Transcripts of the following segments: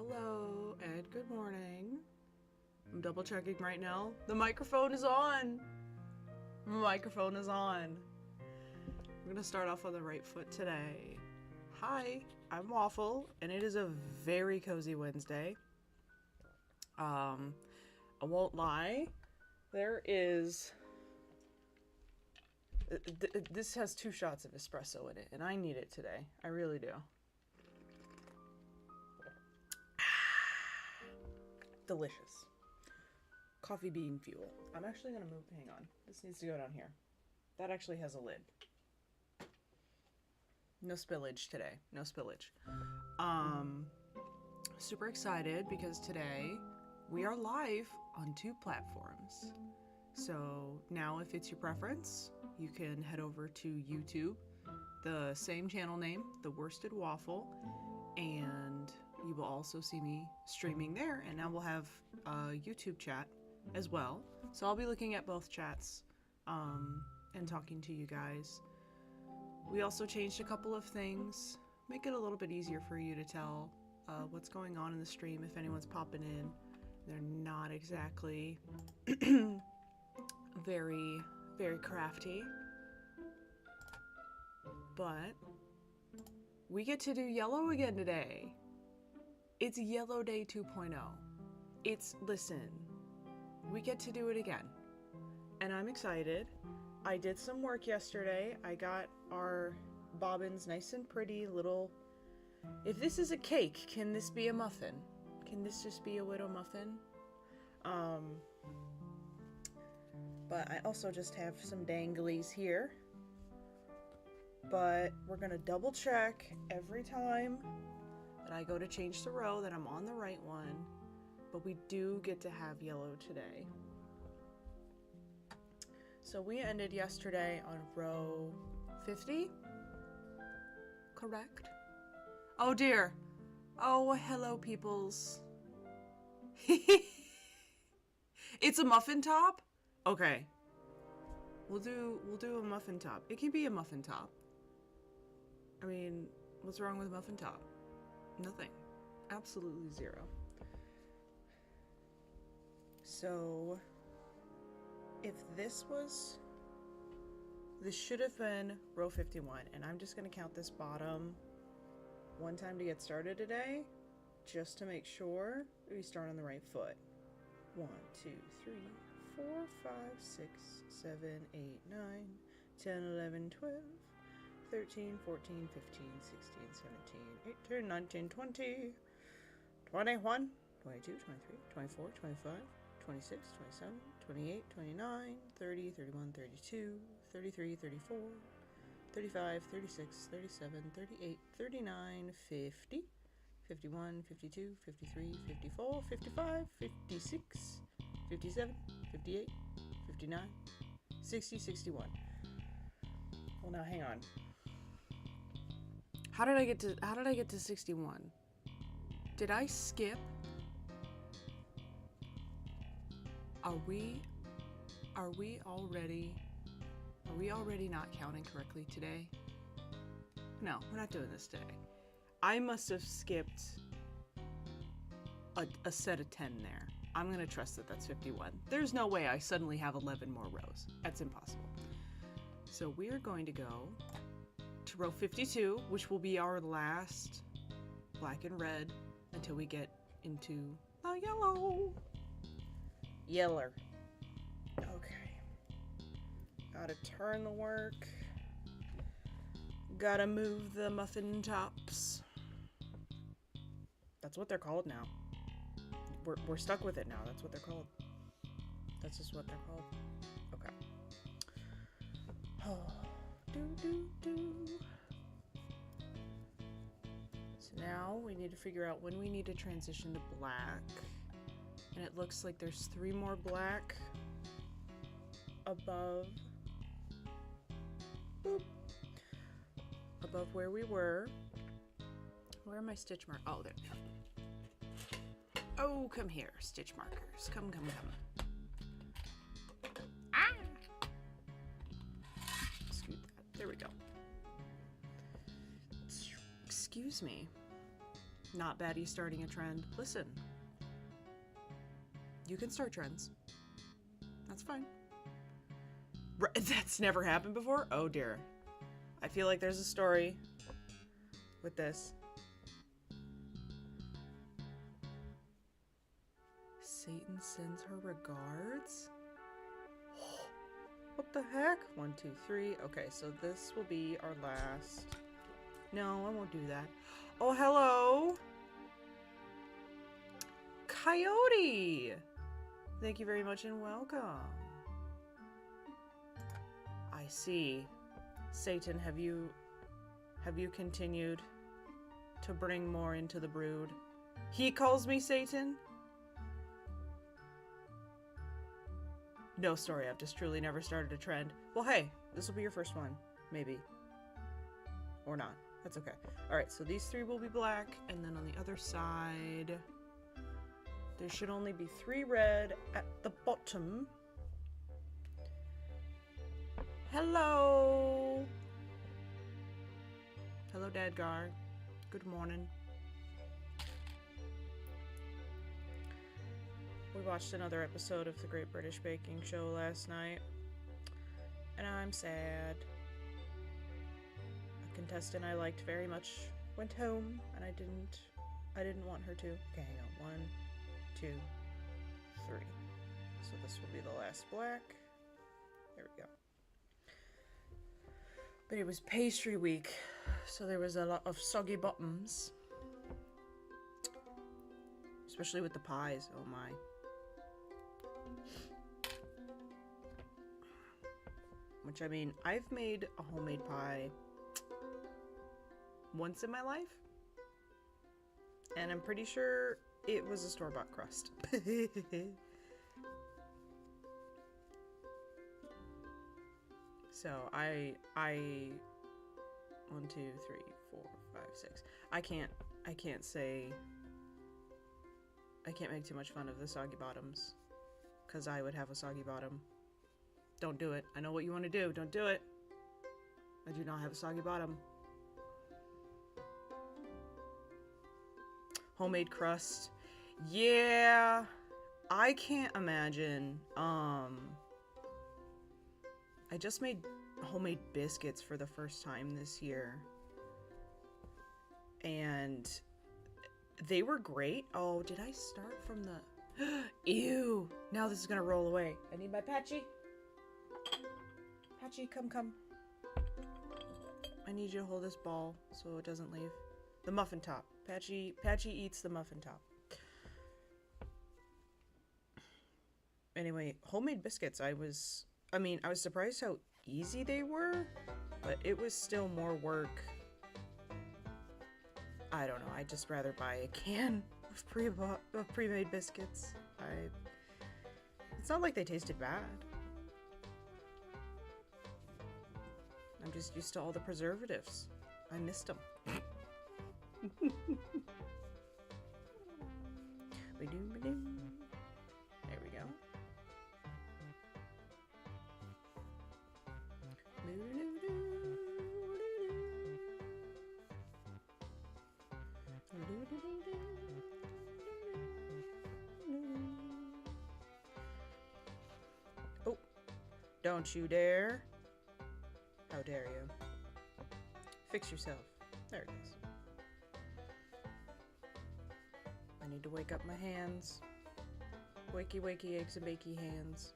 Hello and good morning. I'm double checking right now. The microphone is on. The microphone is on. We're gonna start off on the right foot today. Hi, I'm Waffle, and it is a very cozy Wednesday. I won't lie. There is... This has 2 shots of espresso in it, and I need it today. I really do. Delicious. Coffee bean fuel. I'm actually gonna move, hang on. This needs to go down here. That actually has a lid. No spillage today. No spillage. Super excited because today we are live on 2 platforms. So now if it's your preference, you can head over to YouTube, the same channel name, The Worsted Waffle, and you will also see me streaming there, and now we'll have a YouTube chat as well. So I'll be looking at both chats and talking to you guys. We also changed a couple of things, make it a little bit easier for you to tell what's going on in the stream if anyone's popping in. They're not exactly very, very crafty, but we get to do yellow again today. It's Yellow Day 2.0. Listen, we get to do it again. And I'm excited. I did some work yesterday. I got our bobbins nice and pretty little... If this is a cake, can this be a muffin? Can this just be a widow muffin? But I also just have some danglies here. But we're gonna double check every time that I go to change the row that I'm on the right one, but we do get to have yellow today. So we ended yesterday on row 50, correct? Oh dear. Oh, hello peoples. It's a muffin top? Okay. We'll do a muffin top. It can be a muffin top. I mean, what's wrong with a muffin top? Nothing. Absolutely zero. So, if this should have been row 51, and I'm just going to count this bottom one time to get started today, just to make sure we start on the right foot. 1, 2, 3, 4, 5, 6, 7, 8, 9, 10, 11, 12, 13, 14, 15, 16, 17, 18, 19, 20, 21, 22, 23, 24, 25, 26, 27, 28, 29, 30, 31, 32, 33, 34, 35, 36, 37, 38, 39, 50, 51, 52, 53, 54, 55, 56, 57, 58, 59, 60, 61. Well, now hang on. How did I get to 61? Did I skip? Are we already not counting correctly today? No, we're not doing this today. I must have skipped a set of 10 there. I'm gonna trust that that's 51. There's no way I suddenly have 11 more rows. That's impossible. So we are going to go to row 52, which will be our last black and red until we get into the yellow. Yeller. Okay. Gotta turn the work. Gotta move the muffin tops. That's what they're called now. We're stuck with it now. That's what they're called. That's just what they're called. Okay. Oh. Do. So now we need to figure out when we need to transition to black. And it looks like there's 3 more black above. Boop. Above where we were. Where are my stitch markers? Oh, there. Oh, come here, stitch markers. Come. Ah! Scoot that. There we go. Excuse me. Not baddie starting a trend. Listen, you can start trends. That's fine. That's never happened before? Oh dear. I feel like there's a story with this. Satan sends her regards? What the heck? 1, 2, 3. Okay, so this will be our last. No, I won't do that. Oh, hello! Coyote! Thank you very much and welcome. I see. Satan, have you continued to bring more into the brood? He calls me Satan? No story, I've just truly never started a trend. Well, hey, this will be your first one. Maybe. Or not. That's okay. Alright, so these 3 will be black, and then on the other side, there should only be 3 red at the bottom. Hello! Hello, Dadgar. Good morning. We watched another episode of the Great British Baking Show last night, and I'm sad. A contestant I liked very much went home, and I didn't want her to. Okay, hang on. 1, 2, 3. So this will be the last black. There we go. But it was pastry week, so there was a lot of soggy bottoms. Especially with the pies, oh my. Which, I mean, I've made a homemade pie once in my life. And I'm pretty sure it was a store-bought crust. So, I 1, 2, 3, 4, 5, 6. I can't make too much fun of the soggy bottoms. Because I would have a soggy bottom. Don't do it. I know what you want to do. Don't do it. I do not have a soggy bottom. Homemade crust. Yeah. I can't imagine. I just made homemade biscuits for the first time this year. And they were great. Oh, did I start from the... Ew. Now this is going to roll away. I need my Patchy. Patchy, come. I need you to hold this ball so it doesn't leave. The muffin top. Patchy eats the muffin top. Anyway, homemade biscuits. I was surprised how easy they were, but it was still more work. I don't know. I'd just rather buy a can of pre-made biscuits. It's not like they tasted bad. I'm just used to all the preservatives. I missed them. There we go. Oh, don't you dare. How dare you? Fix yourself. There it is. I need to wake up my hands. Wakey, wakey, eggs and bakey hands.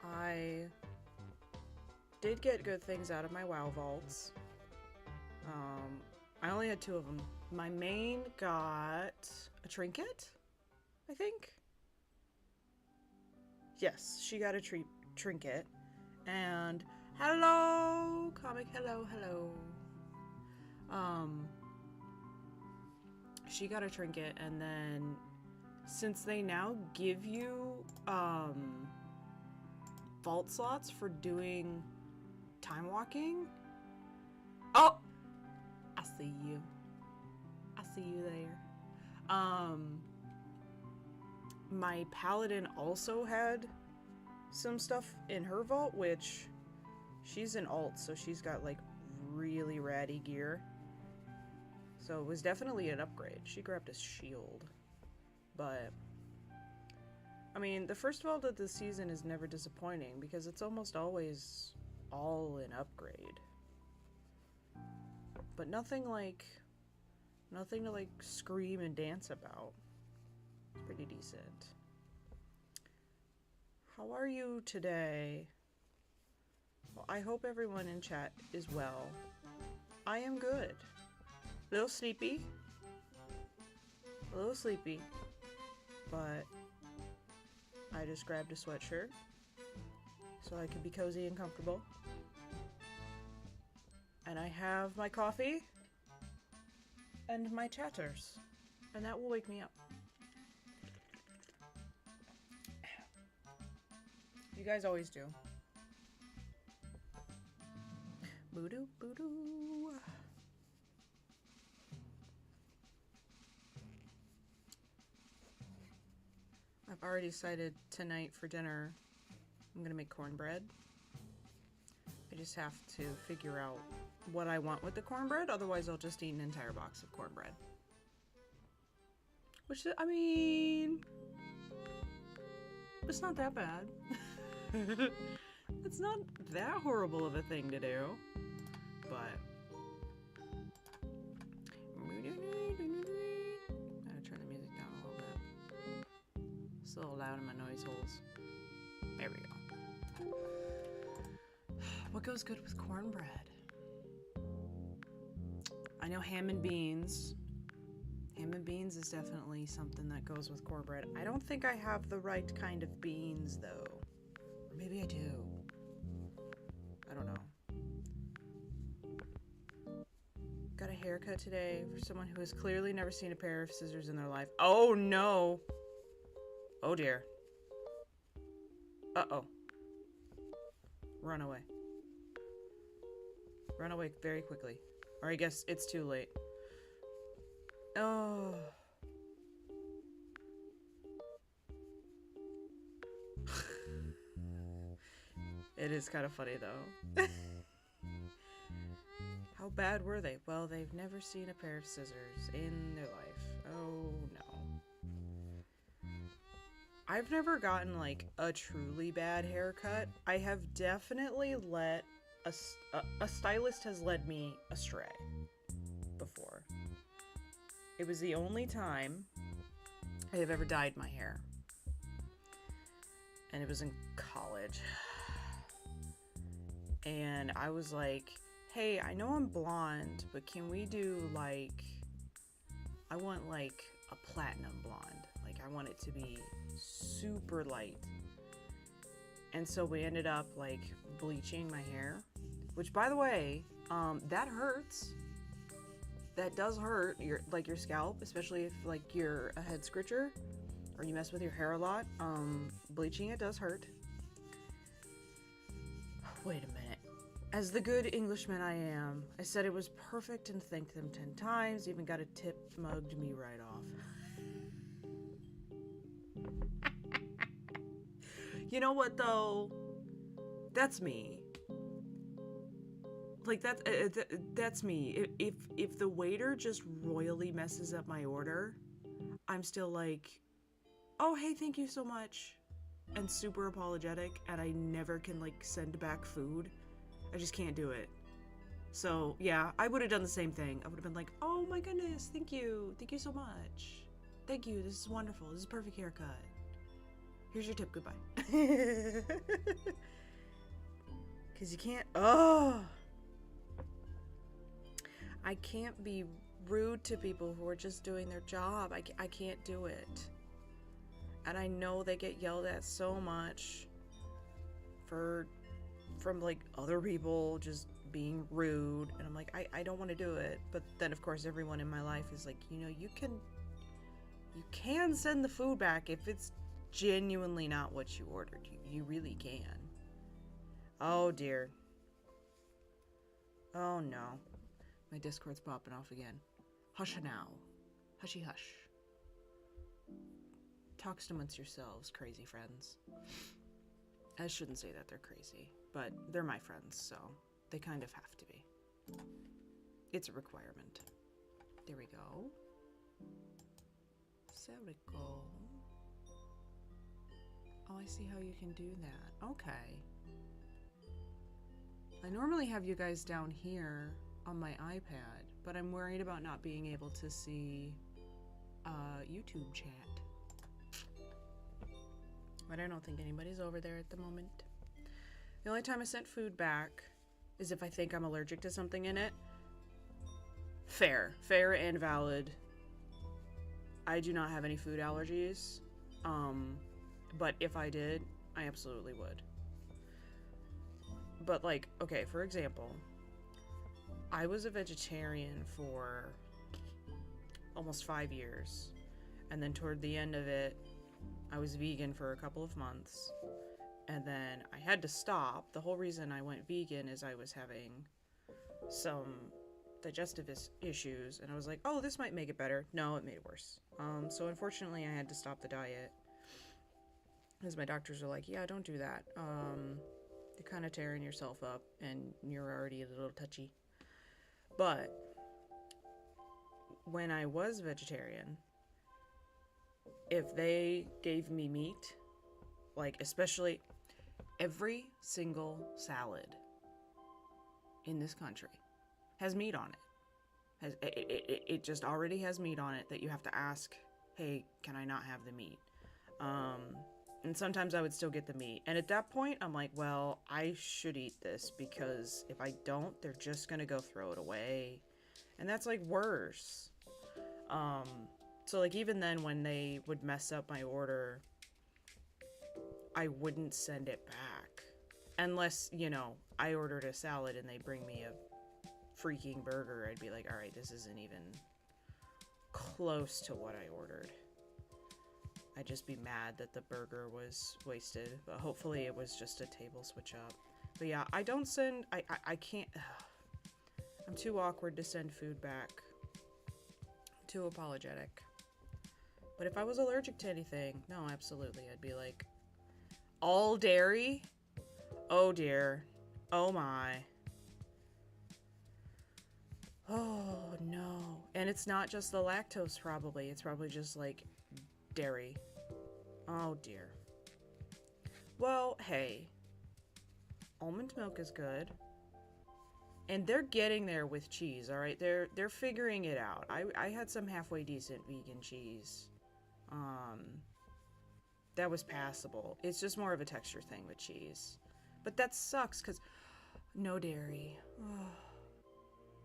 I did get good things out of my WoW vaults. I only had 2 of them. My main got a trinket, I think. Yes, she got a trinket. And hello, comic, hello. She got a trinket, and then since they now give you vault slots for doing time walking? Oh! I see you. I see you there. My paladin also had some stuff in her vault, which she's an alt, so she's got like really ratty gear. So it was definitely an upgrade. She grabbed a shield. But I mean, the first vault of the season is never disappointing because it's almost always all an upgrade. But nothing to like scream and dance about. It's pretty decent. How are you today? Well, I hope everyone in chat is well. I am good. A little sleepy. But I just grabbed a sweatshirt so I could be cozy and comfortable. And I have my coffee and my chatters, and that will wake me up. You guys always do. Boo-doo, boo-doo. I've already decided tonight for dinner I'm gonna make cornbread. I just have to figure out what I want with the cornbread, otherwise I'll just eat an entire box of cornbread. Which, I mean, it's not that bad. It's not that horrible of a thing to do, but I'm gonna turn the music down a little bit. It's a little loud in my noise holes. There we go. What goes good with cornbread? I know ham and beans. Ham and beans is definitely something that goes with cornbread. I don't think I have the right kind of beans, though. Or maybe I do. I don't know. Got a haircut today for someone who has clearly never seen a pair of scissors in their life. Oh, no. Oh, dear. Uh-oh. Run away. Run away very quickly. Or I guess it's too late. Oh. It is kind of funny, though. How bad were they? Well, they've never seen a pair of scissors in their life. Oh, no. I've never gotten, like, a truly bad haircut. I have definitely let a stylist has led me astray before. It was the only time I have ever dyed my hair. And it was in college. And I was like, hey, I know I'm blonde, but can we do, like, I want, like, a platinum blonde. Like, I want it to be super light. And so we ended up, like, bleaching my hair. Which, by the way, that hurts. That does hurt your scalp, especially if, like, you're a head scritcher or you mess with your hair a lot. Bleaching it does hurt. Wait a minute. As the good Englishman I am, I said it was perfect and thanked them 10 times, even got a tip mugged me right off. You know what, though? That's me. Like, that's me. If the waiter just royally messes up my order, I'm still like, oh, hey, thank you so much. And super apologetic, and I never can, like, send back food. I just can't do it. So, yeah, I would have done the same thing. I would have been like, oh my goodness, thank you. Thank you so much. Thank you, this is wonderful. This is a perfect haircut. Here's your tip, goodbye. Because you can't, I can't be rude to people who are just doing their job. I can't do it. And I know they get yelled at so much from like other people just being rude. And I'm like, I don't want to do it. But then of course everyone in my life is like, you know, you can send the food back if it's genuinely not what you ordered. You really can. Oh dear. Oh no. My Discord's popping off again. Hush now. Hushy hush. Talks amongst yourselves, crazy friends. I shouldn't say that they're crazy, but they're my friends, so they kind of have to be. It's a requirement. There we go. There we go. Oh, I see how you can do that. Okay. I normally have you guys down here on my iPad, but I'm worried about not being able to see YouTube chat. But I don't think anybody's over there at the moment. The only time I sent food back is if I think I'm allergic to something in it. Fair and valid. I do not have any food allergies. But if I did, I absolutely would. But like, okay, for example, I was a vegetarian for almost 5 years. And then toward the end of it, I was vegan for a couple of months. And then I had to stop. The whole reason I went vegan is I was having some digestive issues. And I was like, oh, this might make it better. No, it made it worse. So unfortunately, I had to stop the diet. Because my doctors were like, yeah, don't do that. You're kind of tearing yourself up and you're already a little touchy. But when I was vegetarian, if they gave me meat, like especially every single salad in this country has meat on it. It just already has meat on it that you have to ask, hey, can I not have the meat? And sometimes I would still get the meat. And at that point, I'm like, well, I should eat this because if I don't, they're just going to go throw it away. And that's like worse. So like even then when they would mess up my order, I wouldn't send it back. Unless, you know, I ordered a salad and they bring me a freaking burger. I'd be like, all right, this isn't even close to what I ordered. I'd just be mad that the burger was wasted, but hopefully it was just a table switch up. But yeah, I don't send, I can't, I'm too awkward to send food back. Too apologetic. But if I was allergic to anything, no, absolutely. I'd be like, all dairy? Oh dear. Oh my. Oh no. And it's not just the lactose probably. It's probably just like dairy. Oh dear. Well, hey. Almond milk is good. And they're getting there with cheese, all right? They're figuring it out. I had some halfway decent vegan cheese. That was passable. It's just more of a texture thing with cheese. But that sucks because no dairy. Oh.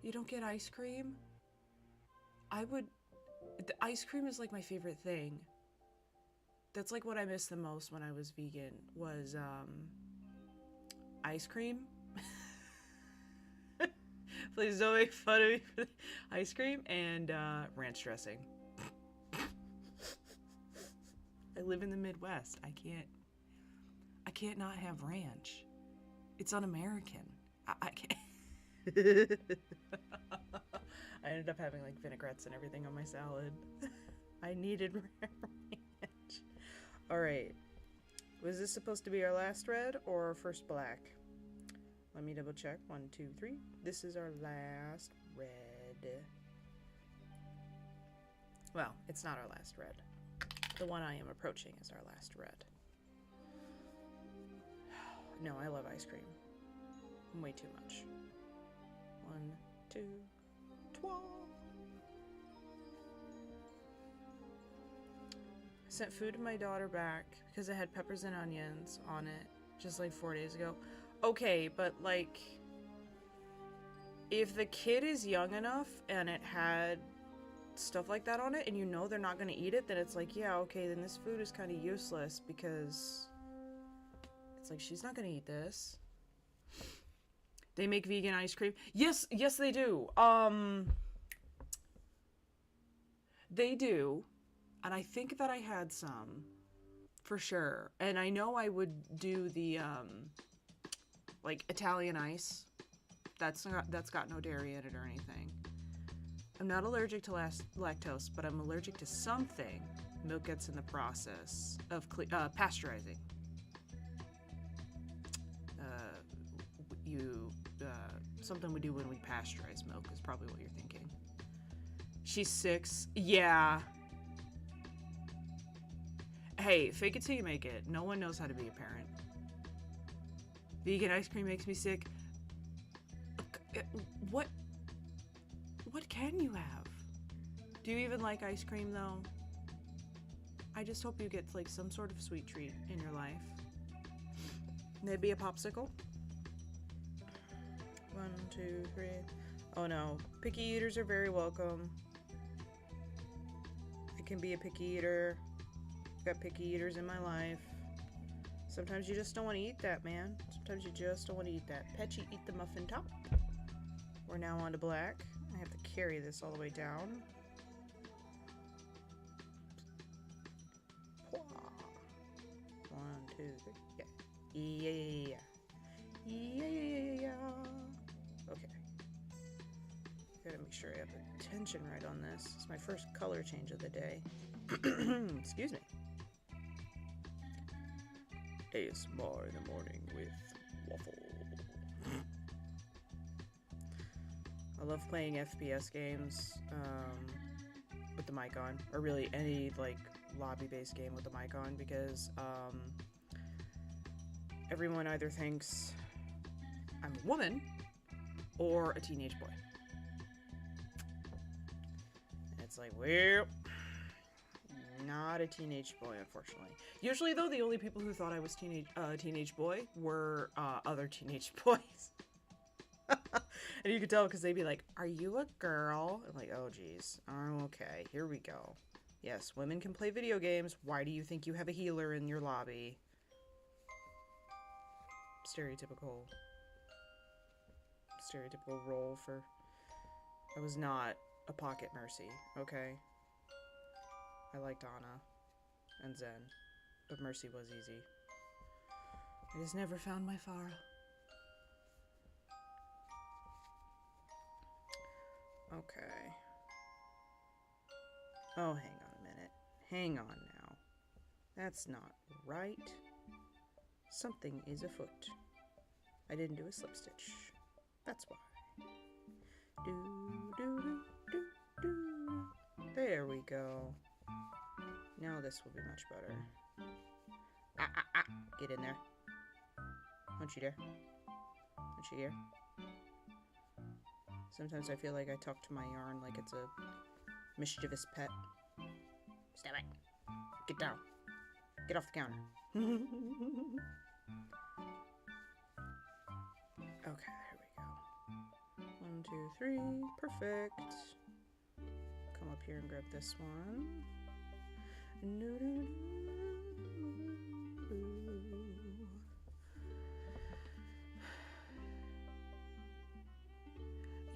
You don't get ice cream? The ice cream is like my favorite thing. That's like what I missed the most when I was vegan was ice cream. Please don't make fun of me for ice cream and ranch dressing. I live in the Midwest. I can't not have ranch. It's un-American. I can't. I ended up having like vinaigrettes and everything on my salad. I needed ranch. All right. Was this supposed to be our last red or first black? Let me double check. 1, 2, 3. This is our last red. Well, it's not our last red. The one I am approaching is our last red. No, I love ice cream. Way too much. 1, 2, 12. I sent food to my daughter back because it had peppers and onions on it just like 4 days ago. Okay, but like, if the kid is young enough and it had stuff like that on it and you know they're not going to eat it, then it's like, yeah, okay, then this food is kind of useless because it's like, she's not going to eat this. They make vegan ice cream. Yes, they do. They do. And I think that I had some for sure. And I know I would do the, like Italian ice. That's got no dairy in it or anything. I'm not allergic to lactose, but I'm allergic to something milk gets in the process of pasteurizing. Something we do when we pasteurize milk is probably what you're thinking. She's 6. Yeah. Hey, fake it till you make it. No one knows how to be a parent. Vegan ice cream makes me sick. What can you have? Do you even like ice cream though? I just hope you get like some sort of sweet treat in your life. Maybe a popsicle? 1, 2, 3. Oh no. Picky eaters are very welcome. I can be a picky eater. I've got picky eaters in my life. Sometimes you just don't want to eat that, man. Sometimes you just don't want to eat that. Petchy, eat the muffin top. We're now on to black. I have to carry this all the way down. 1, 2, 3. Yeah. Yeah. Okay. Gotta make sure I have the tension right on this. It's my first color change of the day. Excuse me. ASMR in the morning with waffle. I love playing FPS games with the mic on, or really any like lobby-based game with the mic on, because everyone either thinks I'm a woman or a teenage boy. And it's like, well, not a teenage boy, unfortunately. Usually, though, the only people who thought I was teenage boy were other teenage boys. And you could tell because they'd be like, "Are you a girl?" I'm like, "Oh, geez. Oh, okay. Here we go. Yes, women can play video games. Why do you think you have a healer in your lobby?" Stereotypical role for... I was not a pocket Mercy, okay? I liked Anna and Zen, but Mercy was easy. I just never found my Farah. Okay. Oh, hang on a minute. Hang on now. That's not right. Something is afoot. I didn't do a slip stitch. That's why. There we go. Now this will be much better. Get in there. Don't you dare. Don't you dare. Sometimes I feel like I talk to my yarn like it's a mischievous pet. Stop it. Get down. Get off the counter. Okay, there we go. 1, 2, 3. Perfect. Come up here and grab this one.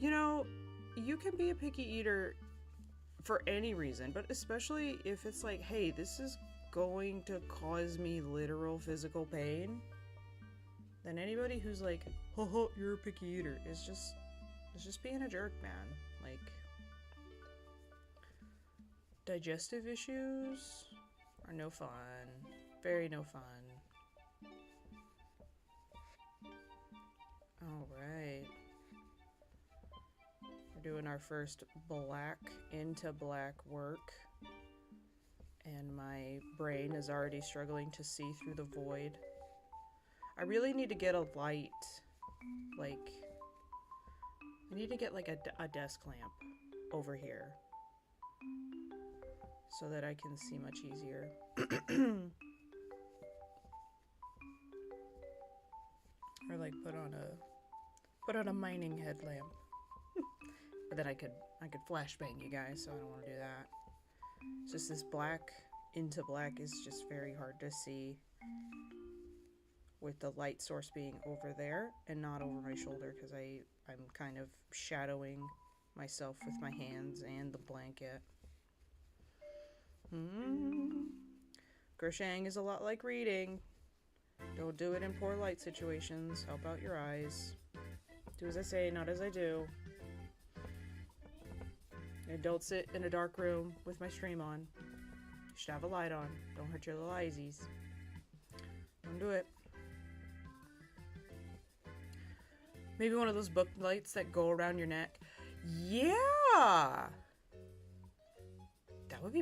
You know, you can be a picky eater for any reason, but especially if it's like, hey, this is going to cause me literal physical pain, then anybody who's like, oh, you're a picky eater is just being a jerk, man. Like, digestive issues are no fun. Very no fun. Alright. We're doing our first black into black work. And my brain is already struggling to see through the void. I really need to get a light. Like, I need to get like a desk lamp over here. So that I can see much easier. Or like put on a mining headlamp. But then I could flashbang you guys, so I don't want to do that. It's just this black into black is just very hard to see with the light source being over there and not over my shoulder, because I'm kind of shadowing myself with my hands and the blanket. Crocheting is a lot like reading. Don't do it in poor light situations. Help out your eyes. Do as I say, not as I do. And don't sit in a dark room with my stream on. You should have a light on. Don't hurt your little eyesies. Don't do it. Maybe one of those book lights that go around your neck. Yeah! That would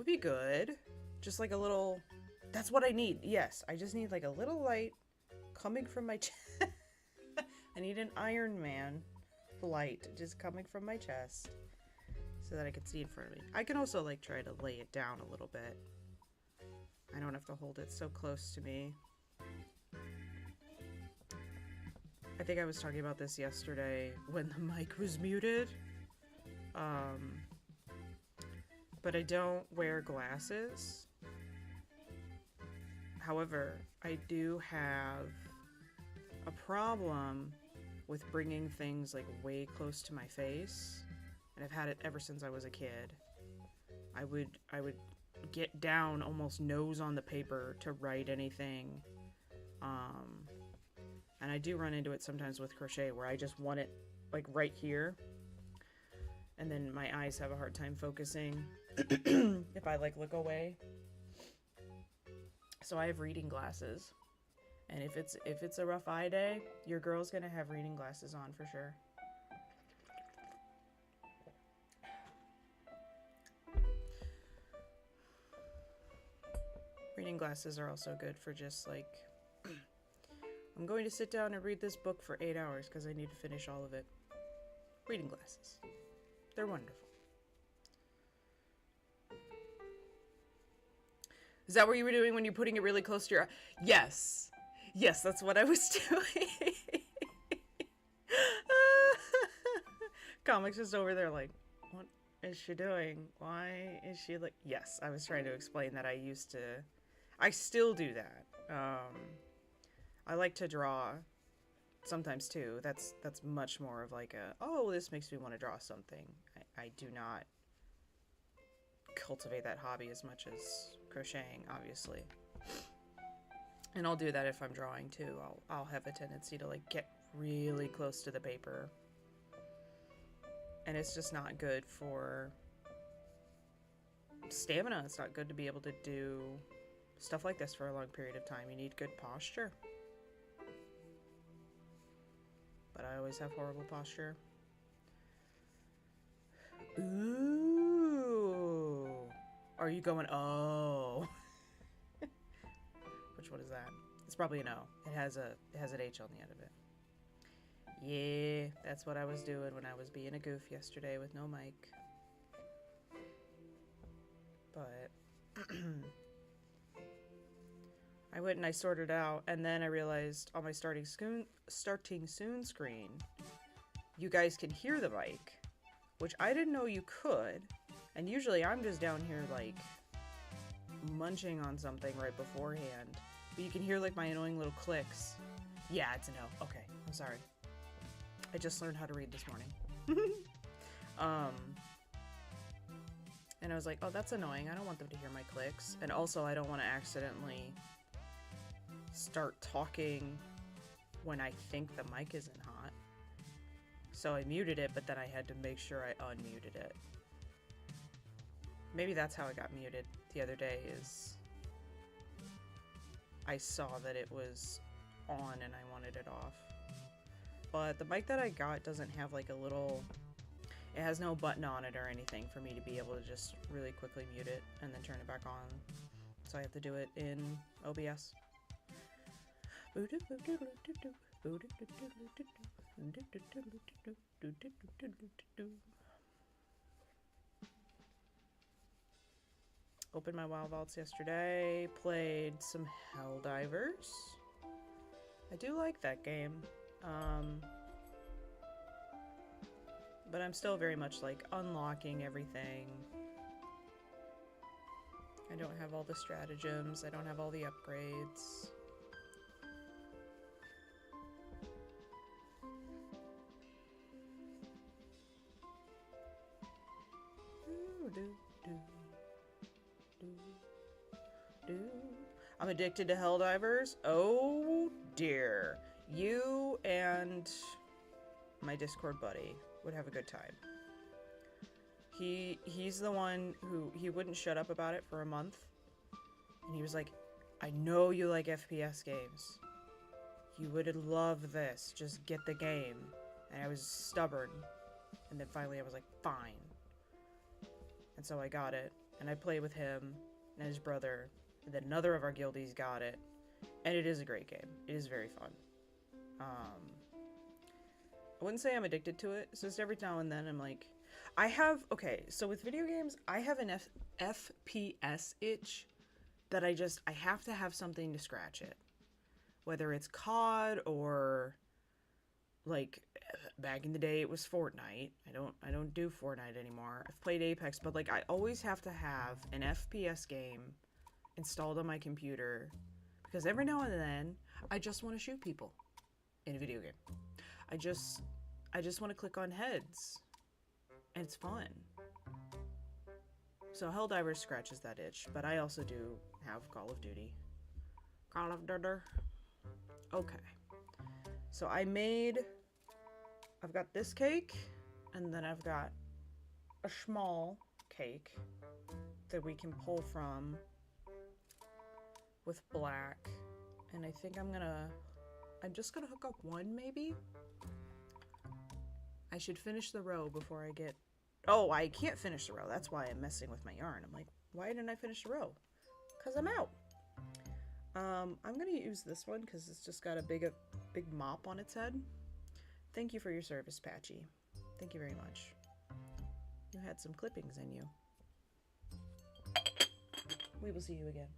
be good. Just like a little... That's what I need. Yes, I just need like a little light coming from my chest. I need an Iron Man light just coming from my chest so that I can see in front of me. I can also like try to lay it down a little bit. I don't have to hold it so close to me. I think I was talking about this yesterday when the mic was muted. But I don't wear glasses. However, I do have a problem with bringing things like way close to my face, and I've had it ever since I was a kid. I would get down almost nose on the paper to write anything, and I do run into it sometimes with crochet where I just want it like right here, and then my eyes have a hard time focusing if I like look away. So I have reading glasses. And if it's a rough eye day, your girl's gonna have reading glasses on for sure. Reading glasses are also good for just like, I'm going to sit down and read this book for 8 hours because I need to finish all of it. Reading glasses. They're wonderful. Is that what you were doing when you're putting it really close to your eye? Yes. Yes, that's what I was doing. Comics just over there like, what is she doing? Why is she like... Yes, I was trying to explain that I still do that. I like to draw sometimes too. That's much more of like a, oh, this makes me want to draw something. I do not cultivate that hobby as much as crocheting, obviously. And I'll do that if I'm drawing too. I'll have a tendency to like get really close to the paper. And it's just not good for stamina. It's not good to be able to do stuff like this for a long period of time. You need good posture. But I always have horrible posture. Ooh. Are you going, oh. Which one is that? It's probably an O. It has an H on the end of it. Yeah, that's what I was doing when I was being a goof yesterday with no mic. But I went and I sorted out, and then I realized on my starting soon screen, you guys can hear the mic, which I didn't know you could. And usually I'm just down here like munching on something right beforehand. But you can hear like my annoying little clicks. Yeah, it's a no. Okay, I'm sorry. I just learned how to read this morning. And I was like, oh, that's annoying. I don't want them to hear my clicks. And also I don't want to accidentally start talking when I think the mic isn't hot. So I muted it, but then I had to make sure I unmuted it. Maybe that's how it got muted the other day, is I saw that it was on and I wanted it off. But the mic that I got doesn't have like a little... It has no button on it or anything for me to be able to just really quickly mute it and then turn it back on. So I have to do it in OBS. Opened my Wild Vaults yesterday, played some Helldivers. I do like that game. But I'm still very much like unlocking everything. I don't have all the stratagems, I don't have all the upgrades. I'm addicted to Helldivers. Oh dear. You and my Discord buddy, would have a good time. He's the one who, he wouldn't shut up about it for a month. And he was like, I know you like FPS games. You would love this. Just get the game. And I was stubborn. And then finally I was like, fine. And so I got it. And I play with him and his brother. And then another of our guildies got it. And it is a great game. It is very fun. I wouldn't say I'm addicted to it. It's just every now and then I'm like... Okay, so with video games, I have an FPS itch that I have to have something to scratch it. Whether it's COD or... like, back in the day it was Fortnite. I don't do Fortnite anymore. I've played Apex, but like I always have to have an FPS game installed on my computer because every now and then I just want to shoot people in a video game. I just want to click on heads and it's fun. So Helldivers scratches that itch, but I also do have Call of Duty. Call of Duty. Okay. So I've got this cake, and then I've got a small cake that we can pull from with black. And I think I'm just gonna hook up one, maybe? I should finish the row before I get... Oh, I can't finish the row. That's why I'm messing with my yarn. I'm like, why didn't I finish the row? Because I'm out. I'm gonna use this one because it's just got a big mop on its head. Thank you for your service, Patchy. Thank you very much. You had some clippings in you. We will see you again.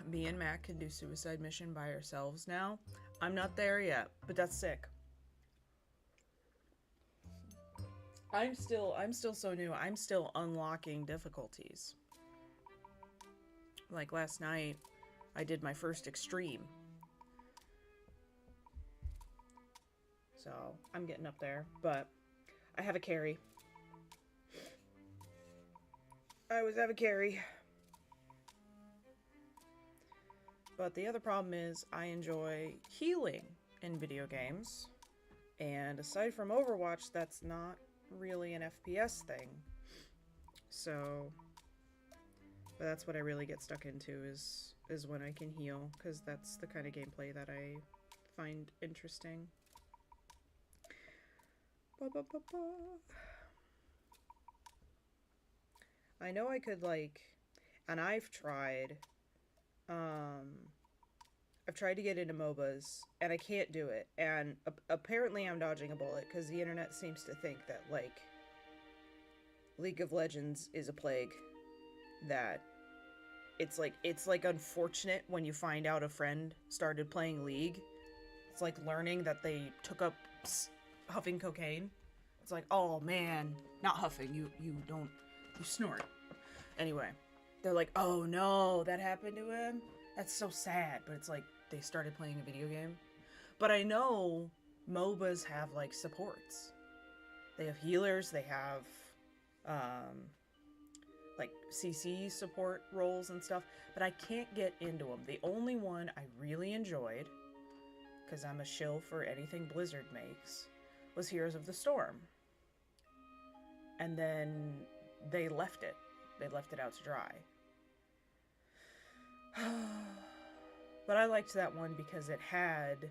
Me and Matt can do suicide mission by ourselves now. I'm not there yet, but that's sick. I'm still so new. I'm still unlocking difficulties. Like last night, I did my first extreme. So, I'm getting up there, but I have a carry. I always have a carry. But the other problem is I enjoy healing in video games. And aside from Overwatch, that's not really an FPS thing. So... but that's what I really get stuck into is when I can heal, because that's the kind of gameplay that I find interesting. I know I could like, and I've tried to get into MOBAs, and I can't do it, and apparently I'm dodging a bullet, because the internet seems to think that, like, League of Legends is a plague. That it's like unfortunate when you find out a friend started playing League. It's like learning that they took up huffing cocaine. It's like, oh man, not huffing, you snort. Anyway, they're like, oh no, that happened to him? That's so sad. But it's like they started playing a video game. But I know MOBAs have like supports. They have healers, they have like CC support roles and stuff, but I can't get into them. The only one I really enjoyed, because I'm a shill for anything Blizzard makes, was Heroes of the Storm. And then they left it. They left it out to dry. But I liked that one because it had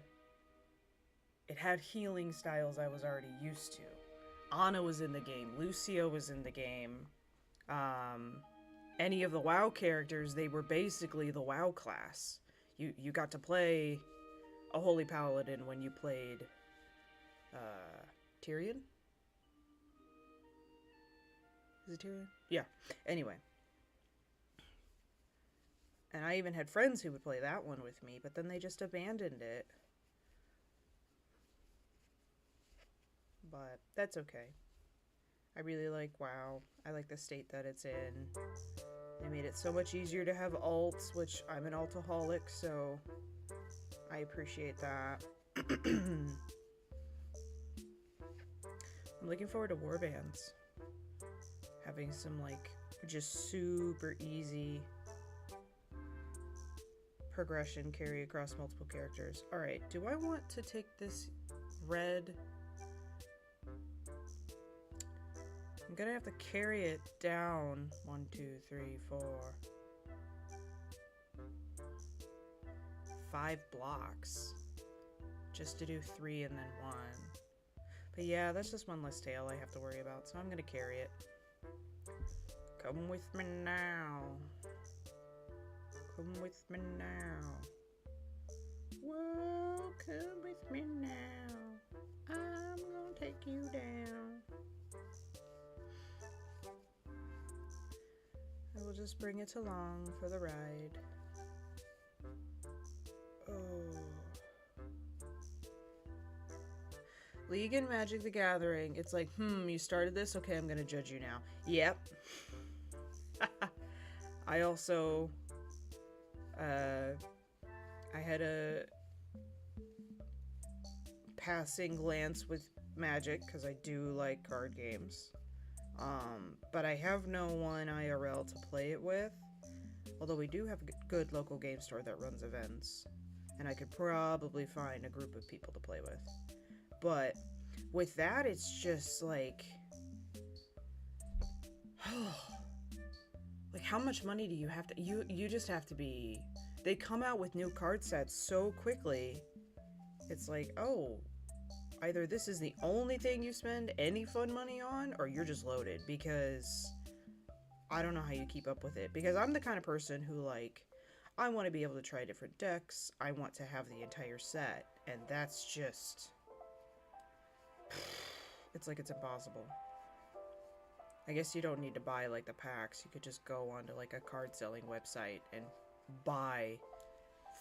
healing styles I was already used to. Ana was in the game. Lucio was in the game. Any of the WoW characters, they were basically the WoW class. You got to play a Holy Paladin when you played Tyrion? Is it Tyrion? Yeah. Anyway. And I even had friends who would play that one with me, but then they just abandoned it. But that's okay. I really like WoW. I like the state that it's in. They made it so much easier to have alts, which I'm an altaholic, so I appreciate that. I'm looking forward to warbands. Having some, like, just super easy progression carry across multiple characters. Alright, do I want to take this red? I'm gonna have to carry it down 1, 2, 3, 4, 5 blocks just to do 3 and then 1. But yeah, that's just one less tail I have to worry about, so I'm gonna carry it. Come with me now. Come with me now. Whoa, come with me now. I'm gonna take you down. I will just bring it along for the ride. Oh. League and Magic the Gathering. It's like, you started this? Okay, I'm gonna judge you now. Yep. I also, I had a passing glance with Magic, because I do like card games. But I have no one IRL to play it with. Although we do have a good local game store that runs events. And I could probably find a group of people to play with. But with that, it's just like... like, how much money do you have to... You just have to be... They come out with new card sets so quickly. It's like, oh... Either this is the only thing you spend any fun money on, or you're just loaded, because I don't know how you keep up with it. Because I'm the kind of person who, like, I want to be able to try different decks. I want to have the entire set, and that's just... It's like it's impossible. I guess you don't need to buy, like, the packs. You could just go onto, like, a card selling website and buy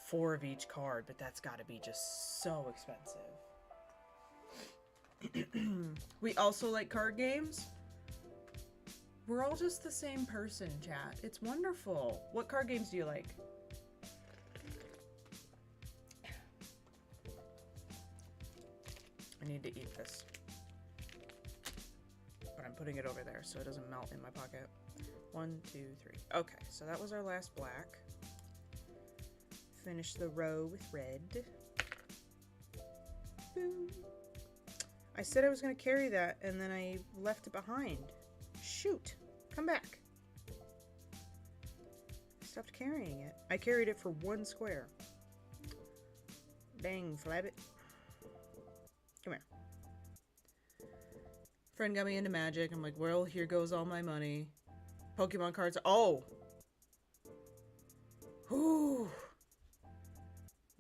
4 of each card, but that's gotta be just so expensive. We also like card games. We're all just the same person, chat. It's wonderful. What card games do you like? I need to eat this. But I'm putting it over there so it doesn't melt in my pocket. 1, 2, 3. Okay, so that was our last black. Finish the row with red. Boom. I said I was going to carry that, and then I left it behind. Shoot. Come back. I stopped carrying it. I carried it for 1 square. Dang, Flabbit. Come here. Friend got me into Magic. I'm like, well, here goes all my money. Pokemon cards. Oh! Whew.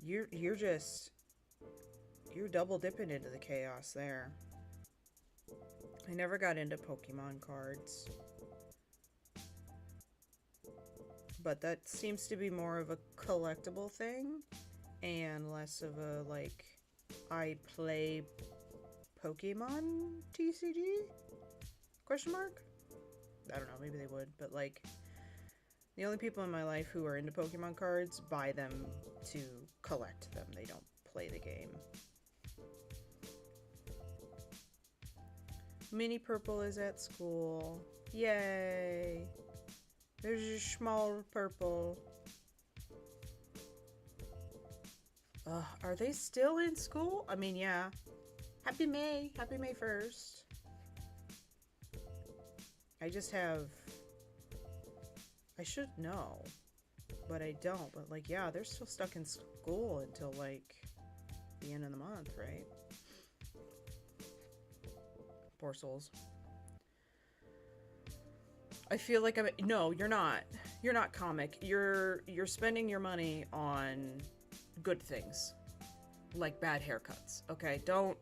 You're just... You're double dipping into the chaos there. I never got into Pokemon cards. But that seems to be more of a collectible thing. And less of a, like, I play Pokemon TCG? Question mark? I don't know, maybe they would. But, like, the only people in my life who are into Pokemon cards buy them to collect them. They don't play the game. Mini Purple is at school. Yay! There's your small Purple. Are they still in school? I mean, yeah. Happy May. Happy May 1st. I just have... I should know. But I don't. But, like, yeah, they're still stuck in school until, like, the end of the month, right? Poor souls. I feel like I'm... No, you're not. You're not comic. You're spending your money on good things. Like bad haircuts. Okay? Don't...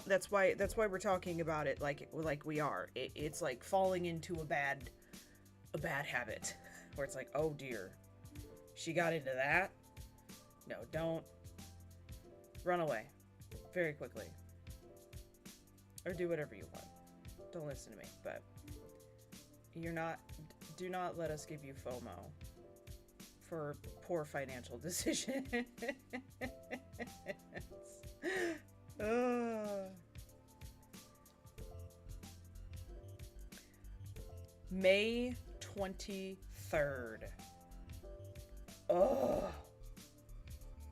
That's why we're talking about it like we are. It's like falling into a bad habit. Where it's like, oh dear. She got into that? No, don't. Run away. Very quickly. Or do whatever you want. Don't listen to me, but do not let us give you FOMO for poor financial decisions. May 23rd. Oh,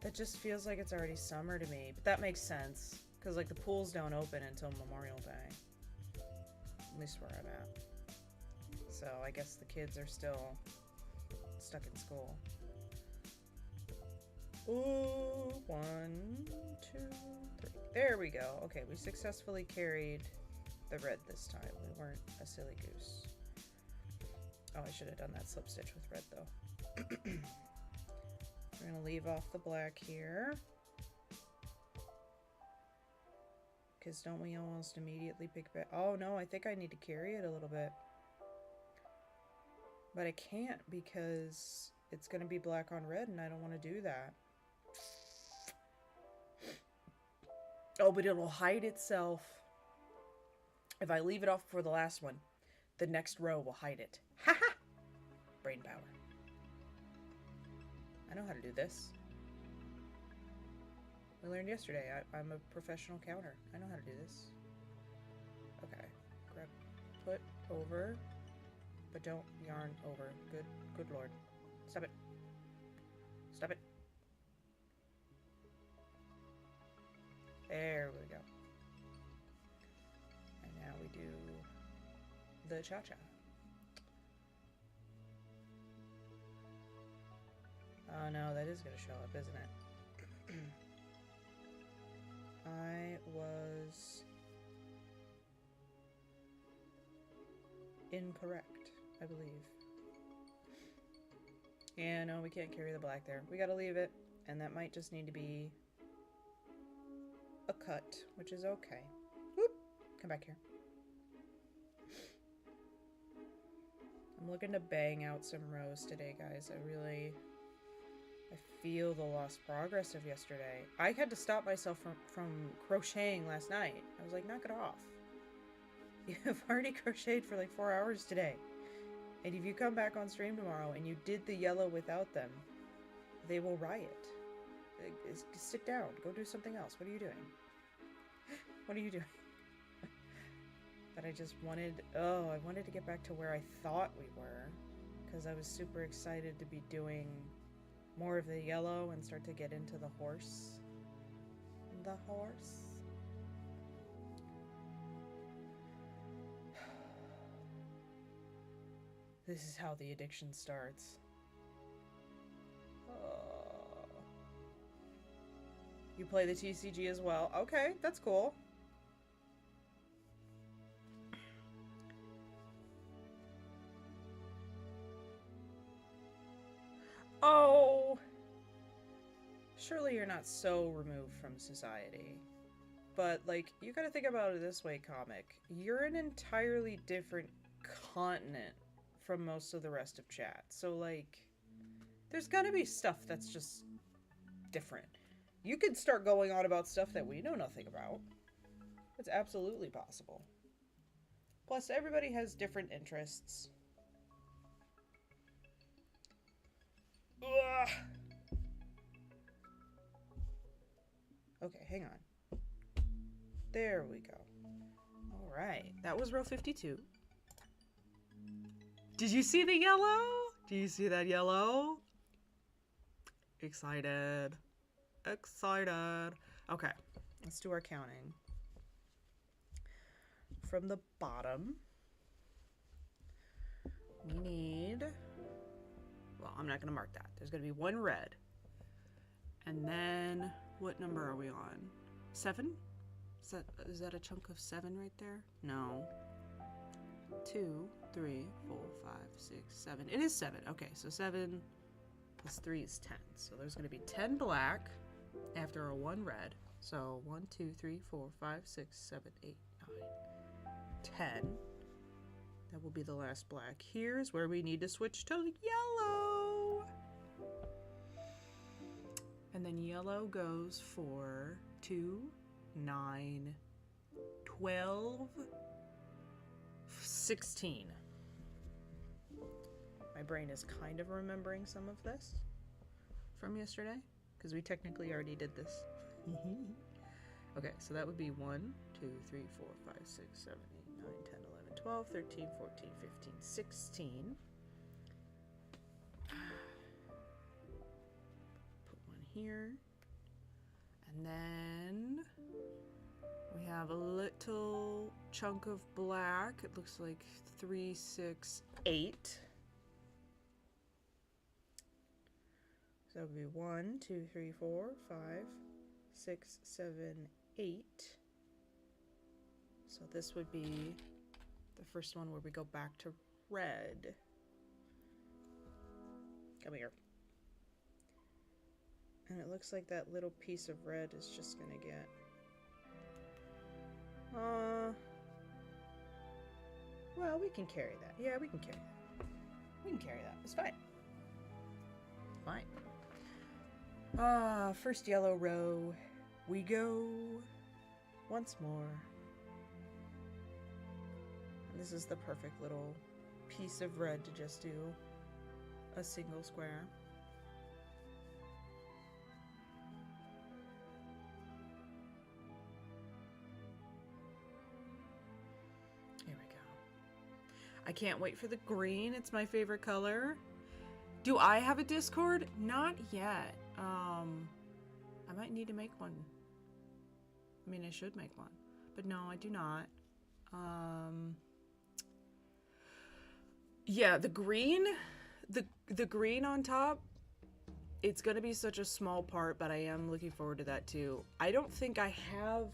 that just feels like it's already summer to me. But that makes sense, because like the pools don't open until Memorial Day. At least where I'm at. So I guess the kids are still stuck in school. Ooh, 1, 2, 3. There we go. Okay, we successfully carried the red this time. We weren't a silly goose. Oh, I should have done that slip stitch with red though. We're gonna leave off the black here. Because don't we almost immediately pick back? Oh no, I think I need to carry it a little bit. But I can't because it's gonna be black on red and I don't want to do that. Oh, but it'll hide itself. If I leave it off for the last one, the next row will hide it. Ha ha! Brain power. I know how to do this. We learned yesterday. I'm a professional counter. I know how to do this. Okay. Grab, put over, but don't yarn over. Good lord. Stop it. Stop it. There we go. And now we do the cha-cha. Oh no, that is going to show up, isn't it? I was incorrect, I believe. Yeah, no, we can't carry the black there. We gotta leave it, and that might just need to be a cut, which is okay. Whoop! Come back here. I'm looking to bang out some rows today, guys. I feel the lost progress of yesterday. I had to stop myself from crocheting last night. I was like, knock it off. You've already crocheted for like 4 hours today. And if you come back on stream tomorrow and you did the yellow without them, they will riot. Sit down. Go do something else. What are you doing? What are you doing? But I just wanted... Oh, I wanted to get back to where I thought we were. Because I was super excited to be doing more of the yellow and start to get into the horse. The horse. This is how the addiction starts. You play the TCG as well? Okay, that's cool. Oh! Surely you're not so removed from society. But, like, you gotta think about it this way, comic. You're an entirely different continent from most of the rest of chat. So, like, there's gotta be stuff that's just different. You could start going on about stuff that we know nothing about. It's absolutely possible. Plus, everybody has different interests. Ugh. Okay, hang on. There we go. Alright, that was row 52. Did you see the yellow? Do you see that yellow? Excited. Excited. Okay, let's do our counting. From the bottom, we need... Well, I'm not going to mark that. There's going to be one red. And then, what number are we on? 7? Is that a chunk of 7 right there? No. 2, 3, 4, 5, 6, 7. It is 7. Okay, so 7 plus 3 is 10. So there's going to be 10 black after a 1 red. So 1, 2, 3, 4, 5, 6, 7, 8, 9, 10. That will be the last black. Here's where we need to switch to yellow. And then yellow goes for 2, 9, 12, 16. My brain is kind of remembering some of this from yesterday, because we technically already did this. Okay, so that would be 1, 2, 3, 4, 5, 6, 7, 8, 9, 10, 11, 12, 13, 14, 15, 16. here. And then we have a little chunk of black. It looks like 3, 6, 8. So it would be 1, 2, 3, 4, 5, 6, 7, 8. So this would be the first one where we go back to red. Come here. And it looks like that little piece of red is just gonna get well, we can carry that. Yeah, we can carry that. We can carry that. It's fine. Fine. First yellow row. We go once more. And this is the perfect little piece of red to just do a single square. Here we go. I can't wait for the green. It's my favorite color. Do I have a Discord? Not yet. I might need to make one. I mean, I should make one, but no, I do not. Yeah, the green, the green on top, it's gonna be such a small part, but I am looking forward to that too. I don't think I have,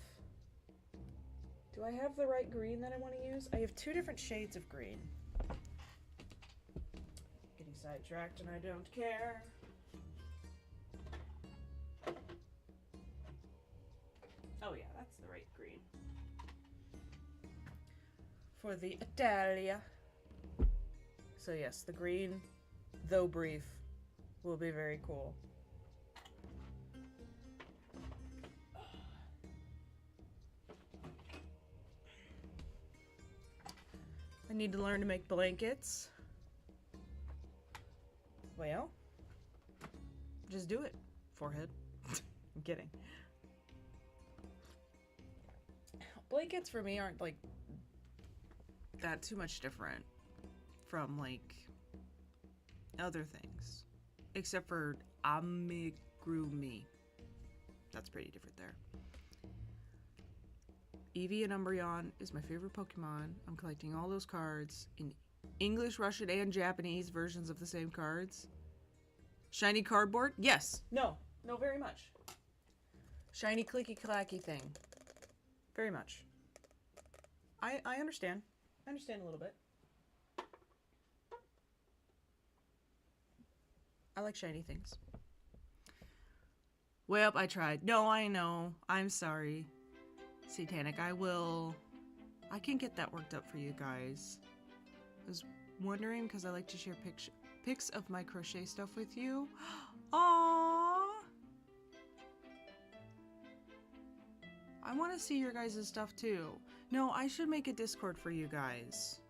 do I have the right green that I want to use? I have 2 different shades of green. Getting sidetracked and I don't care. Oh yeah, that's the right green. For the Italia. So yes, the green, though brief, will be very cool. I need to learn to make blankets. Well, just do it, forehead. I'm kidding. Blankets for me aren't like that too much different from like other things, except for amigurumi. That's pretty different there. Eevee and Umbreon is my favorite Pokemon. I'm collecting all those cards in English, Russian, and Japanese versions of the same cards. Shiny cardboard? Yes. No. No, very much. Shiny clicky clacky thing. Very much. I understand. I understand a little bit. I like shiny things. Well, I tried. No, I know. I'm sorry. Satanic, I can get that worked up for you guys. I was wondering because I like to share pics of my crochet stuff with you. Aww! I want to see your guys' stuff too. No, I should make a Discord for you guys.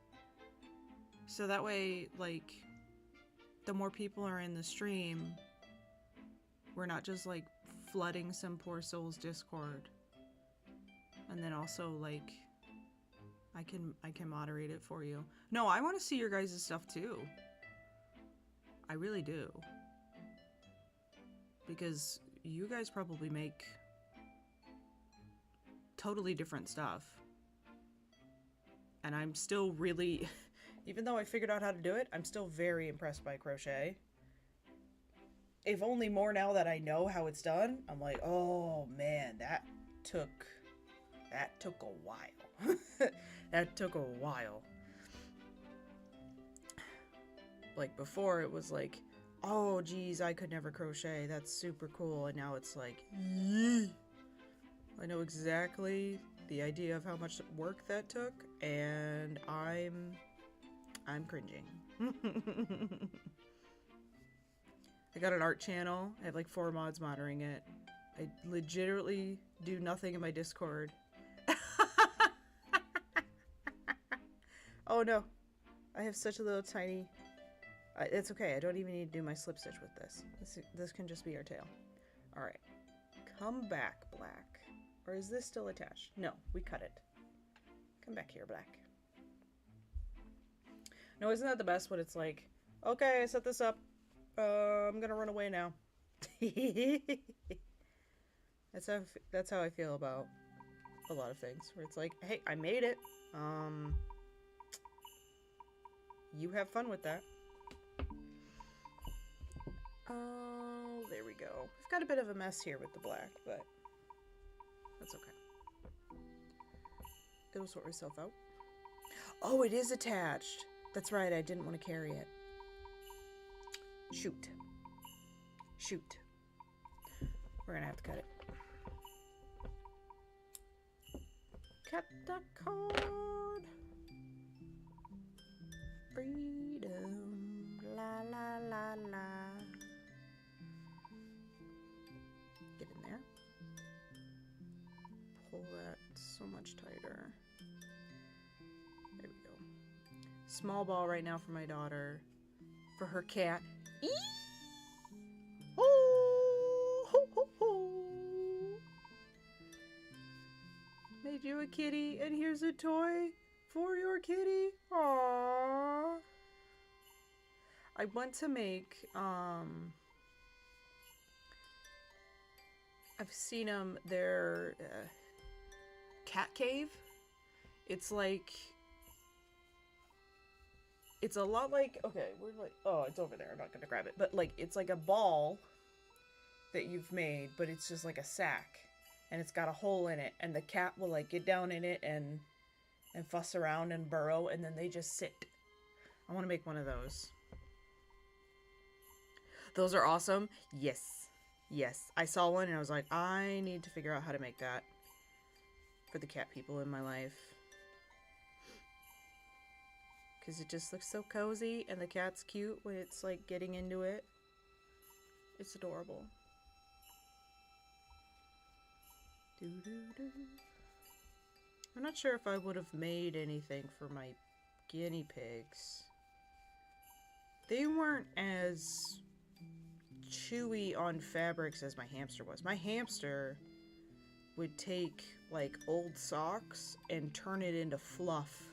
So that way, like, the more people are in the stream, we're not just like flooding some poor soul's Discord. And then also like I can moderate it for you. No, I want to see your guys' stuff too. I really do. Because you guys probably make totally different stuff. And I'm still really, even though I figured out how to do it, I'm still very impressed by crochet. If only more now that I know how it's done. I'm like, oh man, that took a while. That took a while. Like before it was like, oh geez, I could never crochet. That's super cool. And now it's like, yee. I know exactly the idea of how much work that took, and I'm cringing. I got an art channel. I have like 4 mods monitoring it. I legitimately do nothing in my Discord. Oh no. I have such a little tiny... it's okay. I don't even need to do my slip stitch with this. This can just be our tail. Alright. Come back, Black. Or is this still attached? No, we cut it. Come back here, Black. No, isn't that the best when it's like, okay, I set this up. I'm gonna run away now. That's how I feel about a lot of things. Where it's like, hey, I made it. You have fun with that. Oh, there we go. I've got a bit of a mess here with the black, but that's okay. It'll sort itself out. Oh, it is attached. That's right, I didn't want to carry it. Shoot. Shoot. We're gonna have to cut it. Cut the cord. Freedom. La la la la. Get in there. Pull that so much tighter. There we go. Small ball right now for my daughter. For her cat. Eee! Oh! Ho, ho, ho. Made you a kitty, and here's a toy for your kitty. Aww. I want to make, I've seen them, they're cat cave. It's like, it's a lot like, okay, we're like, oh, it's over there, I'm not gonna grab it, but like, it's like a ball that you've made, but it's just like a sack, and it's got a hole in it, and the cat will like get down in it and fuss around and burrow, and then they just sit. I want to make one of those. Those are awesome. Yes. Yes. I saw one and I was like, I need to figure out how to make that for the cat people in my life. Because it just looks so cozy and the cat's cute when it's like getting into it. It's adorable. Doo-doo-doo. I'm not sure if I would have made anything for my guinea pigs. They weren't as chewy on fabrics as my hamster was. My hamster would take like old socks and turn it into fluff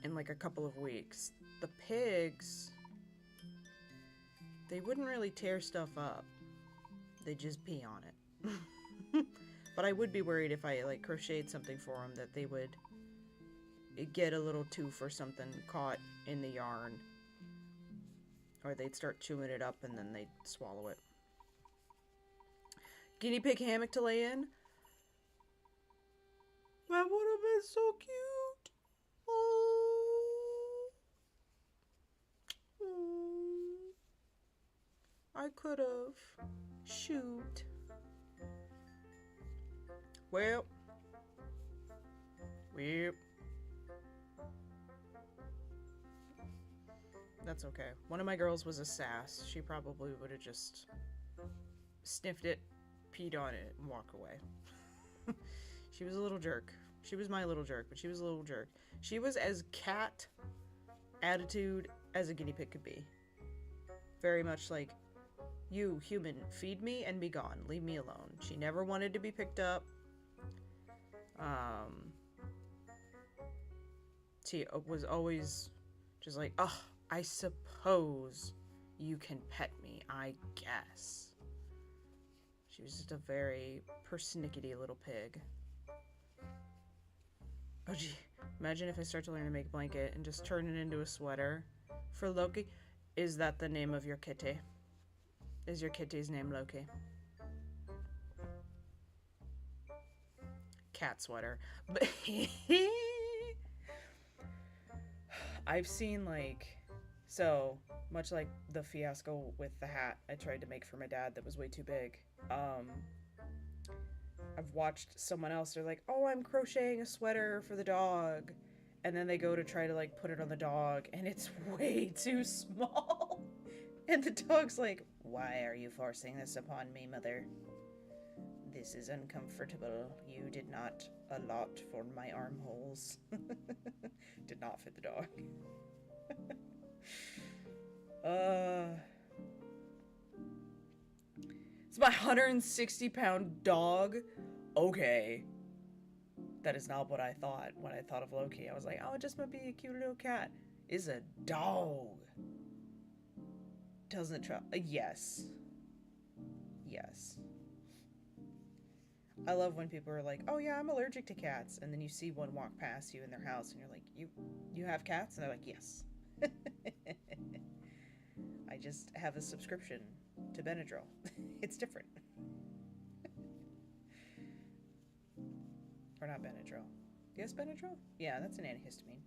in like a couple of weeks. The pigs, they wouldn't really tear stuff up. They'd just pee on it. But I would be worried if I like crocheted something for them that they would get a little tooth or something caught in the yarn. Or they'd start chewing it up and then they'd swallow it. Guinea pig hammock to lay in? That would have been so cute. Oh. I could have. Shoot. Well. That's okay. One of my girls was a sass. She probably would have just sniffed it, peed on it, and walked away. She was a little jerk. She was my little jerk, but she was a little jerk. She was as cat attitude as a guinea pig could be. Very much like, you, human, feed me and be gone. Leave me alone. She never wanted to be picked up. She was always just like, oh, I suppose you can pet me, I guess. She was just a very persnickety little pig. Oh gee, imagine if I start to learn to make a blanket and just turn it into a sweater for Loki. Is that the name of your kitty? Is your kitty's name Loki? Cat sweater. But I've seen like, so much like the fiasco with the hat I tried to make for my dad that was way too big. I've watched someone else, they're like, oh, I'm crocheting a sweater for the dog. And then they go to try to like put it on the dog and it's way too small. And the dog's like, why are you forcing this upon me, mother? This is uncomfortable. You did not allot for my armholes. Did not fit the dog. It's my 160-pound dog. Okay. That is not what I thought when I thought of Loki. I was like, oh, it just might be a cute little cat. It's a dog. Doesn't try. Yes. Yes. I love when people are like, oh yeah, I'm allergic to cats. And then you see one walk past you in their house and you're like, you have cats? And they're like, yes. I just have a subscription to Benadryl. It's different. Or not Benadryl. Yes, Benadryl? Yeah, that's an antihistamine.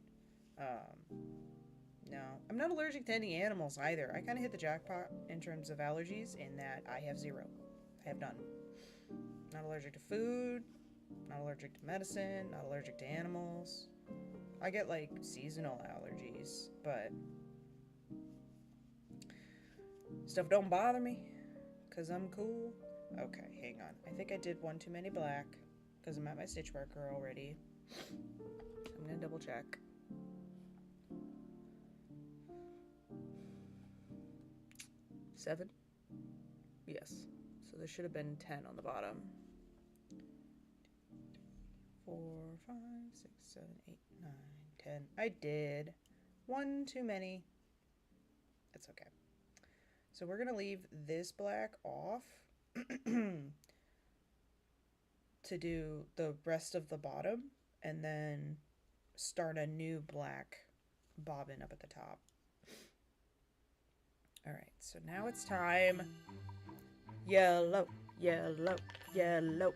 No, I'm not allergic to any animals either. I kind of hit the jackpot in terms of allergies in that I have zero. I have none. Not allergic to food, not allergic to medicine, not allergic to animals. I get like seasonal allergies, but stuff don't bother me because I'm cool. Okay, hang on. I think I did one too many black because I'm at my stitch marker already. I'm gonna double check. Seven? Yes. So there should have been 10 on the bottom. 4, 5, 6, 7, 8, 9, 10. I did one too many. It's okay. So we're gonna leave this black off to do the rest of the bottom and then start a new black bobbin up at the top. All right, so now it's time. Yellow, yellow, yellow.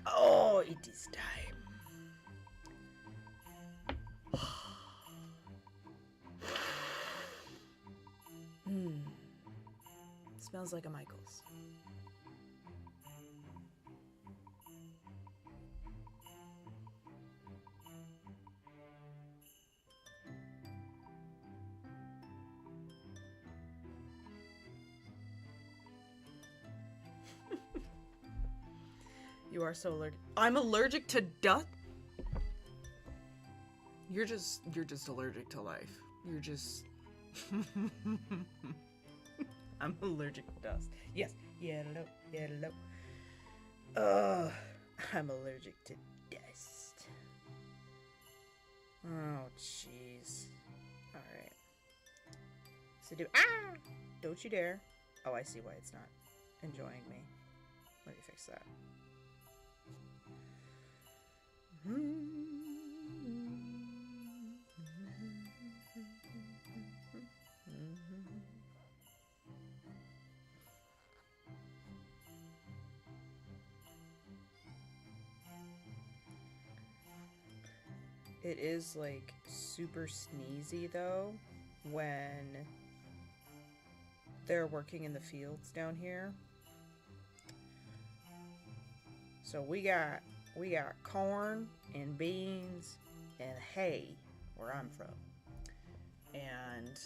Oh, it is time. Smells like a Michael's. You are so allergic. I'm allergic to dust. You're just allergic to life. You're just I'm allergic to dust. Yes, yellow, yellow. I'm allergic to dust. Oh, jeez. All right. So don't you dare. Oh, I see why it's not enjoying me. Let me fix that. It is like super sneezy though when they're working in the fields down here. So we got corn and beans and hay where I'm from. And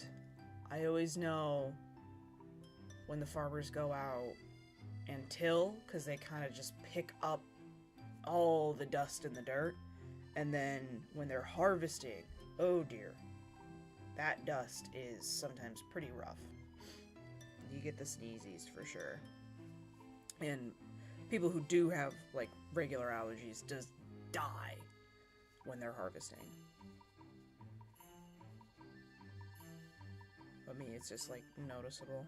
I always know when the farmers go out and till, because they kind of just pick up all the dust and the dirt. And then when they're harvesting, oh dear, that dust is sometimes pretty rough. You get the sneezies for sure. And people who do have like regular allergies just die when they're harvesting. But me, it's just like noticeable.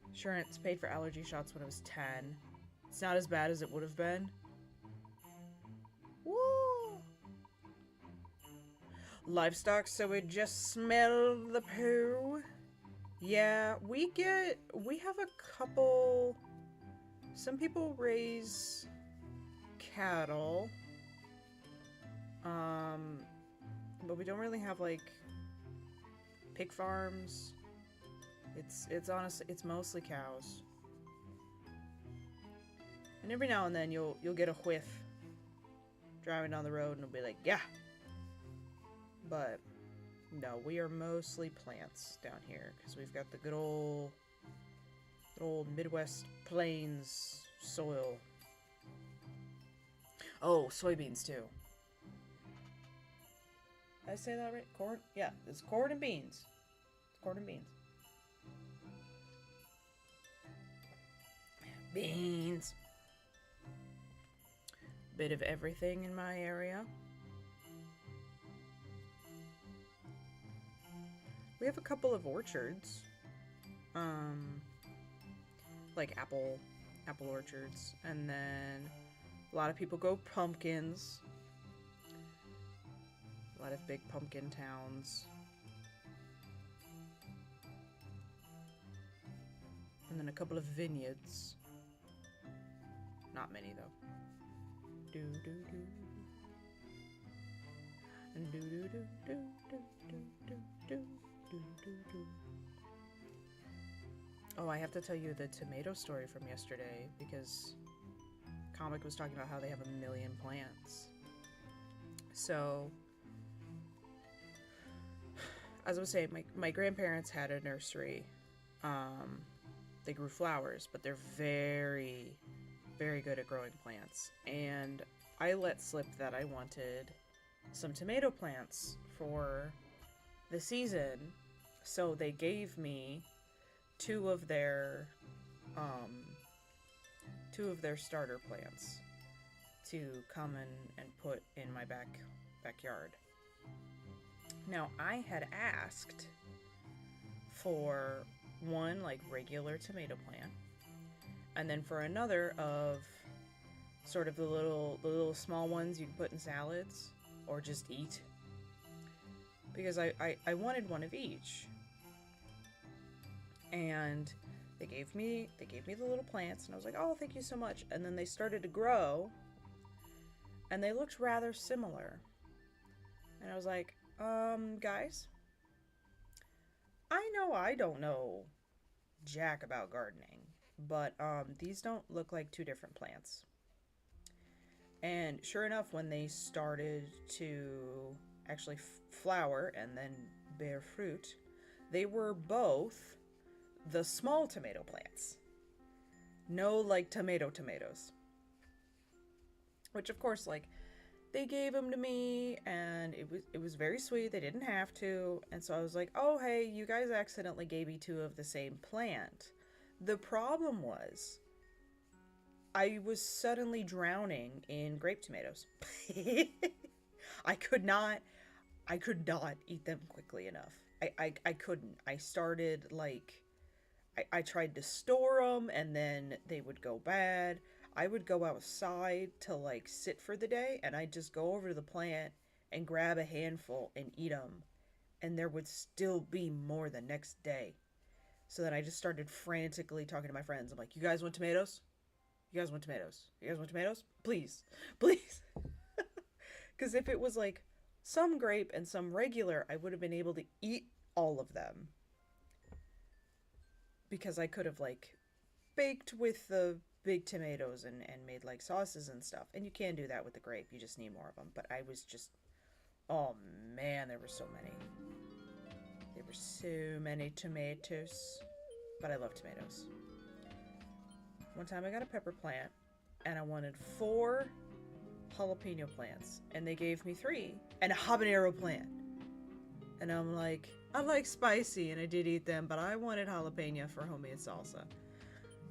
Insurance paid for allergy shots when I was 10. It's not as bad as it would have been. Woo! Livestock, so we just smell the poo. Yeah, we have a couple. Some people raise cattle. But we don't really have like pig farms. It's honestly, it's mostly cows. And every now and then you'll get a whiff driving down the road and it'll be like, yeah. But no, we are mostly plants down here because we've got the good old Midwest plains soil. Oh, soybeans too. Did I say that right? Corn? Yeah, it's corn and beans. It's corn and beans. Beans. Bit of everything in my area. We have a couple of orchards. like apple orchards, and then a lot of people grow pumpkins. A lot of big pumpkin towns. And then a couple of vineyards. Not many though. Do do do. And do do do do do do do do do do do. Oh, I have to tell you the tomato story from yesterday because Comic was talking about how they have 1 million plants. So, as I was saying, my grandparents had a nursery. They grew flowers, but they're very, very good at growing plants. And I let slip that I wanted some tomato plants for the season, so they gave me two of their starter plants to come and put in my backyard. Now, I had asked for one like regular tomato plant, and then for another of sort of the little small ones you can put in salads or just eat, because I wanted one of each. And they gave me the little plants, and I was like, oh, thank you so much. And then they started to grow, and they looked rather similar. And I was like, guys, I know I don't know jack about gardening, but these don't look like two different plants. And sure enough, when they started to actually flower and then bear fruit, they were both the small tomato plants. No, like tomatoes. Which of course, like, they gave them to me, and it was very sweet. They didn't have to. And so I was like, oh, hey, you guys accidentally gave me two of the same plant. The problem was I was suddenly drowning in grape tomatoes. I could not eat them quickly enough. I couldn't. I started, like, I tried to store them, and then they would go bad. I would go outside to, like, sit for the day, and I'd just go over to the plant and grab a handful and eat them. And there would still be more the next day. So then I just started frantically talking to my friends. I'm like, you guys want tomatoes? You guys want tomatoes? You guys want tomatoes? Please. Please. Because if it was, like, some grape and some regular, I would have been able to eat all of them. Because I could have, like, baked with the big tomatoes and made, like, sauces and stuff. And you can do that with the grape. You just need more of them. But I was just... Oh, man, there were so many. There were so many tomatoes. But I love tomatoes. One time I got a pepper plant, and I wanted 4 jalapeno plants. And they gave me 3. And a habanero plant. And I'm like, I like spicy, and I did eat them, but I wanted jalapeno for homemade salsa.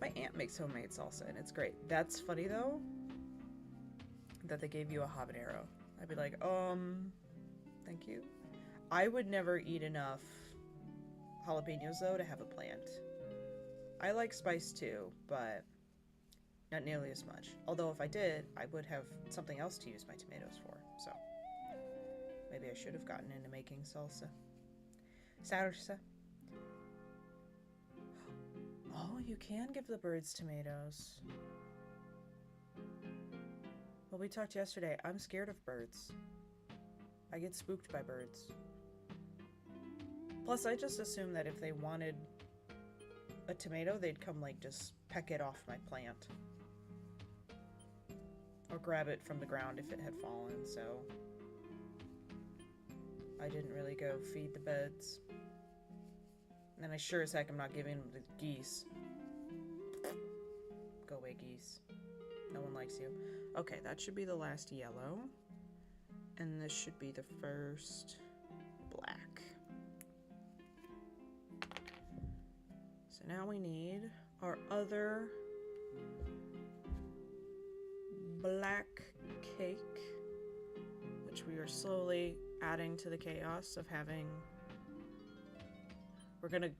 My aunt makes homemade salsa, and it's great. That's funny, though, that they gave you a habanero. I'd be like, thank you. I would never eat enough jalapenos, though, to have a plant. I like spice, too, but not nearly as much. Although, if I did, I would have something else to use my tomatoes for, so maybe I should have gotten into making salsa. Salsa. Oh, you can give the birds tomatoes. Well, we talked yesterday. I'm scared of birds. I get spooked by birds. Plus, I just assumed that if they wanted a tomato, they'd come, like, just peck it off my plant. Or grab it from the ground if it had fallen, so I didn't really go feed the birds. And I sure as heck am not giving them to geese. Go away, geese. No one likes you. Okay, that should be the last yellow. And this should be the first black. So now we need our other black cake, which we are slowly adding to the chaos of having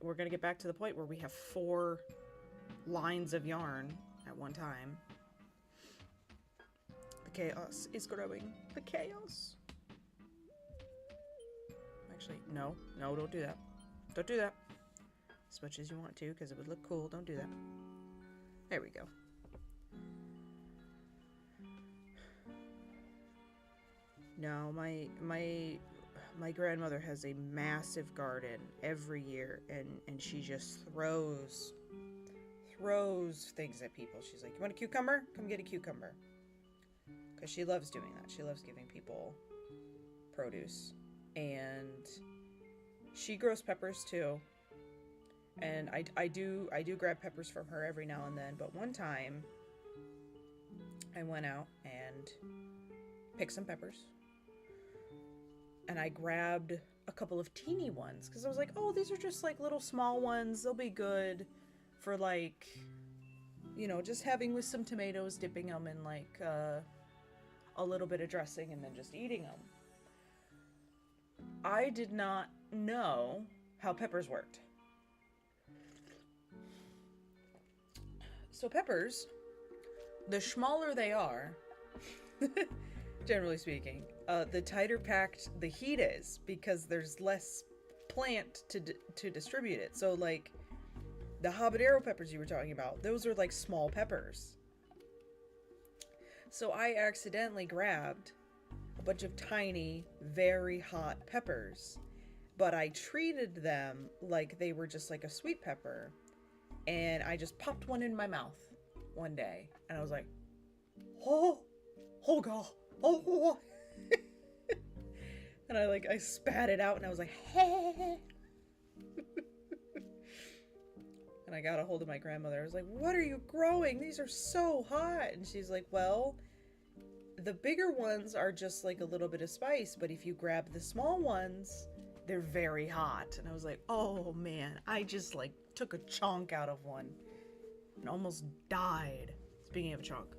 we're gonna get back to the point where we have 4 lines of yarn at one time. The chaos is growing. The chaos. Actually, no, don't do that. Don't do that. As much as you want to, because it would look cool. Don't do that. There we go. No, my grandmother has a massive garden every year, and she just throws things at people. She's like, "You want a cucumber? Come get a cucumber." Because she loves doing that. She loves giving people produce. And she grows peppers too. And I do grab peppers from her every now and then. But one time, I went out and picked some peppers. And I grabbed a couple of teeny ones. Because I was like, oh, these are just like little small ones. They'll be good for like, you know, just having with some tomatoes, dipping them in like a little bit of dressing and then just eating them. I did not know how peppers worked. So peppers, the smaller they are, generally speaking, the tighter packed the heat is, because there's less plant to distribute it. So like the habanero peppers you were talking about, those are like small peppers. So I accidentally grabbed a bunch of tiny, very hot peppers, but I treated them like they were just like a sweet pepper. And I just popped one in my mouth one day, and I was like, oh God, oh. And I spat it out, and I was like, hey. And I got a hold of my grandmother. I was like, what are you growing? These are so hot. And she's like, well, the bigger ones are just like a little bit of spice, but if you grab the small ones, they're very hot. And I was like, oh man, I just like took a chunk out of one and almost died. Speaking of a chunk,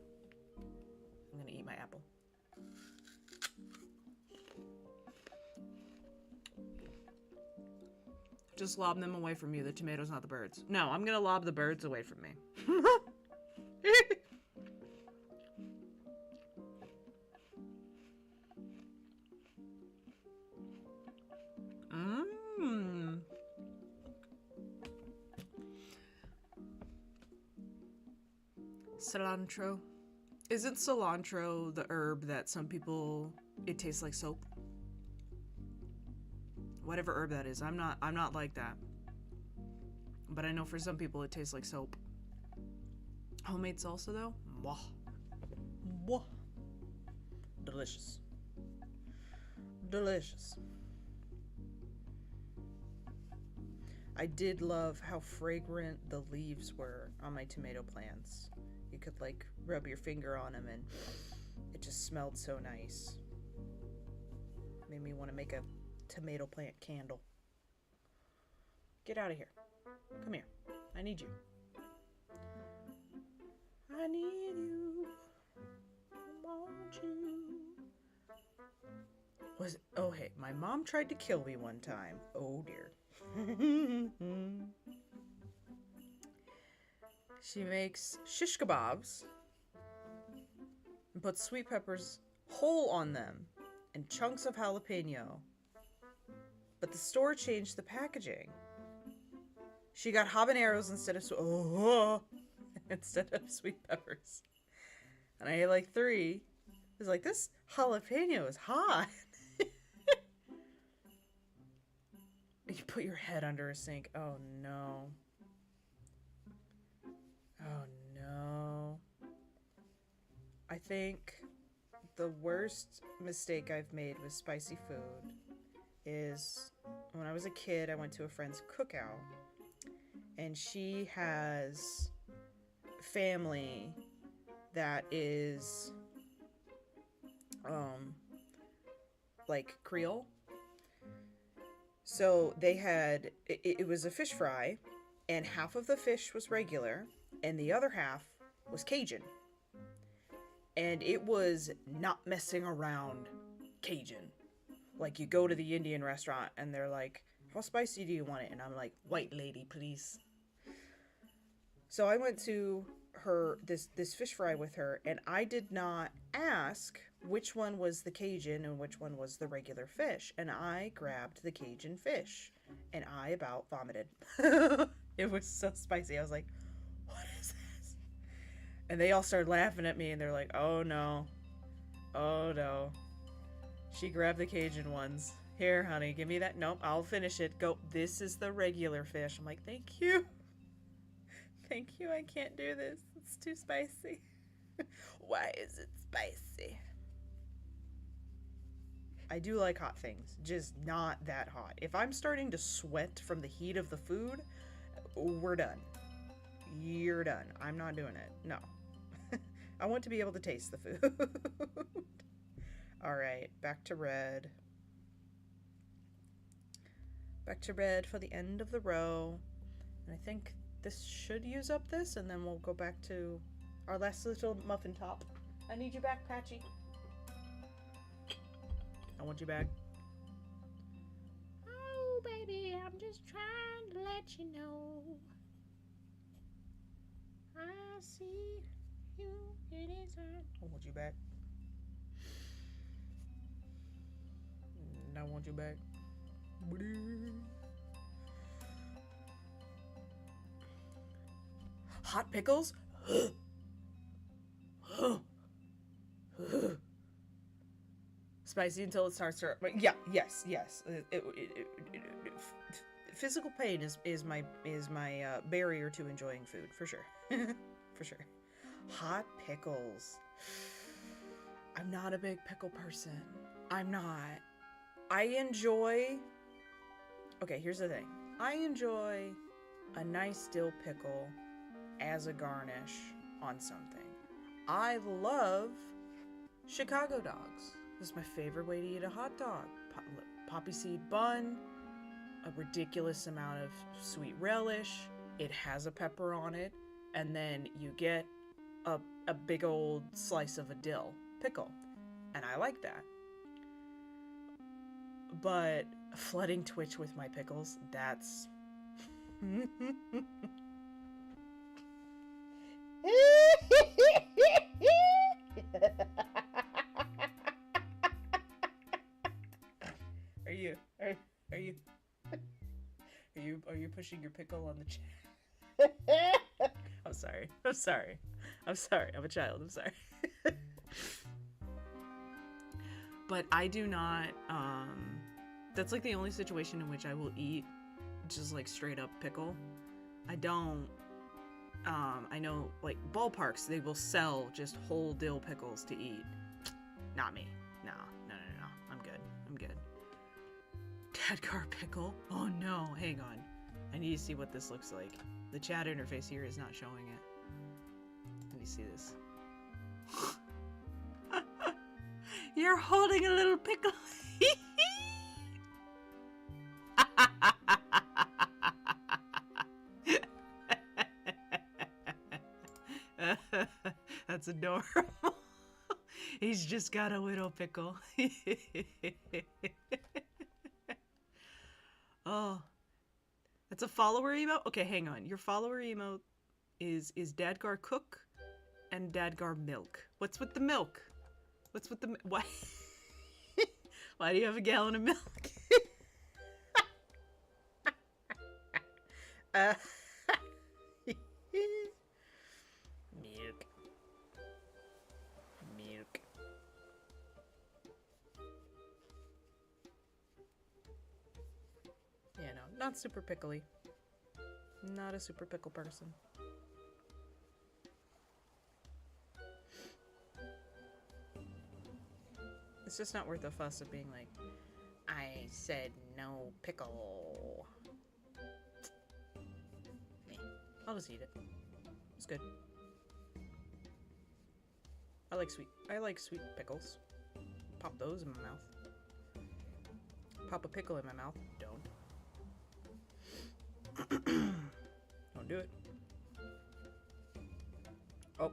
I'm gonna eat my apple. Just lob them away from you, the tomatoes, not the birds. No, I'm gonna lob the birds away from me. Cilantro. Isn't cilantro the herb that some people, it tastes like soap? Whatever herb that is. I'm not like that. But I know for some people it tastes like soap. Homemade salsa though? Mwah. Mwah. Delicious. Delicious. I did love how fragrant the leaves were on my tomato plants. You could like rub your finger on them and it just smelled so nice. Made me want to make a tomato plant candle. Get out of here. Come here. I need you. I need you. I want you. Was it? Oh, hey, my mom tried to kill me one time. Oh dear. She makes shish kebabs and puts sweet peppers whole on them and chunks of jalapeno. But the store changed the packaging. She got habaneros instead of sweet peppers. And I ate like 3. I was like, this jalapeno is hot. You put your head under a sink. Oh no. Oh no. I think the worst mistake I've made with spicy food is when I was a kid, I went to a friend's cookout, and she has family that is like Creole. So they had it was a fish fry, and half of the fish was regular and the other half was Cajun. And it was not messing around Cajun. Like, you go to the Indian restaurant and they're like, how spicy do you want it? And I'm like, white lady, please. So I went to her this fish fry with her, and I did not ask which one was the Cajun and which one was the regular fish, and I grabbed the Cajun fish, and I about vomited. It was so spicy. I was like, what is this? And they all started laughing at me, and they're like, oh no, oh no, she grabbed the Cajun ones. Here, honey, give me that. Nope, I'll finish it. Go. This is the regular fish. I'm like, thank you. Thank you, I can't do this. It's too spicy. Why is it spicy? I do like hot things, just not that hot. If I'm starting to sweat from the heat of the food, we're done. You're done. I'm not doing it. No. I want to be able to taste the food. Alright, back to red. Back to red for the end of the row. And I think this should use up this, and then we'll go back to our last little muffin top. I need you back, Patchy. I want you back. Oh, baby, I'm just trying to let you know. I see you, it is hard. I want you back. And I want you back. Hot pickles? Spicy until it starts to... Yeah, yes. Physical pain is my barrier to enjoying food, for sure. For sure. Hot pickles. I'm not a big pickle person. I'm not. I enjoy... Okay, here's the thing. I enjoy a nice dill pickle as a garnish on something. I love Chicago dogs. This is my favorite way to eat a hot dog. Poppy seed bun, a ridiculous amount of sweet relish. It has a pepper on it, and then you get a big old slice of a dill pickle, and I like that. But flooding Twitch with my pickles, that's... Are you pushing your pickle on the chat? I'm sorry. I'm a child. I'm sorry. But I do not, that's like the only situation in which I will eat just like straight up pickle. I don't, I know like ballparks, they will sell just whole dill pickles to eat. Not me. No. I'm good. Dadgar pickle? Oh no, hang on. I need to see what this looks like. The chat interface here is not showing it. Let me see this. You're holding a little pickle. That's adorable. He's just got a little pickle. Oh, that's a follower emote? Okay, hang on. Your follower emote is Dadgar Cook and Dadgar Milk. What's with the milk? What's with the... Why? Why do you have a gallon of milk? Milk. Yeah, no, not super pickly. Not a super pickle person. It's just not worth the fuss of being like, I said no pickle. I'll just eat it. It's good. I like sweet pickles. Pop those in my mouth. Pop a pickle in my mouth. Don't. Don't do it. Oh,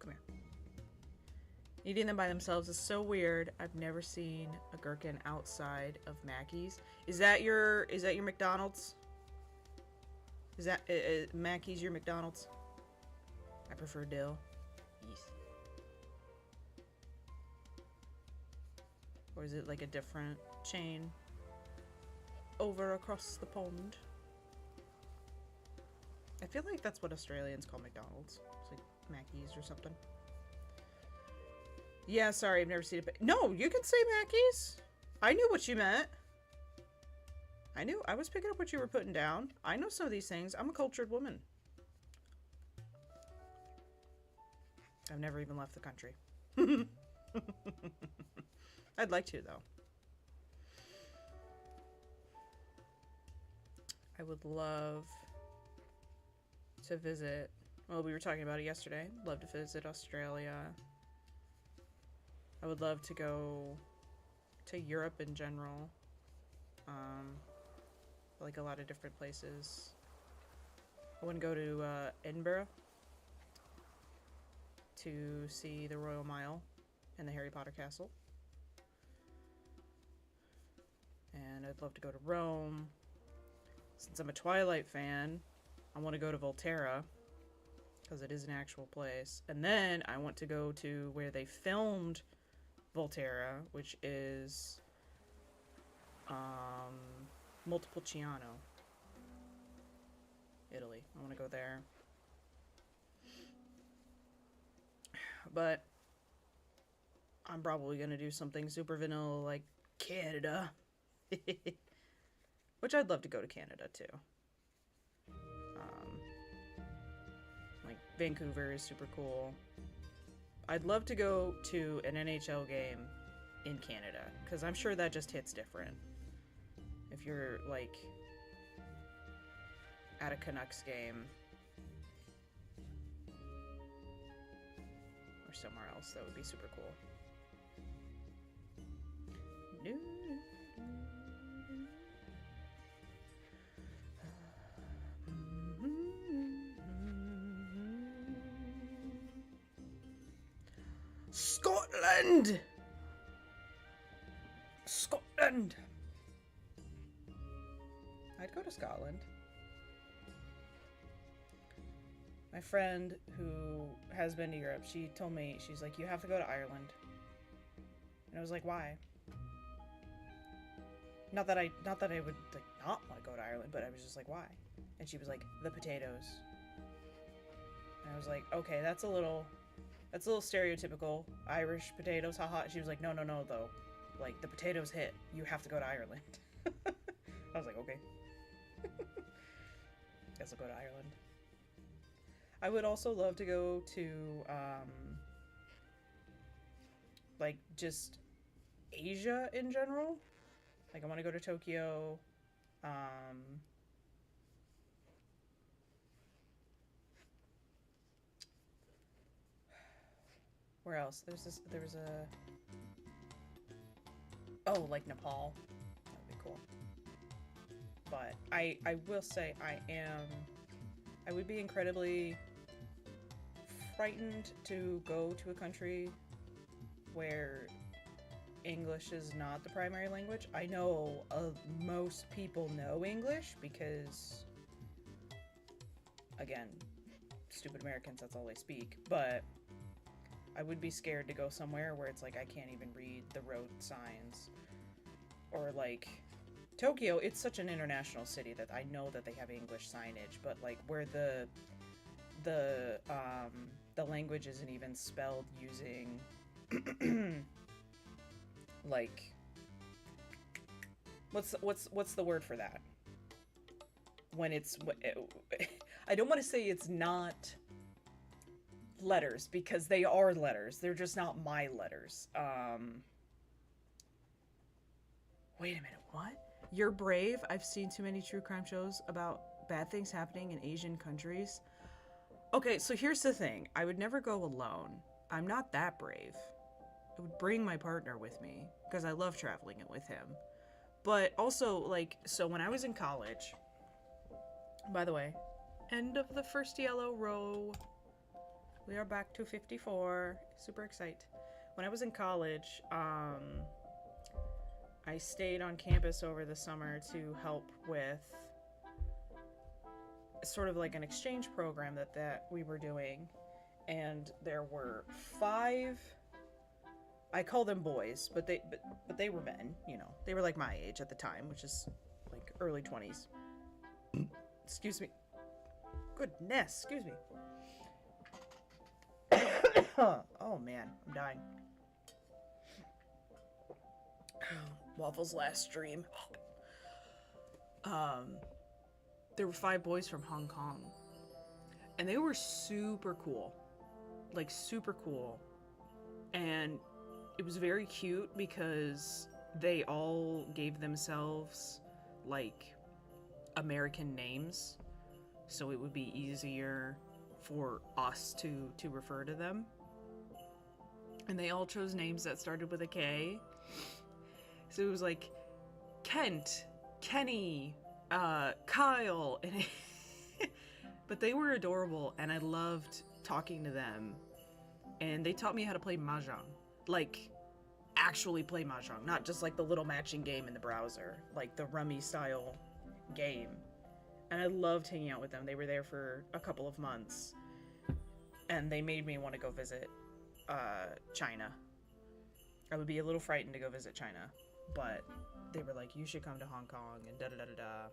come here. Eating them by themselves is so weird. I've never seen a gherkin outside of Mackey's. Is that your McDonald's? Is that Mackey's your McDonald's? I prefer dill. Yes. Or is it like a different chain over across the pond? I feel like that's what Australians call McDonald's. It's like Mackey's or something. Yeah, sorry, I've never seen it. No, you can say Mackey's. I knew what you meant. I was picking up what you were putting down. I know some of these things. I'm a cultured woman. I've never even left the country. I'd like to, though. I would love to visit. Well, we were talking about it yesterday. Love to visit Australia. I would love to go to Europe in general. Like a lot of different places. I want to go to Edinburgh to see the Royal Mile and the Harry Potter Castle. And I'd love to go to Rome. Since I'm a Twilight fan, I want to go to Volterra because it is an actual place. And then I want to go to where they filmed Volterra, which is Montepulciano, Italy. I want to go there. But I'm probably going to do something super vanilla like Canada. Which I'd love to go to Canada too. Like Vancouver is super cool. I'd love to go to an NHL game in Canada because I'm sure that just hits different. If you're like at a Canucks game or somewhere else, that would be super cool. Scotland! Scotland! I'd go to Scotland. My friend who has been to Europe, she told me, she's like, you have to go to Ireland. And I was like, why? Not that I would like not want to go to Ireland, but I was just like, why? And she was like, the potatoes. And I was like, okay, that's a little stereotypical Irish potatoes, haha. She was like, no, though. Like, the potatoes hit. You have to go to Ireland. I was like, okay. Guess I'll go to Ireland. I would also love to go to, like, just Asia in general. Like, I want to go to Tokyo. Where else? There was a... Oh, like Nepal. That would be cool. But I will say I would be incredibly frightened to go to a country where English is not the primary language. I know most people know English because, again, stupid Americans, that's all they speak. But I would be scared to go somewhere where it's like I can't even read the road signs. Or like Tokyo, it's such an international city that I know that they have English signage, but like where the language isn't even spelled using like what's the word for that? When it's I don't want to say it's not letters because they are letters. They're just not my letters. Wait a minute, what? You're brave? I've seen too many true crime shows about bad things happening in Asian countries. Okay, so here's the thing. I would never go alone. I'm not that brave. I would bring my partner with me because I love traveling it with him. But also, like, so when I was in college, by the way, end of the first yellow row. We are back to 54. Super excited. when I was in college, I stayed on campus over the summer to help with sort of like an exchange program that we were doing. And there were 5, I call them boys, but they were men, you know. They were like my age at the time, which is like early 20s. Excuse me. Goodness, excuse me. Oh man, I'm dying. Waffle's last dream. There were 5 boys from Hong Kong, and they were super cool, like super cool, and it was very cute because they all gave themselves like American names, so it would be easier for us to refer to them. And they all chose names that started with a K. So it was like Kent, Kenny, Kyle, and but they were adorable, and I loved talking to them. And they taught me how to play mahjong, like actually play mahjong, not just like the little matching game in the browser, like the rummy style game. And I loved hanging out with them. They were there for a couple of months, and they made me want to go visit China. I would be a little frightened to go visit China, but they were like, you should come to Hong Kong and da da da da da.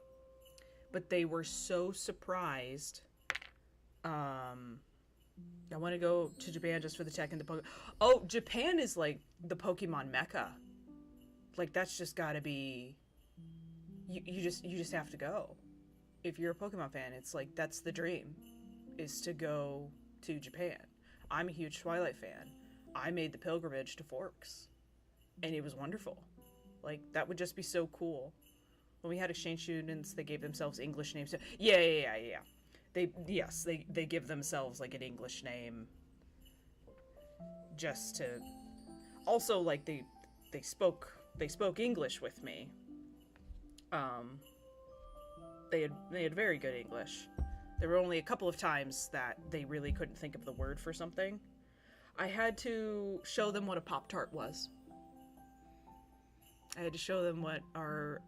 But they were so surprised. I want to go to Japan just for the tech and the Pokemon. Oh, Japan is like the Pokemon Mecca. Like that's just gotta be. You just have to go. If you're a Pokemon fan, it's like that's the dream, is to go to Japan. I'm a huge Twilight fan. I made the pilgrimage to Forks, and it was wonderful. Like that would just be so cool. When we had exchange students, they gave themselves English names. Yeah. They give themselves like an English name. Just to, also like they spoke English with me. They had very good English. There were only a couple of times that they really couldn't think of the word for something. I had to show them what a Pop-Tart was. I had to show them what our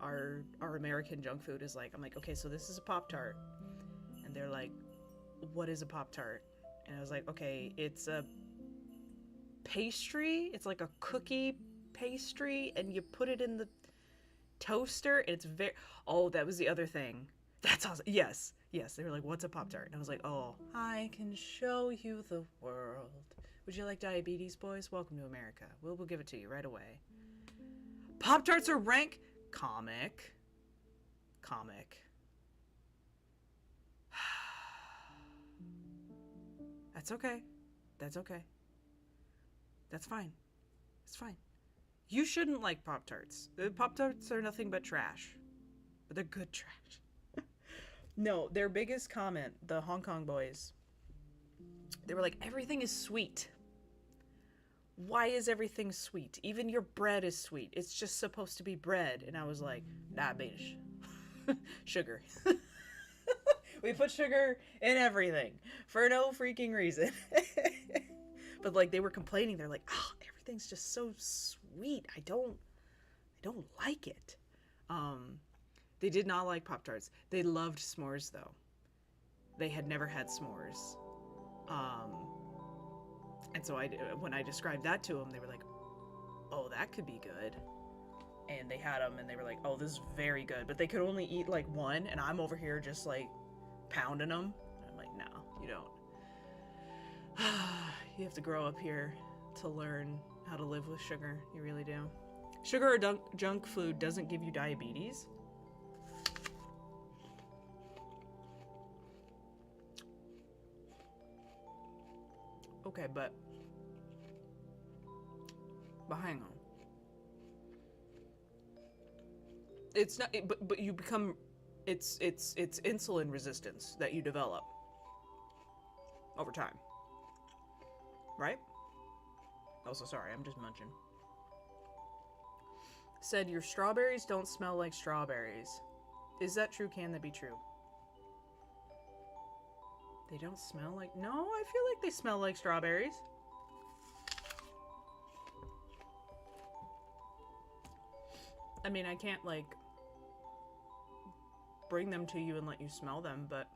American junk food is like. I'm like, okay, so this is a Pop-Tart. And they're like, what is a Pop-Tart? And I was like, okay, it's a pastry. It's like a cookie pastry, and you put it in the toaster. And it's very... Oh, that was the other thing. That's awesome. Yes. They were like, what's a Pop-Tart? And I was like, oh, I can show you the world. Would you like diabetes, boys? Welcome to America. We'll give it to you right away. Pop-Tarts are rank... Comic. That's okay. That's fine. It's fine. You shouldn't like Pop-Tarts. Pop-Tarts are nothing but trash. But they're good trash. No, their biggest comment, the Hong Kong boys, they were like, everything is sweet. Why is everything sweet? Even your bread is sweet. It's just supposed to be bread. And I was like, diabetes. Sugar. We put sugar in everything for no freaking reason. But like they were complaining. They're like, oh, everything's just so sweet. I don't like it. They did not like Pop-Tarts. They loved s'mores though. They had never had s'mores. And so when I described that to them, they were like, oh, that could be good. And they had them and they were like, oh, this is very good. But they could only eat like one, and I'm over here just like pounding them. And I'm like, no, you don't. You have to grow up here to learn how to live with sugar. You really do. Sugar or junk food doesn't give you diabetes. Okay, but hang on. It's not, but you become, it's insulin resistance that you develop over time, right? Oh, so sorry, I'm just munching. Said your strawberries don't smell like strawberries. Is that true? Can that be true? They don't smell like... No, I feel like they smell like strawberries. I mean, I can't, like, bring them to you and let you smell them, but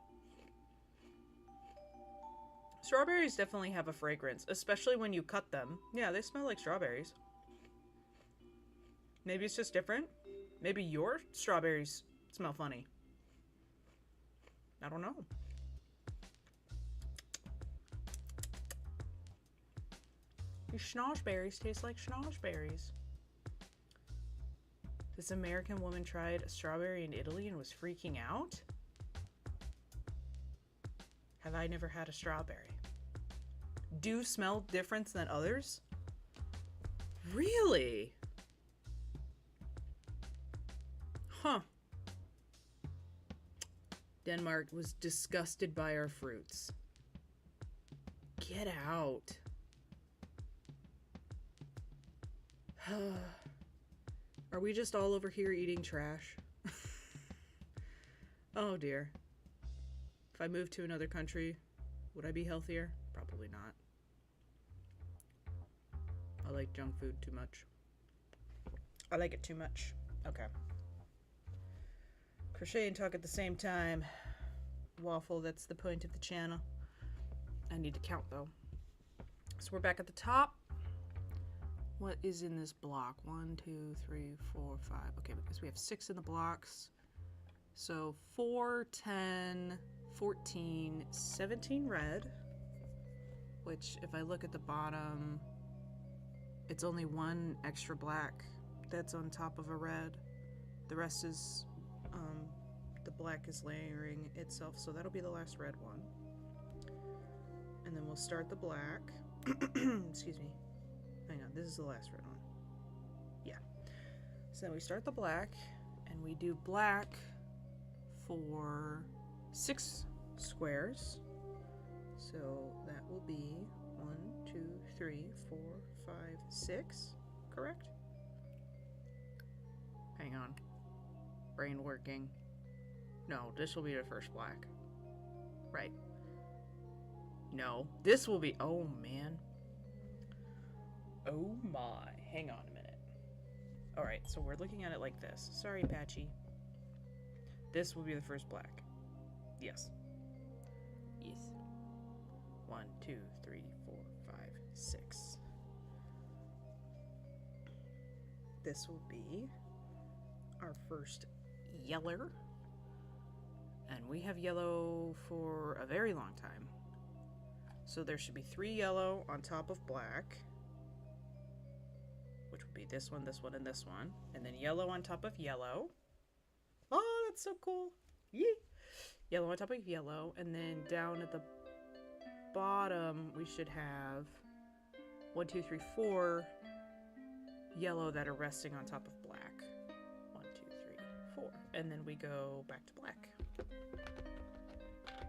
strawberries definitely have a fragrance, especially when you cut them. Yeah, they smell like strawberries. Maybe it's just different. Maybe your strawberries smell funny. I don't know. Your schnozberries taste like schnozberries. This American woman tried a strawberry in Italy and was freaking out? Have I never had a strawberry? Do smell different than others? Really? Huh. Denmark was disgusted by our fruits. Get out. Are we just all over here eating trash? Oh dear. If I moved to another country, would I be healthier? Probably not. I like junk food too much. I like it too much. Okay. Crochet and talk at the same time. Waffle, that's the point of the channel. I need to count though. So we're back at the top. What is in this block? 1, 2, 3, 4, 5. Okay, because we have 6 in the blocks. So 4, 10, 14, 17 red. Which, if I look at the bottom, it's only 1 extra black that's on top of a red. The rest is, the black is layering itself, so that'll be the last red one. And then we'll start the black. Excuse me. Hang on, this is the last red one. Yeah. So then we start the black, and we do black for 6 squares. So that will be 1, 2, 3, 4, 5, 6. Correct? Hang on. Brain working. No, this will be the first black. Right. No, this will be... Oh, man. Oh, my. Hang on a minute. Alright, so we're looking at it like this. Sorry, Patchy. This will be the first black. Yes. Yes. 1, 2, 3, 4, 5, 6. This will be our first yeller. And we have yellow for a very long time. So there should be 3 yellow on top of black, which would be this one, and this one. And then yellow on top of yellow. Oh, that's so cool. Yee! Yellow on top of yellow. And then down at the bottom, we should have 1, 2, 3, 4 yellow that are resting on top of black. 1, 2, 3, 4. And then we go back to black.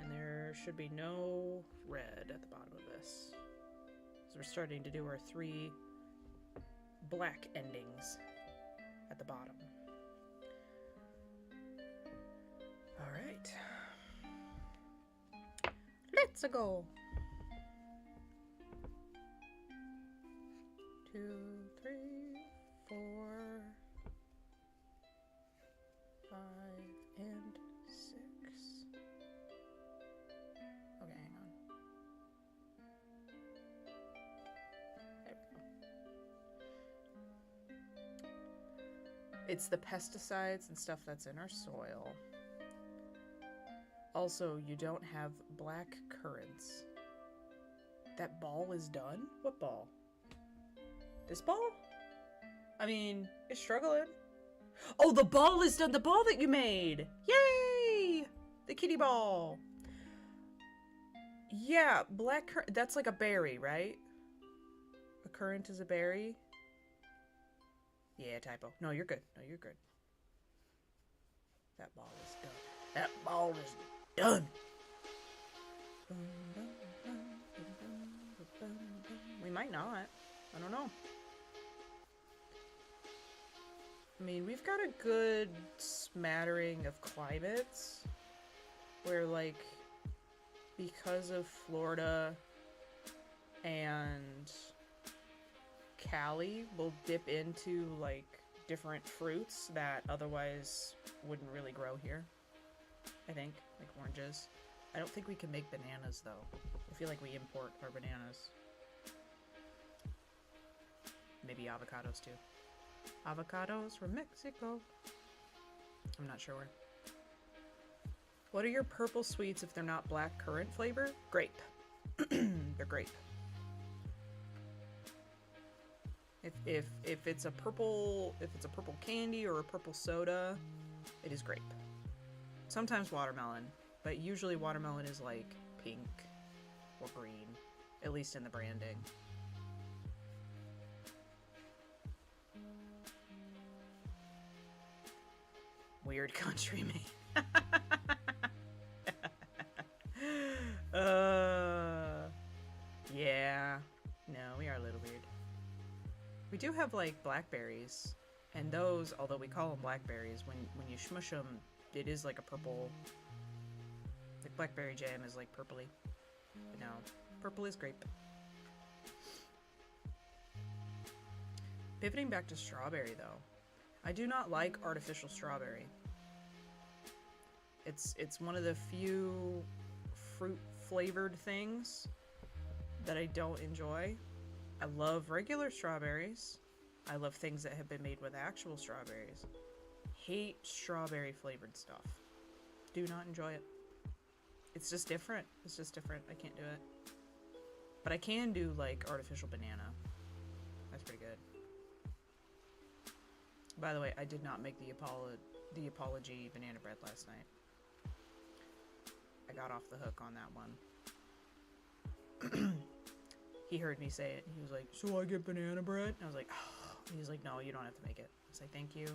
And there should be no red at the bottom of this. So we're starting to do our 3 black endings at the bottom. All right. Let's go. 2, 3, 4, 5, and 6. Okay, hang on. There we go. It's the pesticides and stuff that's in our soil. Also, you don't have black currants. That ball is done? What ball? This ball? I mean, it's struggling. Oh, the ball is done! The ball that you made! Yay! The kitty ball. Yeah, black currant. That's like a berry, right? A currant is a berry? Yeah, typo. No, you're good. No, you're good. That ball is done. That ball is done. We might not. I don't know. I mean, we've got a good smattering of climates where, like, because of Florida and Cali, we'll dip into, like, different fruits that otherwise wouldn't really grow here. I think, like oranges. I don't think we can make bananas though. I feel like we import our bananas. Maybe avocados too. Avocados from Mexico. I'm not sure where. What are your purple sweets if they're not black currant flavor? Grape. They're grape. If it's a purple candy or a purple soda, it is grape. Sometimes watermelon, but usually watermelon is like pink or green, at least in the branding. Weird country man. Yeah. No, we are a little weird. We do have like blackberries, and those, although we call them blackberries, when you smush them, it is like a purple. Like blackberry jam is like purpley. But no, purple is grape. Pivoting back to strawberry though, I do not like artificial strawberry. It's one of the few fruit flavored things that I don't enjoy. I love regular strawberries. I love things that have been made with actual strawberries. Hate strawberry flavored stuff. Do not enjoy it. It's just different. It's just different. I can't do it. But I can do like artificial banana. That's pretty good. By the way, I did not make the apology banana bread last night. I got off the hook on that one. He heard me say it. He was like, "So I get banana bread?" And I was like, "Oh." He's like, "No, you don't have to make it." I was like, "Thank you."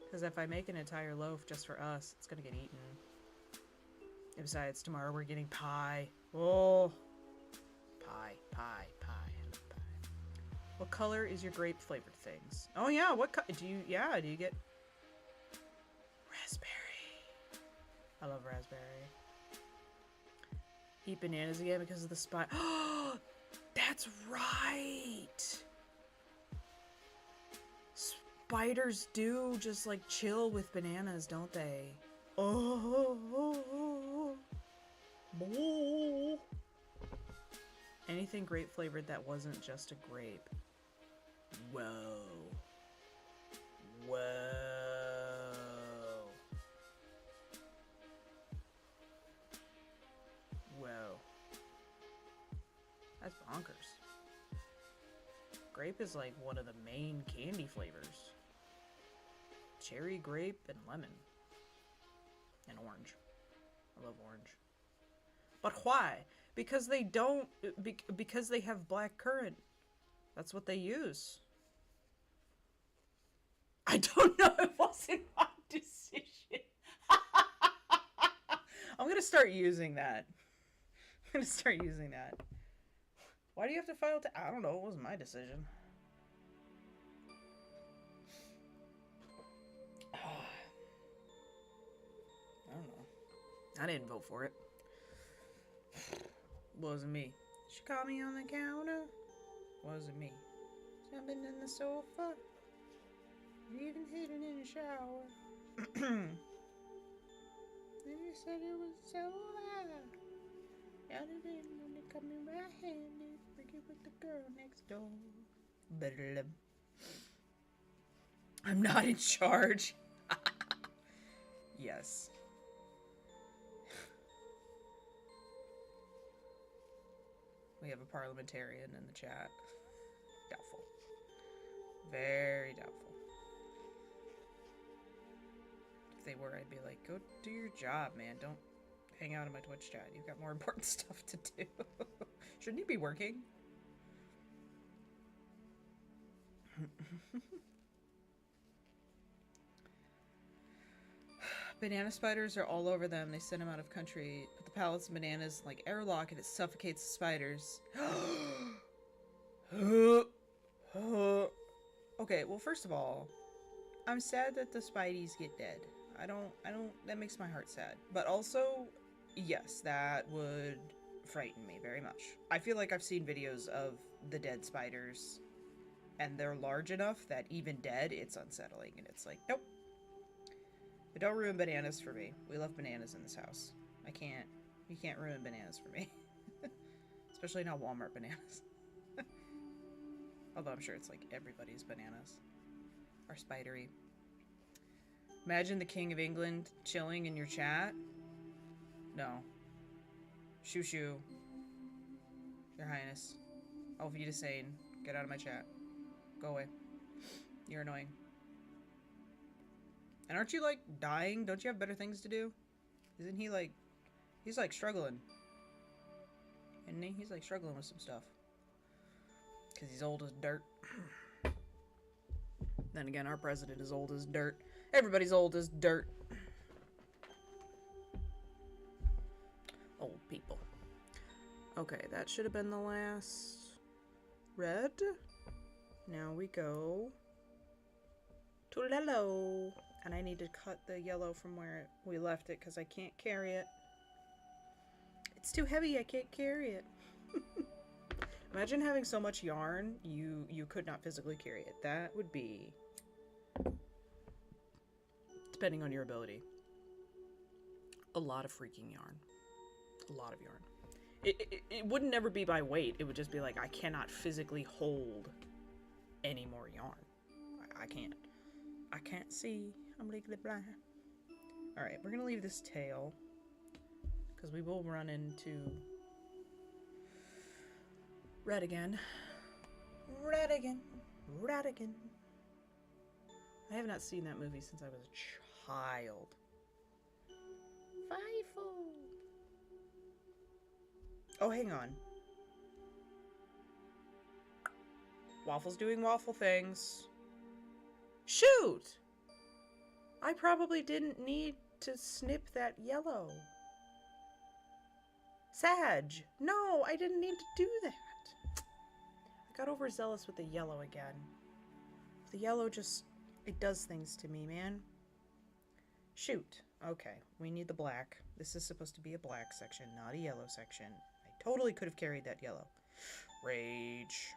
Because if I make an entire loaf just for us, it's gonna get eaten. And besides, tomorrow we're getting pie. Oh, pie. I love pie. What color is your grape flavored things? Oh yeah, what do you get? Raspberry. I love raspberry. Eat bananas again because of the spot. Oh, that's right. Spiders do just like chill with bananas, don't they? Oh. Anything grape flavored that wasn't just a grape. Whoa. That's bonkers. Grape is like one of the main candy flavors. Cherry, grape, and lemon. And orange. I love orange. But why? Because they don't... because they have black currant. That's what they use. I don't know. It wasn't my decision. I'm gonna start using that. Why do you have to file I don't know. It wasn't my decision. I don't know. I didn't vote for it. Wasn't me. She called me on the counter. Wasn't me. Jumping in the sofa. Even hidden in the shower. Then you said it was so loud. Now they didn't want to come in right-handed. Forget with the girl next door. I'm not in charge. Yes. We have a parliamentarian in the chat. Doubtful. Very doubtful. If they were, I'd be like, go do your job, man. Don't hang out in my Twitch chat. You've got more important stuff to do. Shouldn't you be working? Banana spiders are all over them. They send them out of country. Put the pallets of bananas like airlock and it suffocates the spiders. Okay, well, first of all, I'm sad that the spideys get dead. That makes my heart sad. But also, yes, that would frighten me very much. I feel like I've seen videos of the dead spiders, and they're large enough that even dead, it's unsettling. And it's like, nope. But don't ruin bananas for me. We love bananas in this house. You can't ruin bananas for me. Especially not Walmart bananas. Although I'm sure it's like everybody's bananas are spidery. Imagine the King of England chilling in your chat. No. Shoo shoo. Your Highness. Auf Wiedersehen. Get out of my chat. Go away. You're annoying. And aren't you, like, dying? Don't you have better things to do? Isn't he, like... He's, like, struggling. Isn't he? He's, like, struggling with some stuff. Because he's old as dirt. Then again, our president is old as dirt. Everybody's old as dirt. Old people. Okay, that should have been the last red. Now we go to yellow. And I need to cut the yellow from where we left it because I can't carry it. It's too heavy, I can't carry it. Imagine having so much yarn, you could not physically carry it. That would be, depending on your ability, a lot of freaking yarn. A lot of yarn. It wouldn't never be by weight. It would just be like, I cannot physically hold any more yarn. I can't. I can't see. I'm legally blind. Alright, we're gonna leave this tail. Because we will run into red again. Red again. Red again. I have not seen that movie since I was a child. FIFO. Oh, hang on. Waffle's doing waffle things. Shoot! I probably didn't need to snip that yellow. Sag! No, I didn't need to do that. I got overzealous with the yellow again. The yellow just, it does things to me, man. Shoot. Okay, we need the black. This is supposed to be a black section, not a yellow section. I totally could have carried that yellow. Rage.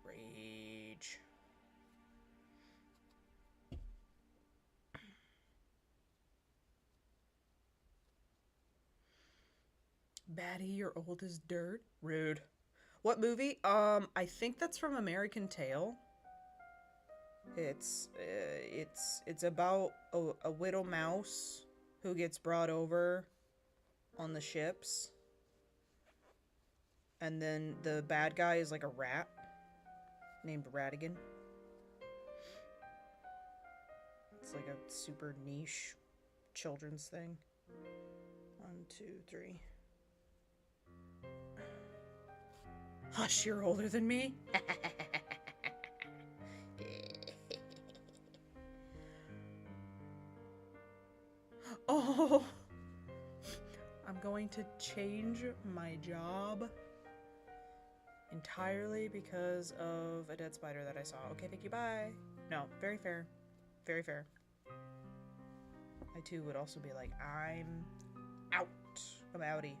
Rage. Baddie, you're old as dirt. Rude. What movie? I think that's from American Tail. It's about a widow mouse who gets brought over on the ships. And then the bad guy is like a rat named Ratigan. It's like a super niche children's thing. 1, 2, 3. Hush, you're older than me. Oh, I'm going to change my job entirely because of a dead spider that I saw. Okay, thank you, bye. No, very fair. Very fair. I too would also be like, I'm out. I'm outie.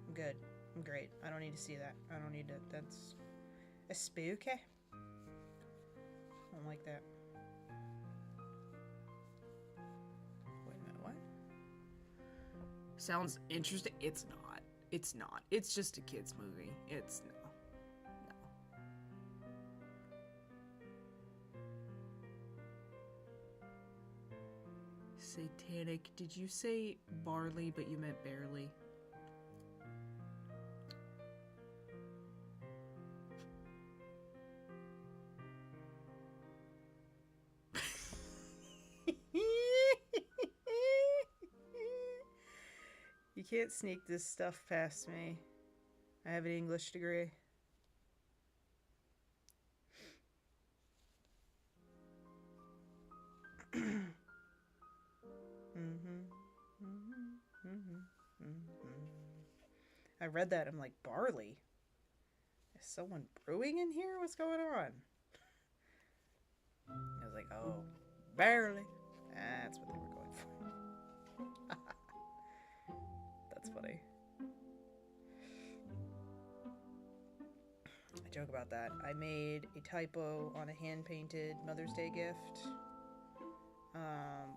I'm good. I'm great. I don't need to see that. I don't need to. That's a spooky. I don't like that. Wait a minute, what? Sounds interesting. It's not. It's not. It's just a kid's movie. It's no. Satanic. Did you say barley, but you meant barely? You can't sneak this stuff past me. I have an English degree. I read that. I'm like, barley? Is someone brewing in here? What's going on? I was like, oh, barley. That's what they were going for. That's funny. I joke about that. I made a typo on a hand-painted Mother's Day gift.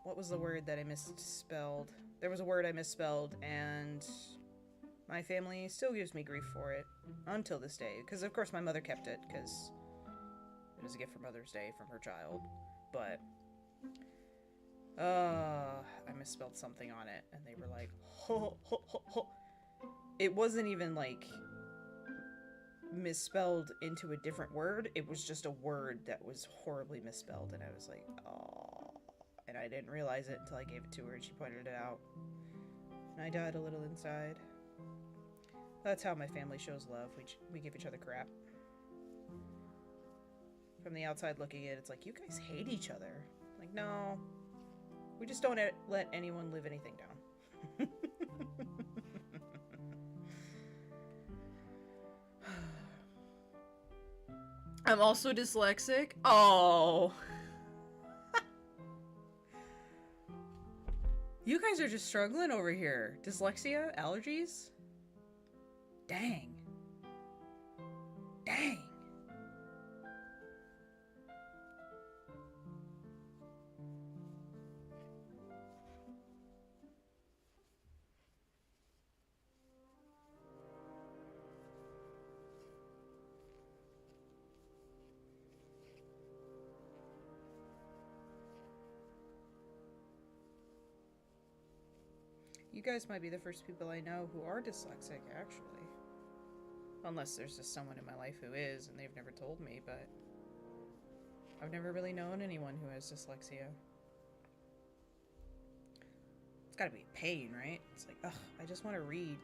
What was the word that I misspelled? There was a word I misspelled, and my family still gives me grief for it until this day. Because, of course, my mother kept it, because it was a gift for Mother's Day from her child. But, I misspelled something on it, and they were like, ho, ho, ho, ho. It wasn't even, like, misspelled into a different word. It was just a word that was horribly misspelled, and I was like, oh. And I didn't realize it until I gave it to her, and she pointed it out. And I died a little inside. That's how my family shows love. We give each other crap. From the outside looking in, it's like, you guys hate each other. Like, no. We just don't let anyone live anything down. I'm also dyslexic. Oh. You guys are just struggling over here. Dyslexia? Allergies? Dang. Dang. You guys might be the first people I know who are dyslexic, actually. Unless there's just someone in my life who is, and they've never told me, but I've never really known anyone who has dyslexia. It's gotta be a pain, right? It's like, ugh, I just want to read.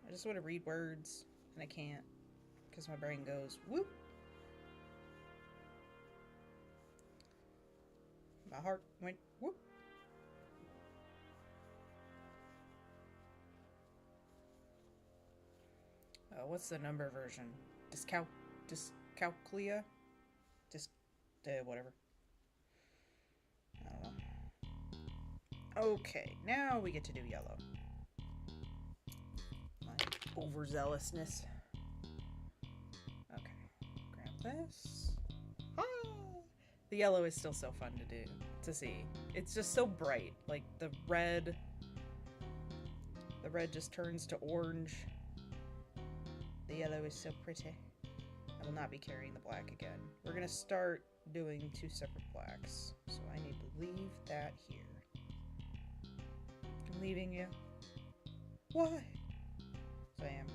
I just want to read words, and I can't, because my brain goes, whoop. My heart went, whoop. What's the number version? Dyscalculia? Whatever. I don't know. Okay, now we get to do yellow. My overzealousness. Okay, grab this. Ah! The yellow is still so fun to see. It's just so bright. Like, the red just turns to orange. The yellow is so pretty. I will not be carrying the black again. We're gonna start doing 2 separate blacks. So I need to leave that here. I'm leaving you. Why? So I am.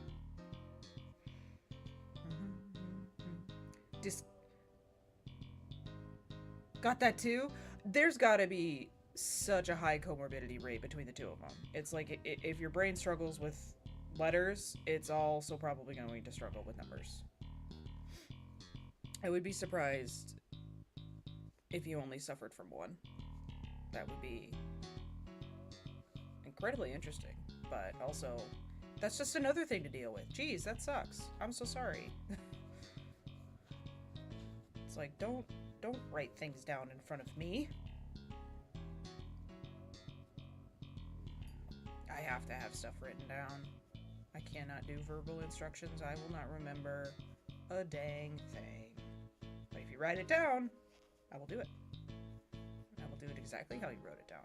Got that too? There's gotta be such a high comorbidity rate between the two of them. It's like, if your brain struggles with letters, it's also probably going to struggle with numbers. I would be surprised if you only suffered from one. That would be incredibly interesting, but also, that's just another thing to deal with. Geez, that sucks. I'm so sorry. It's like, don't write things down in front of me. I have to have stuff written down. I cannot do verbal instructions. I will not remember a dang thing. But if you write it down, I will do it. I will do it exactly how you wrote it down.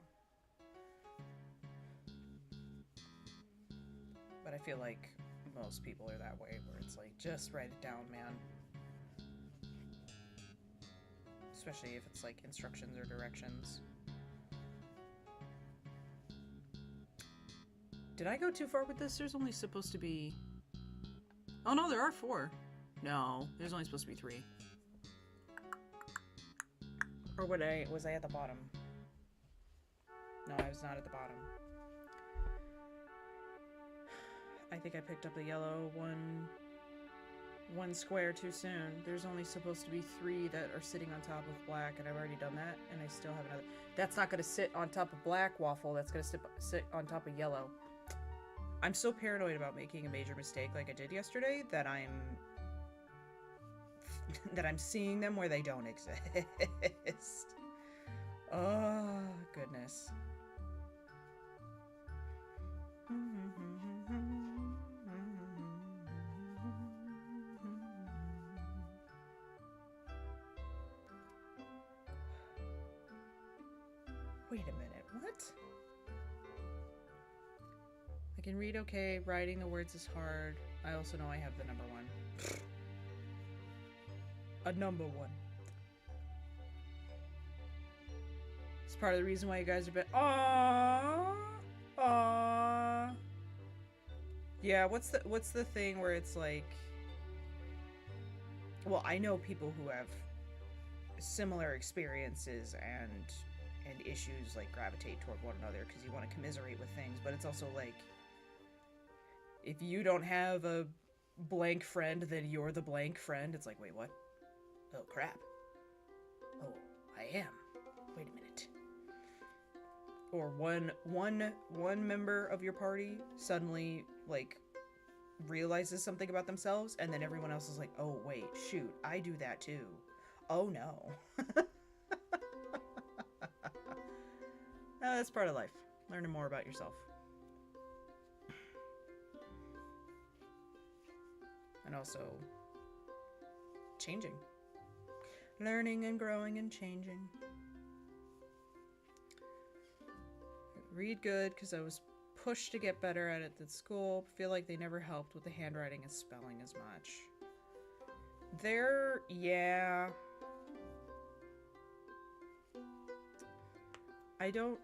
But I feel like most people are that way, where it's like, just write it down, man. Especially if it's like instructions or directions. Did I go too far with this? There's only supposed to be... Oh no, there are 4. No, there's only supposed to be 3. Or was I at the bottom? No, I was not at the bottom. I think I picked up the yellow one square too soon. There's only supposed to be 3 that are sitting on top of black, and I've already done that, and I still have another. That's not going to sit on top of black waffle. That's going to sit on top of yellow. I'm so paranoid about making a major mistake like I did yesterday that I'm seeing them where they don't exist. Oh, goodness. I can read okay. Writing the words is hard. I also know I have the number one. A number one. It's part of the reason why you guys are aww. Aww. Yeah, what's the thing where it's like, well, I know people who have similar experiences and issues like gravitate toward one another because you want to commiserate with things, but it's also like, if you don't have a blank friend, then you're the blank friend. It's like, wait, what? Oh, crap. Oh, I am. Wait a minute. Or one member of your party suddenly, like, realizes something about themselves, and then everyone else is like, oh, wait, shoot, I do that too. Oh, no. No, that's part of life. Learning more about yourself. And also changing. Learning and growing and changing. Read good because I was pushed to get better at it at school. Feel like they never helped with the handwriting and spelling as much. Yeah. I don't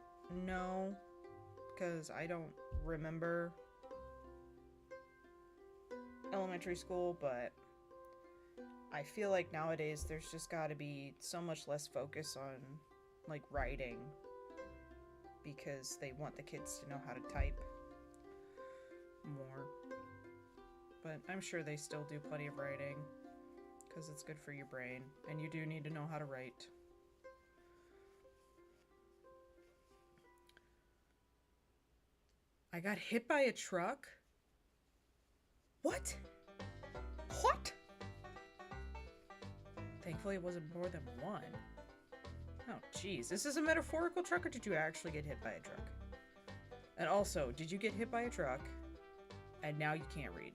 know because I don't remember elementary school, but I feel like nowadays there's just got to be so much less focus on like writing because they want the kids to know how to type more. But I'm sure they still do plenty of writing because it's good for your brain and you do need to know how to write. I got hit by a truck? What? What? Thankfully it wasn't more than one. Oh, jeez. This is a metaphorical truck, or did you actually get hit by a truck? And also, did you get hit by a truck and now you can't read?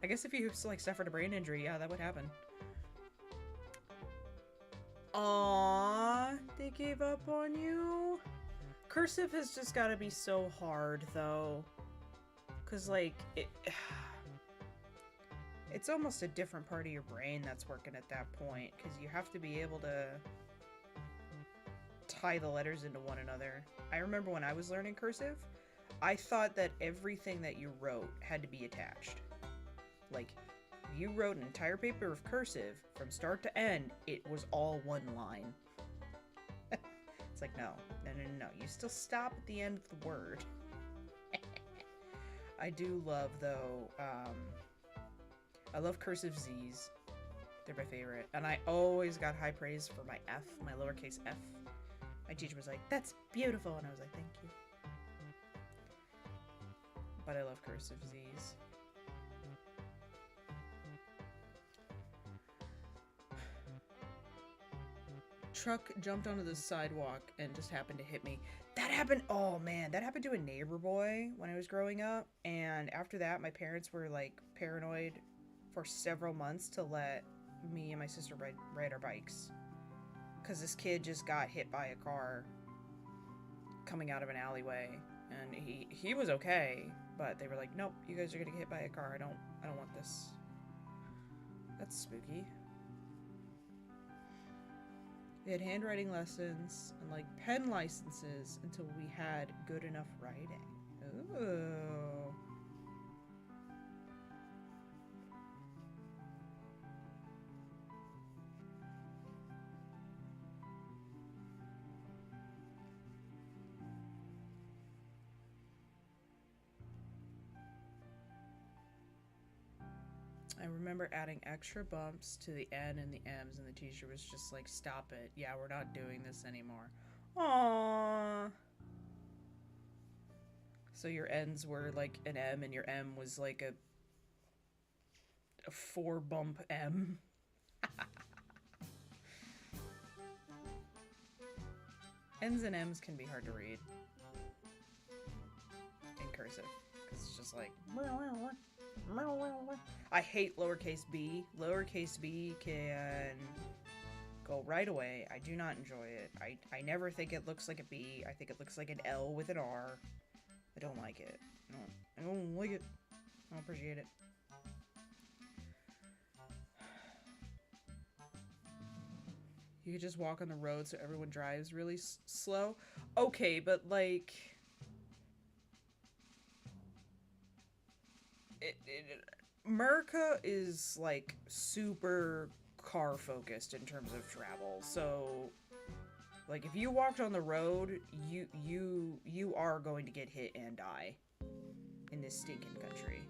I guess if you like suffered a brain injury, yeah, that would happen. Aww, they gave up on you? Cursive has just gotta be so hard, though. Because, like, it's almost a different part of your brain that's working at that point. Because you have to be able to tie the letters into one another. I remember when I was learning cursive, I thought that everything that you wrote had to be attached. Like, if you wrote an entire paper of cursive from start to end, it was all one line. It's like, no. You still stop at the end of the word. I do love, though, I love cursive Z's. They're my favorite. And I always got high praise for my F, my lowercase f. My teacher was like, that's beautiful. And I was like, thank you. But I love cursive Z's. Truck jumped onto the sidewalk and just happened to hit me. That happened, oh man, that happened to a neighbor boy when I was growing up. And after that, my parents were like paranoid for several months to let me and my sister ride our bikes. Because this kid just got hit by a car coming out of an alleyway. And he was okay, but they were like, nope, you guys are gonna get hit by a car. I don't want this. That's spooky. We had handwriting lessons and like pen licenses until we had good enough writing. Ooh. I remember adding extra bumps to the N and the M's, and the teacher was just like, stop it. Yeah, we're not doing this anymore. Aww. So your N's were like an M, and your M was like a 4-bump M. N's and M's can be hard to read in cursive. It's just like... I hate lowercase b. Lowercase b can go right away. I do not enjoy it. I never think it looks like a B. I think it looks like an L with an R. I don't like it. No, I don't like it. I don't appreciate it. You could just walk on the road so everyone drives really slow. Okay, but like... America is like super car focused in terms of travel. So like if you walked on the road, you are going to get hit and die in this stinking country.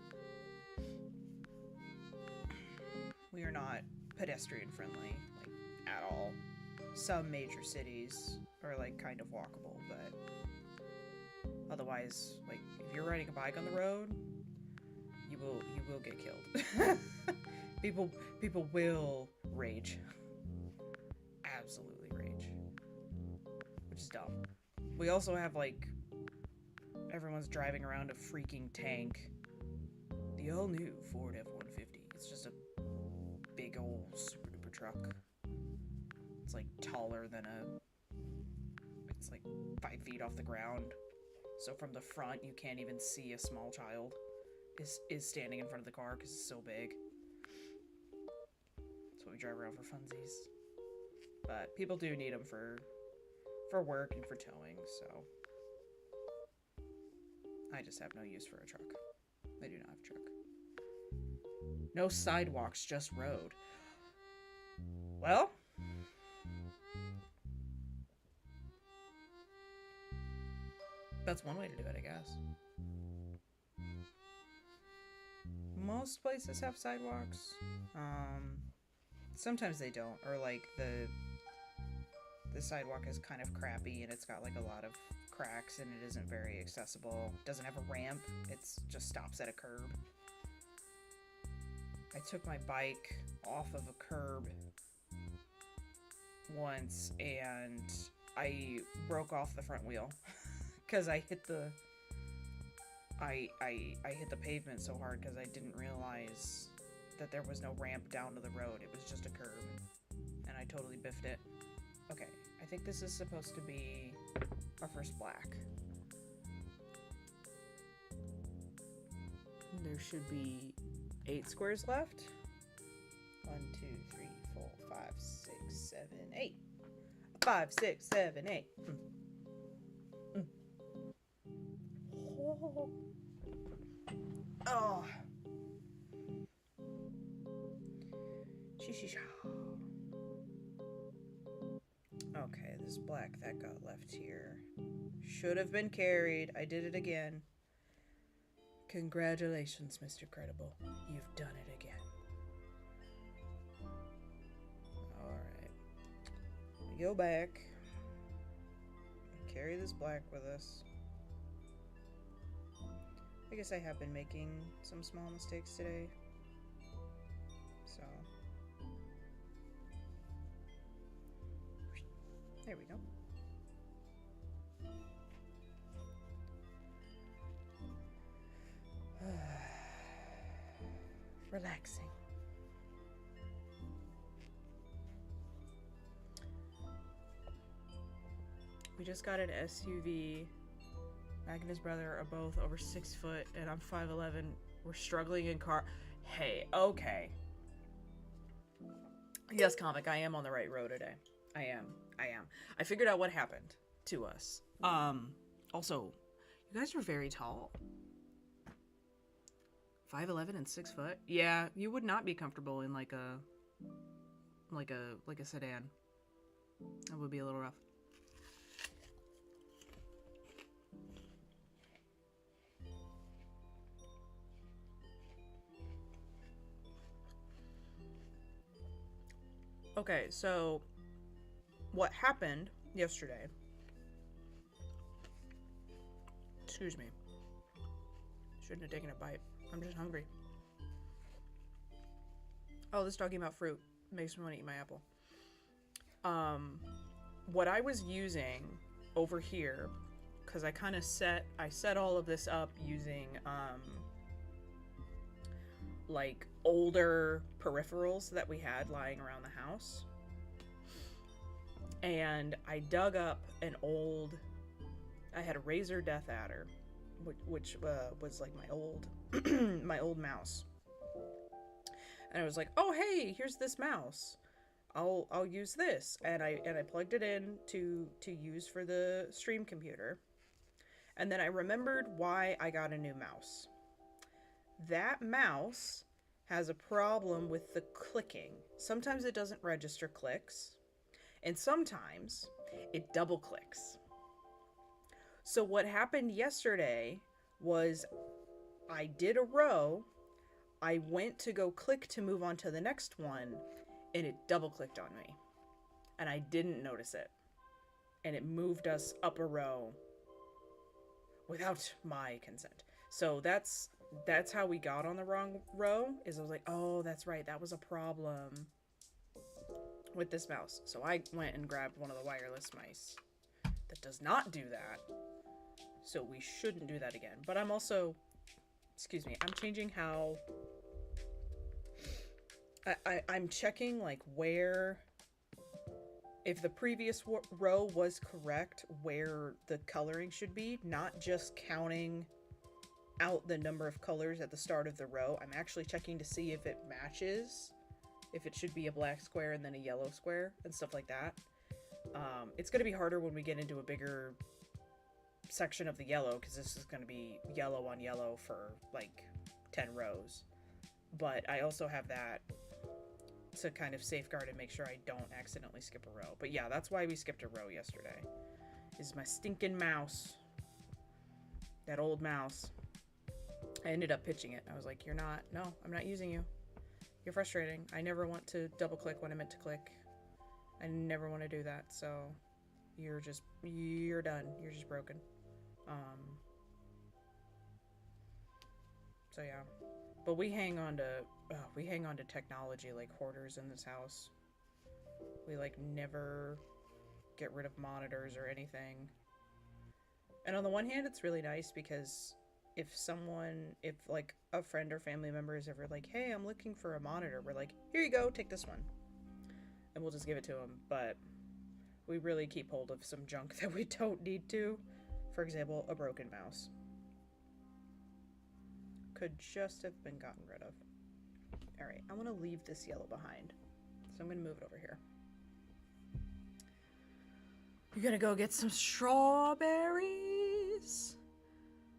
We are not pedestrian friendly, like, at all. Some major cities are like kind of walkable, but otherwise, like if you're riding a bike on the road, you will get killed. people will rage. Absolutely rage. Which is dumb. We also have like everyone's driving around a freaking tank. The all new Ford F-150. It's just a big old super duper truck. It's like taller than it's like 5 feet off the ground. So from the front you can't even see a small child is standing in front of the car because it's so big. That's what we drive around for funsies. But people do need them for work and for towing, so I just have no use for a truck. I do not have a truck. No sidewalks, just road. Well, that's one way to do it, I guess. Most places have sidewalks. Sometimes they don't, or like the sidewalk is kind of crappy and it's got like a lot of cracks and it isn't very accessible. It doesn't have a ramp. It just stops at a curb. I took my bike off of a curb once and I broke off the front wheel because I hit the hit the pavement so hard because I didn't realize that there was no ramp down to the road. It was just a curb and I totally biffed it. Okay, I think this is supposed to be our first black. There should be 8 squares left. 1, 2, 3, 4, 5, 6, 7, 8. 5, 6, 7, 8. Oh. Okay, this black that got left here should have been carried. I did it again. Congratulations, Mr. Credible. You've done it again. Alright. We go back. Carry this black with us. I guess I have been making some small mistakes today. So. There we go. Relaxing. We just got an SUV. Mac and his brother are both over 6 foot, and I'm 5'11". We're struggling in car. Hey, okay. Yes, comic, I am on the right road today. I am. I figured out what happened to us. Also, you guys are very tall. 5'11" and 6 foot. Yeah, you would not be comfortable in like a sedan. That would be a little rough. Okay, so what happened yesterday? Excuse me. Shouldn't have taken a bite. I'm just hungry. Oh, this talking about fruit makes me want to eat my apple. What I was using over here, because I kind of set all of this up using like older peripherals that we had lying around the house. And I dug up an old, I had a razor death adder which was like my old my old mouse. And I was like, oh hey, here's this mouse. I'll use this, and I plugged it in to use for the stream computer. And then I remembered why I got a new mouse. That mouse has a problem with the clicking. Sometimes it doesn't register clicks, and sometimes it double clicks. So what happened yesterday was I did a row, I went to go click to move on to the next one, and it double clicked on me. And I didn't notice it. And it moved us up a row without my consent. So that's how we got on the wrong row, is I was like, oh, that's right, that was a problem with this mouse. So I went and grabbed one of the wireless mice that does not do that. So we shouldn't do that again. But I'm also, excuse me, I'm changing how I'm checking like where, if the previous row was correct, where the coloring should be, not just counting out the number of colors at the start of the row. I'm actually checking to see if it matches, if it should be a black square and then a yellow square and stuff like that. It's going to be harder when we get into a bigger section of the yellow, because this is going to be yellow on yellow for like 10 rows. But I also have that to kind of safeguard and make sure I don't accidentally skip a row. But yeah, that's why we skipped a row yesterday. Is my stinking mouse. That old mouse. I ended up pitching it. I was like, no, I'm not using you. You're frustrating. I never want to double click when I meant to click. I never want to do that. So you're done. You're just broken. So yeah. But we hang on to technology like hoarders in this house. We like never get rid of monitors or anything. And on the one hand, it's really nice because if like a friend or family member is ever like, hey, I'm looking for a monitor, we're like, here you go, take this one. And we'll just give it to them. But we really keep hold of some junk that we don't need to. For example, a broken mouse. Could just have been gotten rid of. Alright, I want to leave this yellow behind. So I'm going to move it over here. You're going to go get some strawberries?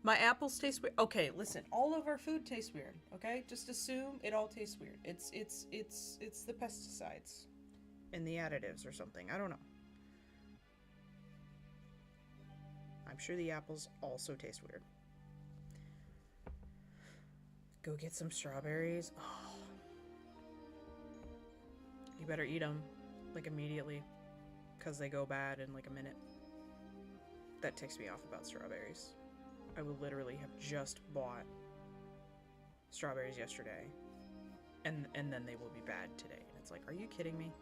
My apples taste weird. Okay, listen, all of our food tastes weird, okay? Just assume it all tastes weird. It's the pesticides and the additives or something. I don't know. I'm sure the apples also taste weird. Go get some strawberries. Oh. You better eat them, like, immediately, because they go bad in, like, a minute. That ticks me off about strawberries. I will literally have just bought strawberries yesterday, and then they will be bad today. And it's like, are you kidding me?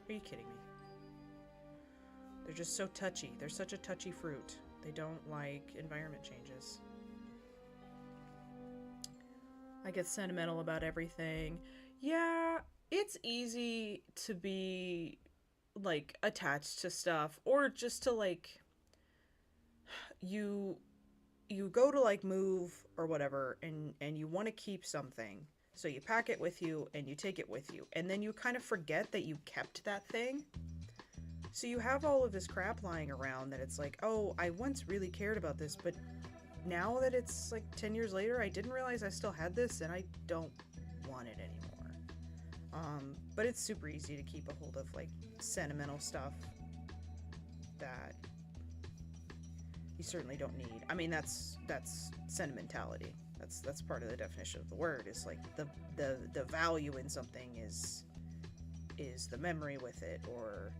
Are you kidding me? They're just so touchy. They're such a touchy fruit. They don't like environment changes. I get sentimental about everything. Yeah, it's easy to be, like, attached to stuff, or just to, like, you go to, like, move or whatever, and you want to keep something. So you pack it with you, and you take it with you. And then you kind of forget that you kept that thing. So you have all of this crap lying around that it's like, oh, I once really cared about this, but now that it's like 10 years later, I didn't realize I still had this, and I don't want it anymore. But it's super easy to keep a hold of, like, sentimental stuff that you certainly don't need. I mean, that's sentimentality. That's part of the definition of the word, is like the value in something is the memory with it, or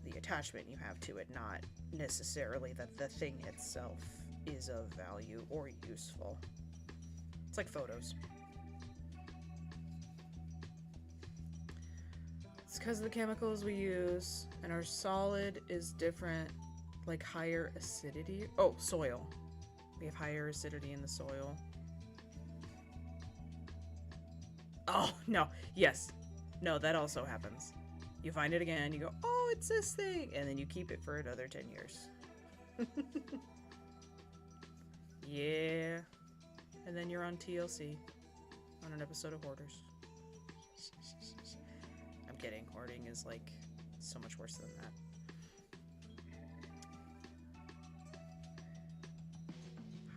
the attachment you have to it, not necessarily that the thing itself is of value or useful. It's like photos. It's because of the chemicals we use, and our solid is different, like higher acidity. Oh, soil. We have higher acidity in the soil. Oh, no. Yes. No, that also happens. You find it again, you go, oh, it's this thing, and then you keep it for another 10 years. Yeah. And then you're on TLC on an episode of Hoarders. I'm kidding. Hoarding is like so much worse than that.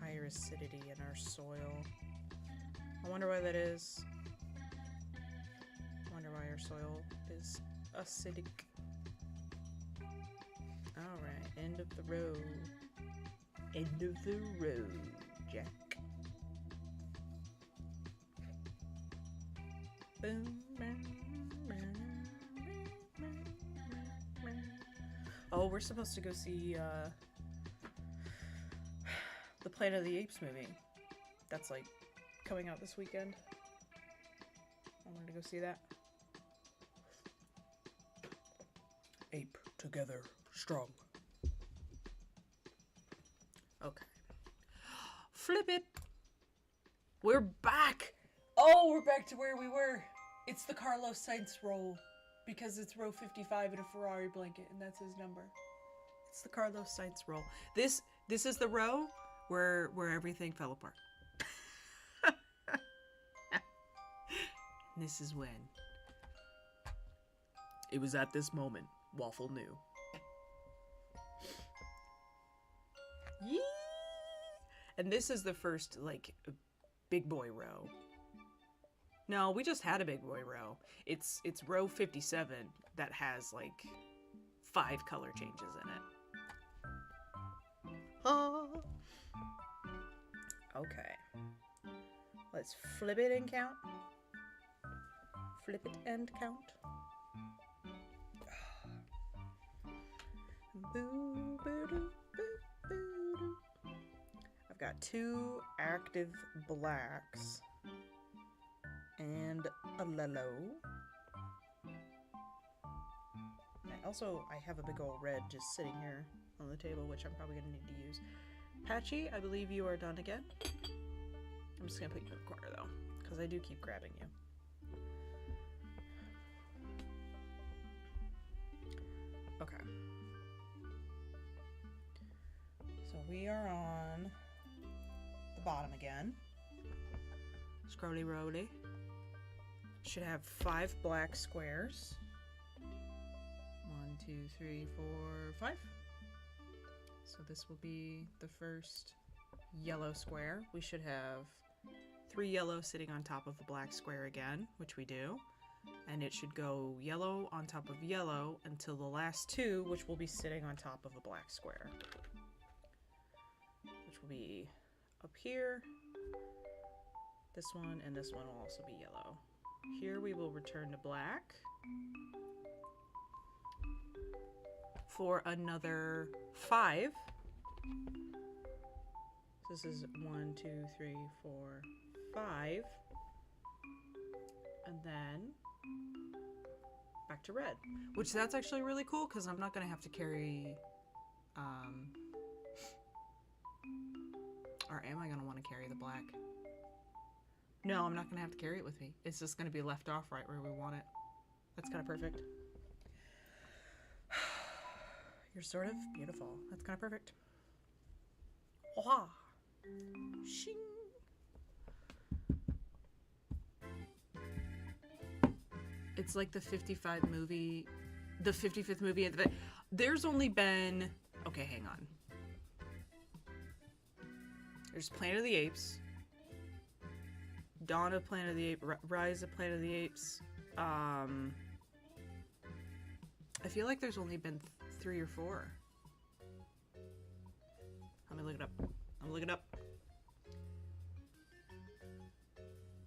Higher acidity in our soil. I wonder why that is. I wonder why our soil is acidic. Alright, end of the road. End of the road, Jack. Oh, we're supposed to go see the Planet of the Apes movie. That's like coming out this weekend. I wanted to go see that. Ape together, strong. Okay. Flip it. We're back. Oh, we're back to where we were. It's the Carlos Sainz roll because it's row 55 in a Ferrari blanket, and that's his number. It's the Carlos Sainz roll. This is the row where everything fell apart. This is when it was at this moment Waffle knew. Yee! And this is the first like big boy row. No, we just had a big boy row. It's row 57 that has like 5 color changes in it. Ah. Okay. Let's flip it and count. Flip it and count. Boo, boo, doo, boo, boo, doo. I've got 2 active blacks and a lello. I have a big old red just sitting here on the table, which I'm probably going to need to use. Patchy, I believe you are done again. I'm just going to put you in the corner, though, because I do keep grabbing you. Okay. So we are on the bottom again. Scrolly roly. Should have 5 black squares. 1, 2, 3, 4, 5. So this will be the first yellow square. We should have 3 yellow sitting on top of the black square again, which we do. And it should go yellow on top of yellow until the last 2, which will be sitting on top of a black square. Which will be up here. This one and this one will also be yellow. Here we will return to black for another 5. This is 1, 2, 3, 4, 5. And then back to red, which that's actually really cool because I'm not going to have to carry, or am I going to want to carry the black? No, I'm not going to have to carry it with me. It's just going to be left off right where we want it. That's kind of perfect. You're sort of beautiful. That's kind of perfect. Wah! Shing! It's like the 55 movie, the 55th movie. There's only been, okay, hang on. There's Planet of the Apes, Dawn of Planet of the Apes, Rise of Planet of the Apes. I feel like there's only been 3 or 4. Let me look it up. I'm looking it up.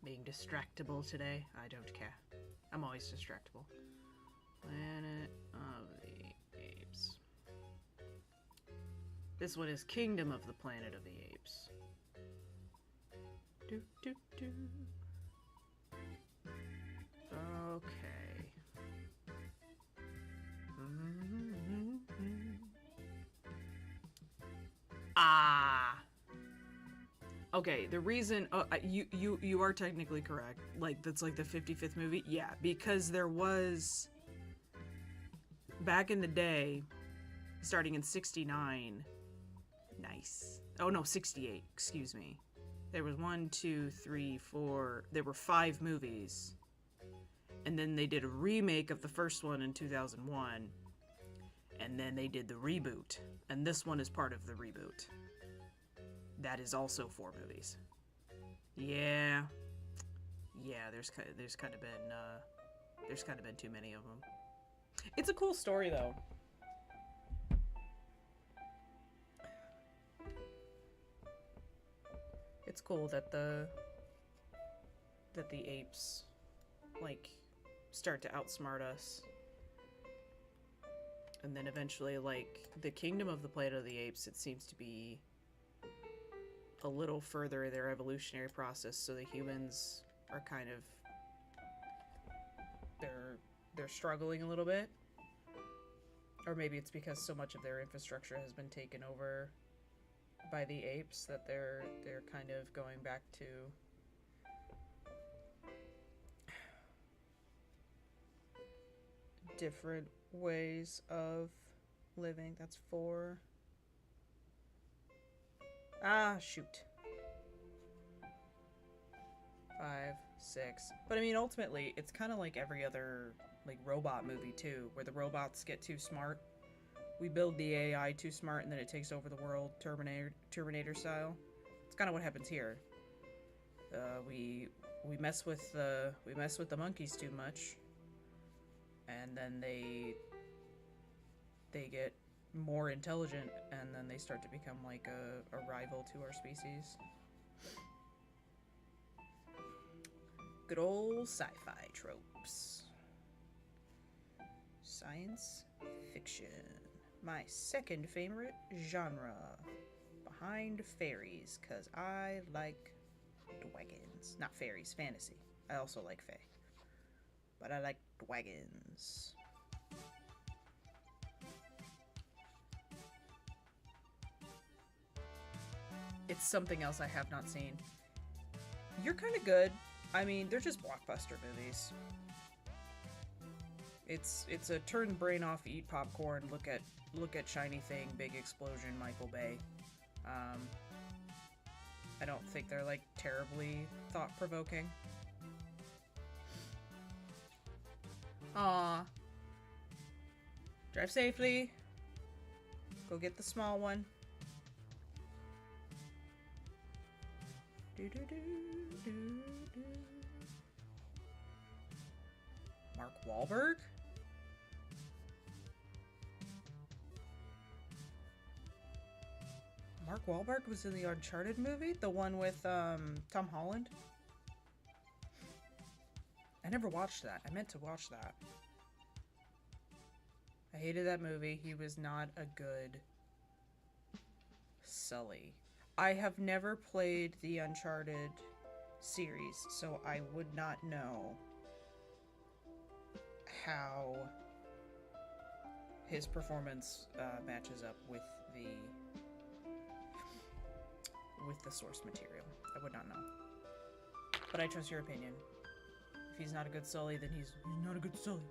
Being distractible today. I don't care. I'm always distractible. Planet of the Apes. This one is Kingdom of the Planet of the Apes. Do, do, do. Okay. Ah. Okay, the reason you are technically correct. Like that's like the 55th movie. Yeah, because there was back in the day, starting in '69, Nice. Oh no, 68. Excuse me. There was 1, 2, 3, 4. There were 5 movies. And then they did a remake of the first one in 2001. And then they did the reboot. And this one is part of the reboot. That is also 4 movies. Yeah. Yeah, there's kind of been too many of them. It's a cool story though. It's cool that the apes like start to outsmart us. And then eventually, like, the kingdom of the Planet of the Apes, it seems to be a little further in their evolutionary process, so the humans are kind of they're struggling a little bit. Or maybe it's because so much of their infrastructure has been taken over by the apes that they're kind of going back to different ways of living. That's 4. Ah, shoot. 5, 6. But I mean, ultimately, it's kind of like every other like robot movie too, where the robots get too smart. We build the AI too smart, and then it takes over the world, Terminator style. It's kind of what happens here. We mess with the monkeys too much, and then they get more intelligent, and then they start to become like a rival to our species. Good old sci-fi tropes. Science fiction. My second favorite genre. Behind fairies, because I like dragons. Not fairies, fantasy. I also like fae. But I like dragons. It's something else I have not seen. You're kind of good. I mean, they're just blockbuster movies. It's a turn brain off, eat popcorn, look at shiny thing, big explosion, Michael Bay. I don't think they're like terribly thought-provoking. Aw. Drive safely. Go get the small one. Mark Wahlberg? Mark Wahlberg was in the Uncharted movie? The one with Tom Holland? I never watched that. I meant to watch that. I hated that movie. He was not a good Sully. I have never played the Uncharted series, so I would not know how his performance matches up with the source material. I would not know. But I trust your opinion. If he's not a good Sully, then he's not a good Sully.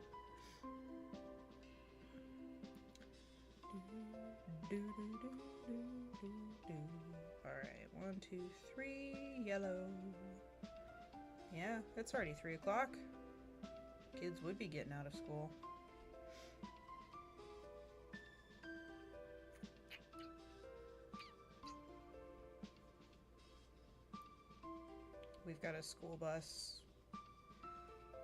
Alright, 1, 2, 3, yellow. Yeah, it's already 3 o'clock. Kids would be getting out of school. We've got a school bus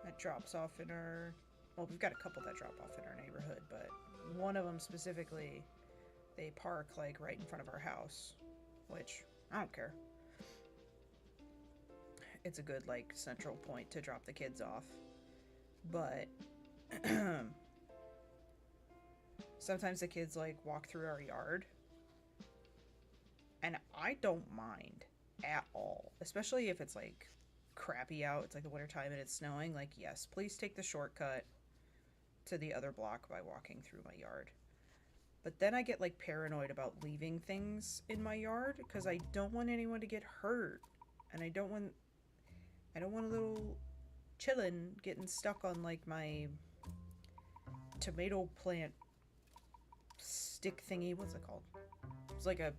that drops off in our... Well, we've got a couple that drop off in our neighborhood, but one of them specifically, they park like right in front of our house, which I don't care. It's a good like central point to drop the kids off. But sometimes the kids like walk through our yard, and I don't mind at all, especially if it's like crappy out, it's like the winter time and it's snowing. Like, yes, please take the shortcut to the other block by walking through my yard. But then I get like paranoid about leaving things in my yard because I don't want anyone to get hurt, and I don't want a little chillin' getting stuck on like my tomato plant stick thingy. What's it called? It's like a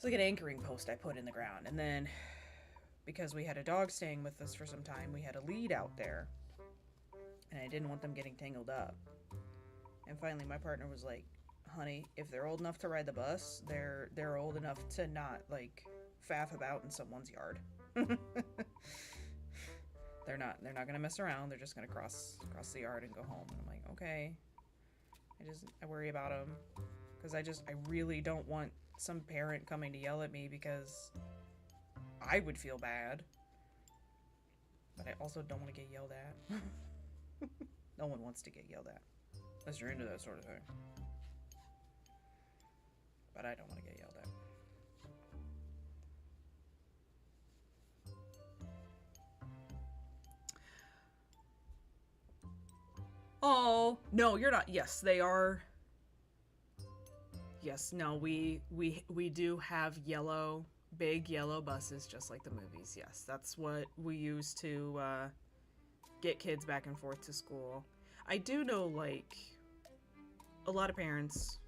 it's like an anchoring post I put in the ground. And then because we had a dog staying with us for some time, we had a lead out there. And I didn't want them getting tangled up. And finally my partner was like, honey, if they're old enough to ride the bus, they're old enough to not like faff about in someone's yard. They're not gonna mess around. They're just gonna cross the yard and go home. And I'm like, okay. I worry about them because I really don't want some parent coming to yell at me because I would feel bad. But I also don't want to get yelled at. No one wants to get yelled at unless you're into that sort of thing. But I don't want to get yelled at. Oh, no, you're not. Yes, they are. Yes, no, we do have big yellow buses just like the movies. Yes, that's what we use to get kids back and forth to school. I do know, like, a lot of parents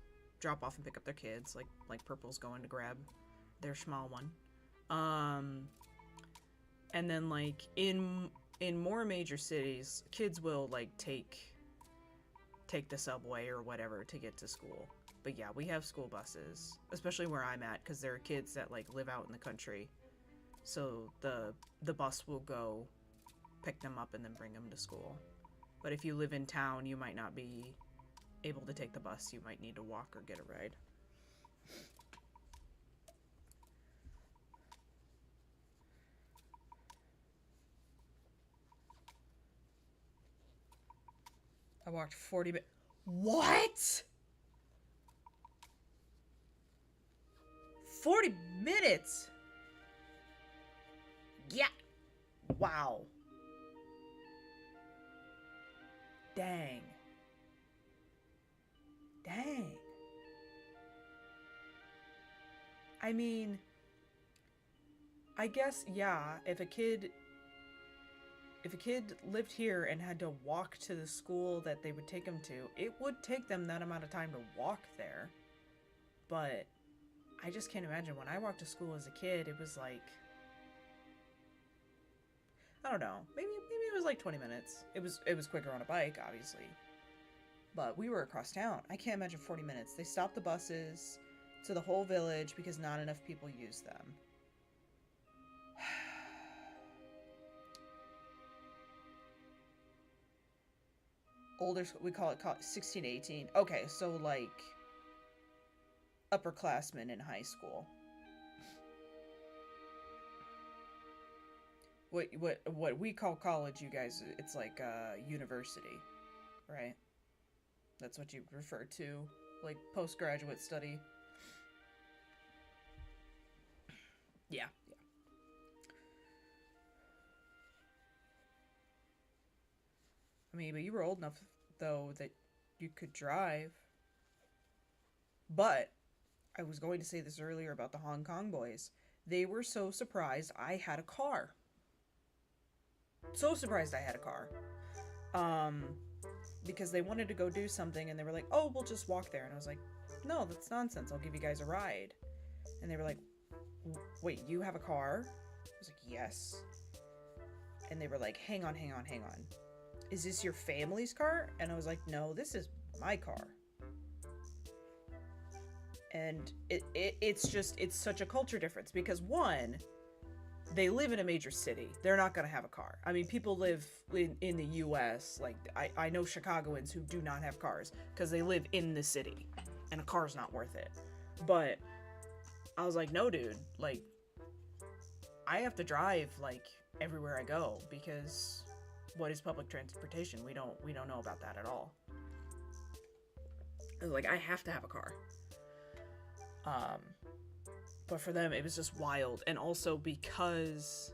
drop off and pick up their kids, like Purple's going to grab their small one. And then, like, in more major cities, kids will, like, take the subway or whatever to get to school. But yeah, we have school buses, especially where I'm at, because there are kids that, like, live out in the country. So the bus will go pick them up and then bring them to school. But if you live in town, you might not be able to take the bus. You might need to walk or get a ride. I walked 40 minutes. What? 40 minutes? Yeah. Wow. Dang. Dang. I mean, I guess, yeah, if a kid lived here and had to walk to the school that they would take them to, it would take them that amount of time to walk there. But I just can't imagine. When I walked to school as a kid, it was like, I don't know, maybe it was like 20 minutes. It was quicker on a bike, obviously. But we were across town. I can't imagine 40 minutes. They stopped the buses to the whole village because not enough people use them. Older, we call it 16 to 18. Okay, so like upperclassmen in high school. What we call college, you guys, it's like university, right? That's what you refer to, like postgraduate study. Yeah. I mean, but you were old enough, though, that you could drive. But I was going to say this earlier about the Hong Kong boys. They were so surprised I had a car. So surprised I had a car. Because they wanted to go do something, and they were like, oh, we'll just walk there. And I was like, no, that's nonsense. I'll give you guys a ride. And they were like, wait, you have a car? I was like, yes. And they were like, hang on. Is this your family's car? And I was like, no, this is my car. And it's such a culture difference because one, they live in a major city. They're not going to have a car. I mean, people live in the US. Like, I know Chicagoans who do not have cars because they live in the city and a car's not worth it. But I was like, no, dude, like, I have to drive like everywhere I go because what is public transportation? We don't know about that at all. I was like, I have to have a car. But for them, it was just wild. And also because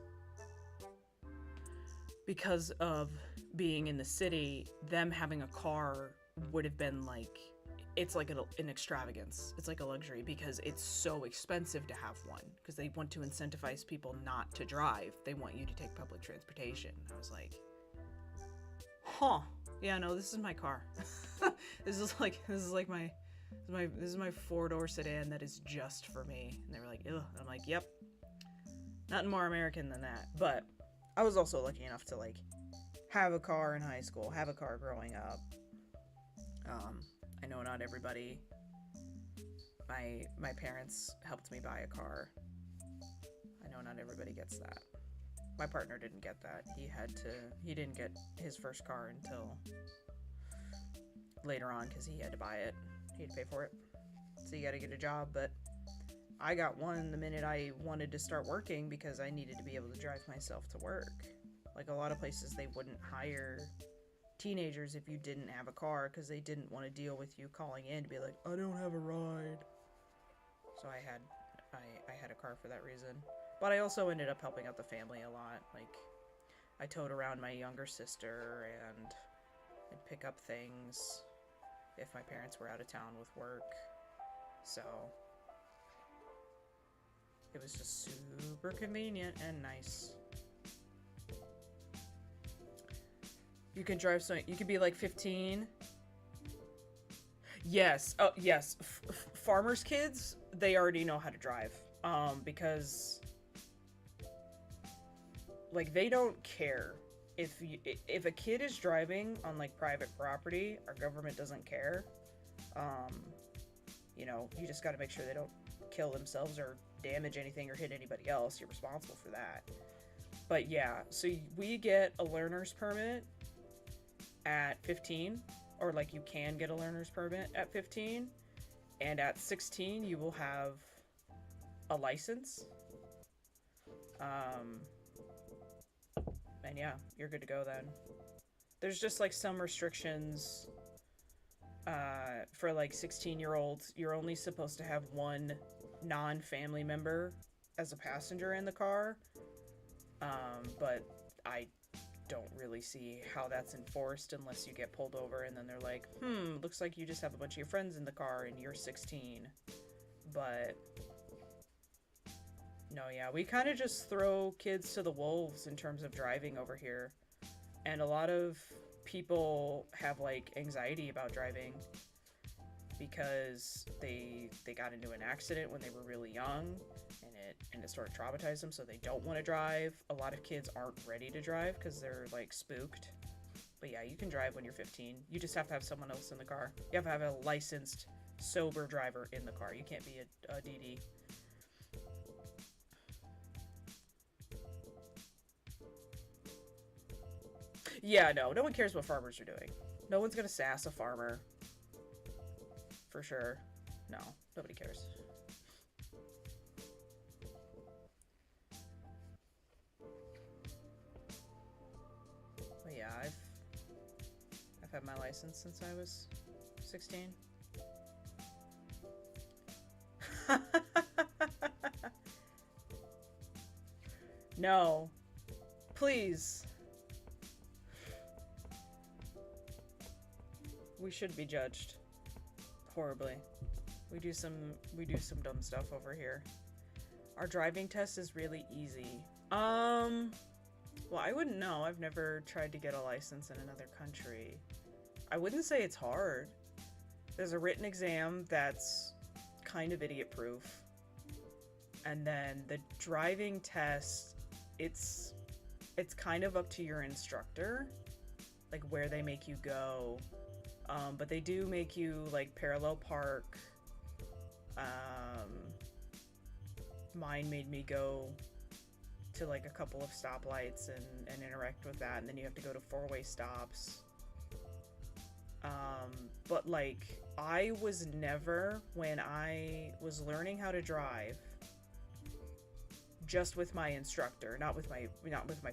of being in the city, them having a car would have been like, it's like an extravagance. It's like a luxury because it's so expensive to have one because they want to incentivize people not to drive. They want you to take public transportation. I was like, huh. Yeah, no, this is my car. This is like This is my 4-door sedan that is just for me. And they were like, ugh. And I'm like, yep. Nothing more American than that. But I was also lucky enough to, like, have a car in high school, have a car growing up. I know not everybody. My parents helped me buy a car. I know not everybody gets that. My partner didn't get that. He didn't get his first car until later on because he had to buy it. He had to pay for it. So you gotta get a job, but I got one the minute I wanted to start working because I needed to be able to drive myself to work. Like a lot of places, they wouldn't hire teenagers if you didn't have a car because they didn't want to deal with you calling in to be like, I don't have a ride. So I had a car for that reason. But I also ended up helping out the family a lot. Like, I towed around my younger sister and I'd pick up things if my parents were out of town with work. So it was just super convenient and nice. You can drive, so you could be like 15. Yes. Oh, yes. Farmers' kids, they already know how to drive. Because like they don't care if a kid is driving on like private property, our government doesn't care. You know, you just got to make sure they don't kill themselves or damage anything or hit anybody else. You're responsible for that. But yeah, so we get a learner's permit at 15, or like you can get a learner's permit at 15, and at 16 you will have a license. And yeah, you're good to go then. There's just like some restrictions for like 16-year-olds. You're only supposed to have one non-family member as a passenger in the car. But I don't really see how that's enforced unless you get pulled over and then they're like, looks like you just have a bunch of your friends in the car and you're 16. But no, yeah, we kind of just throw kids to the wolves in terms of driving over here. And a lot of people have like anxiety about driving because they got into an accident when they were really young and it sort of traumatized them, so they don't want to drive. A lot of kids aren't ready to drive because they're like spooked. But yeah, you can drive when you're 15. You just have to have someone else in the car. You have to have a licensed, sober driver in the car. You can't be a DD. Yeah, no one cares what farmers are doing. No one's gonna sass a farmer. For sure. No, nobody cares. But yeah, I've had my license since I was 16. No. Please. We should be judged horribly. We do some dumb stuff over here. Our driving test is really easy. Well, I wouldn't know. I've never tried to get a license in another country. I wouldn't say it's hard. There's a written exam that's kind of idiot-proof. And then the driving test, it's kind of up to your instructor, like where they make you go. But they do make you like parallel park. Mine made me go to like a couple of stoplights and interact with that, and then you have to go to 4-way stops. But like I was never, when I was learning how to drive, just with my instructor, not with my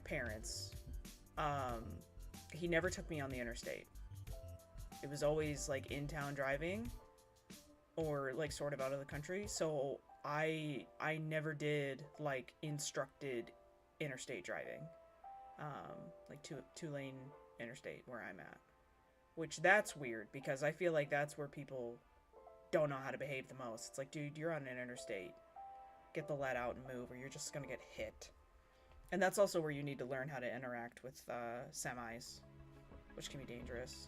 parents. He never took me on the interstate. It was always like in town driving or like sort of out of the country. So I never did like instructed interstate driving, like two lane interstate where I'm at, which that's weird because I feel like that's where people don't know how to behave the most. It's like, dude, you're on an interstate. Get the let out and move or you're just gonna get hit. And that's also where you need to learn how to interact with semis, which can be dangerous.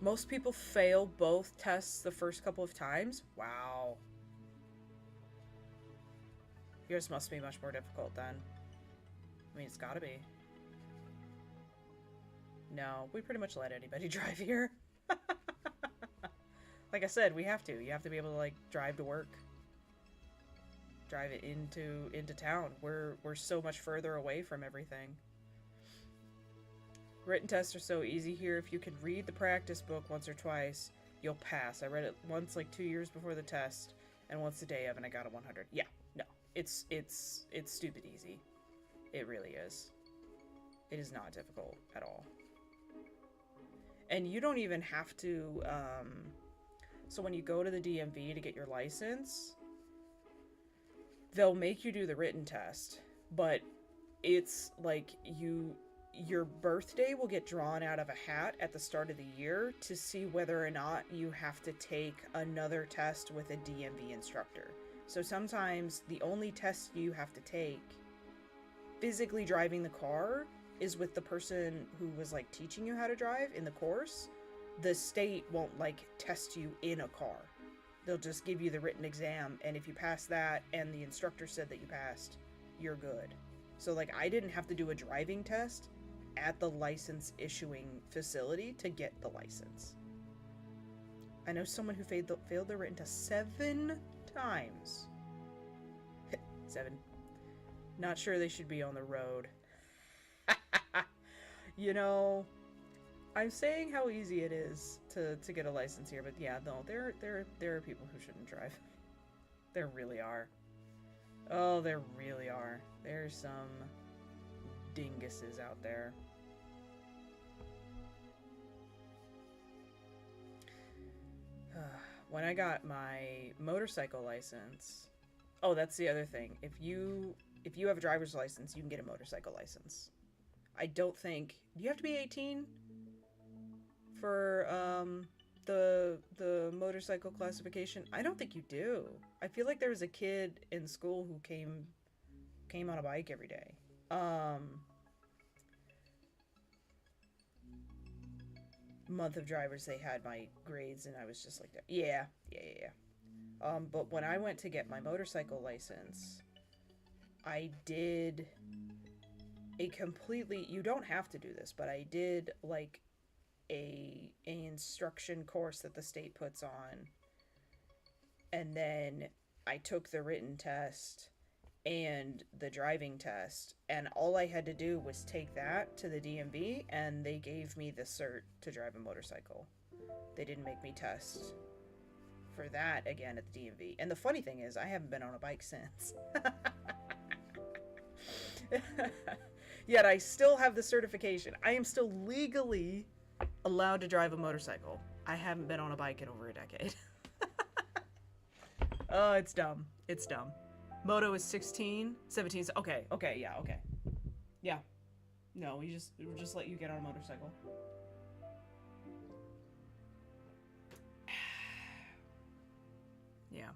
Most people fail both tests the first couple of times. Wow. Yours must be much more difficult then. I mean, it's gotta be. No, we pretty much let anybody drive here. Like I said, we have to. You have to be able to, like, drive to work. Drive it into town. We're so much further away from everything. Written tests are so easy here. If you can read the practice book once or twice, you'll pass. I read it once, like 2 years before the test, and once the day of, and I got a 100. Yeah, no, it's stupid easy. It really is. It is not difficult at all. And you don't even have to. So when you go to the DMV to get your license, they'll make you do the written test, but it's like your birthday will get drawn out of a hat at the start of the year to see whether or not you have to take another test with a DMV instructor. So sometimes the only test you have to take physically driving the car is with the person who was like teaching you how to drive in the course. The state won't like test you in a car. They'll just give you the written exam, and if you pass that and the instructor said that you passed, you're good. So like I didn't have to do a driving test at the license issuing facility to get the license. I know someone who failed their written test 7 times. 7. Not sure they should be on the road. You know, I'm saying how easy it is to get a license here, but yeah, no, there are people who shouldn't drive. There really are. Oh, there really are. There's some dinguses out there. When I got my motorcycle license, oh, that's the other thing. If you have a driver's license, you can get a motorcycle license. I don't think, do you have to be 18 for the motorcycle classification? I don't think you do. I feel like there was a kid in school who came on a bike every day. Month of drivers, they had my grades, and I was just like, yeah. But when I went to get my motorcycle license, I did a completely, you don't have to do this, but I did like a instruction course that the state puts on, and then I took the written test and the driving test, and all I had to do was take that to the DMV, and they gave me the cert to drive a motorcycle. They didn't make me test for that again at the DMV. And the funny thing is, I haven't been on a bike since. Yet I still have the certification. I am still legally allowed to drive a motorcycle. I haven't been on a bike in over a decade. Oh, it's dumb. It's dumb. Moto is 16, 17. Okay, yeah, okay. Yeah. No, we'll just let you get on a motorcycle. Yeah.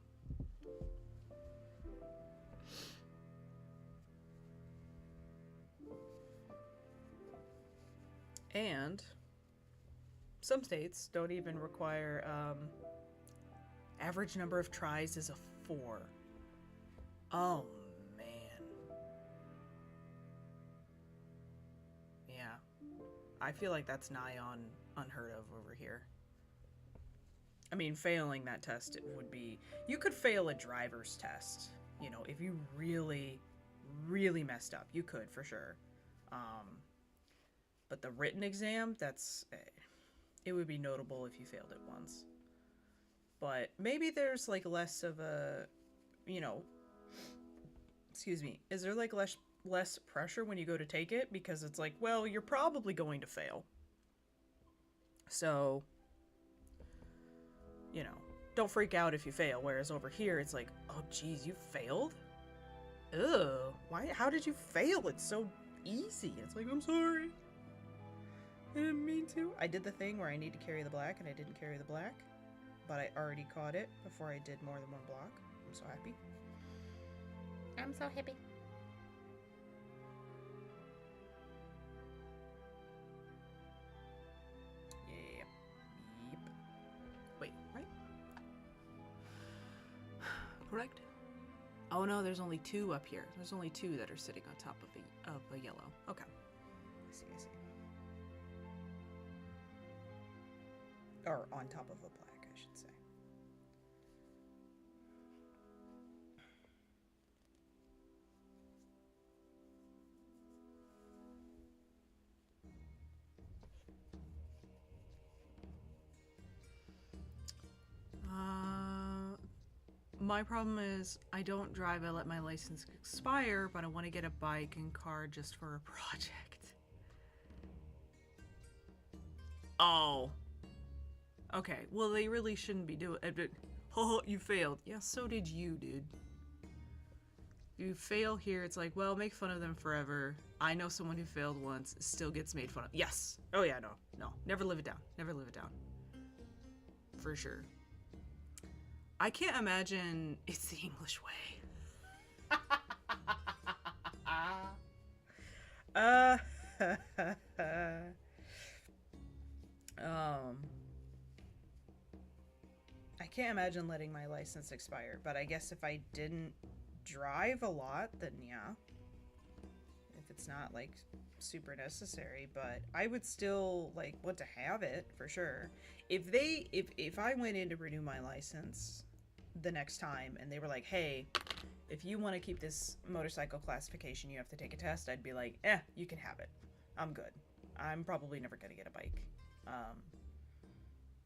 And some states don't even require, average number of tries is a 4. Oh, man. Yeah. I feel like that's nigh on unheard of over here. I mean, failing that test, it would be... You could fail a driver's test, you know, if you really, really messed up. You could, for sure. But the written exam, that's... It would be notable if you failed it once. But maybe there's, like, less of a... You know... Excuse me. Is there, like, less pressure when you go to take it? Because it's like, well, you're probably going to fail. So... You know, don't freak out if you fail. Whereas over here, it's like, oh, geez, you failed? Ugh. Why? How did you fail? It's so easy. It's like, I'm sorry. I didn't mean to. I did the thing where I need to carry the black, and I didn't carry the black. But I already caught it before I did more than one block. I'm so happy. I'm so happy. correct? Oh no, there's only 2 up here. There's only 2 that are sitting on top of a yellow. Okay. I see, I see. Or on top of a black, I should say. My problem is I don't drive, I let my license expire, but I want to get a bike and car just for a project. Oh. Okay, well they really shouldn't be doing it. Oh, you failed. Yeah, so did you, dude. You fail here, it's like, well, make fun of them forever. I know someone who failed once, still gets made fun of. Yes. Oh yeah, no. Never live it down. Never live it down. For sure. I can't imagine it's the English way. I can't imagine letting my license expire, but I guess if I didn't drive a lot, then yeah. If it's not like super necessary, but I would still like want to have it for sure. If I went in to renew my license the next time and they were like, hey, if you want to keep this motorcycle classification, you have to take a test, I'd be like, you can have it. I'm good. I'm probably never gonna get a bike.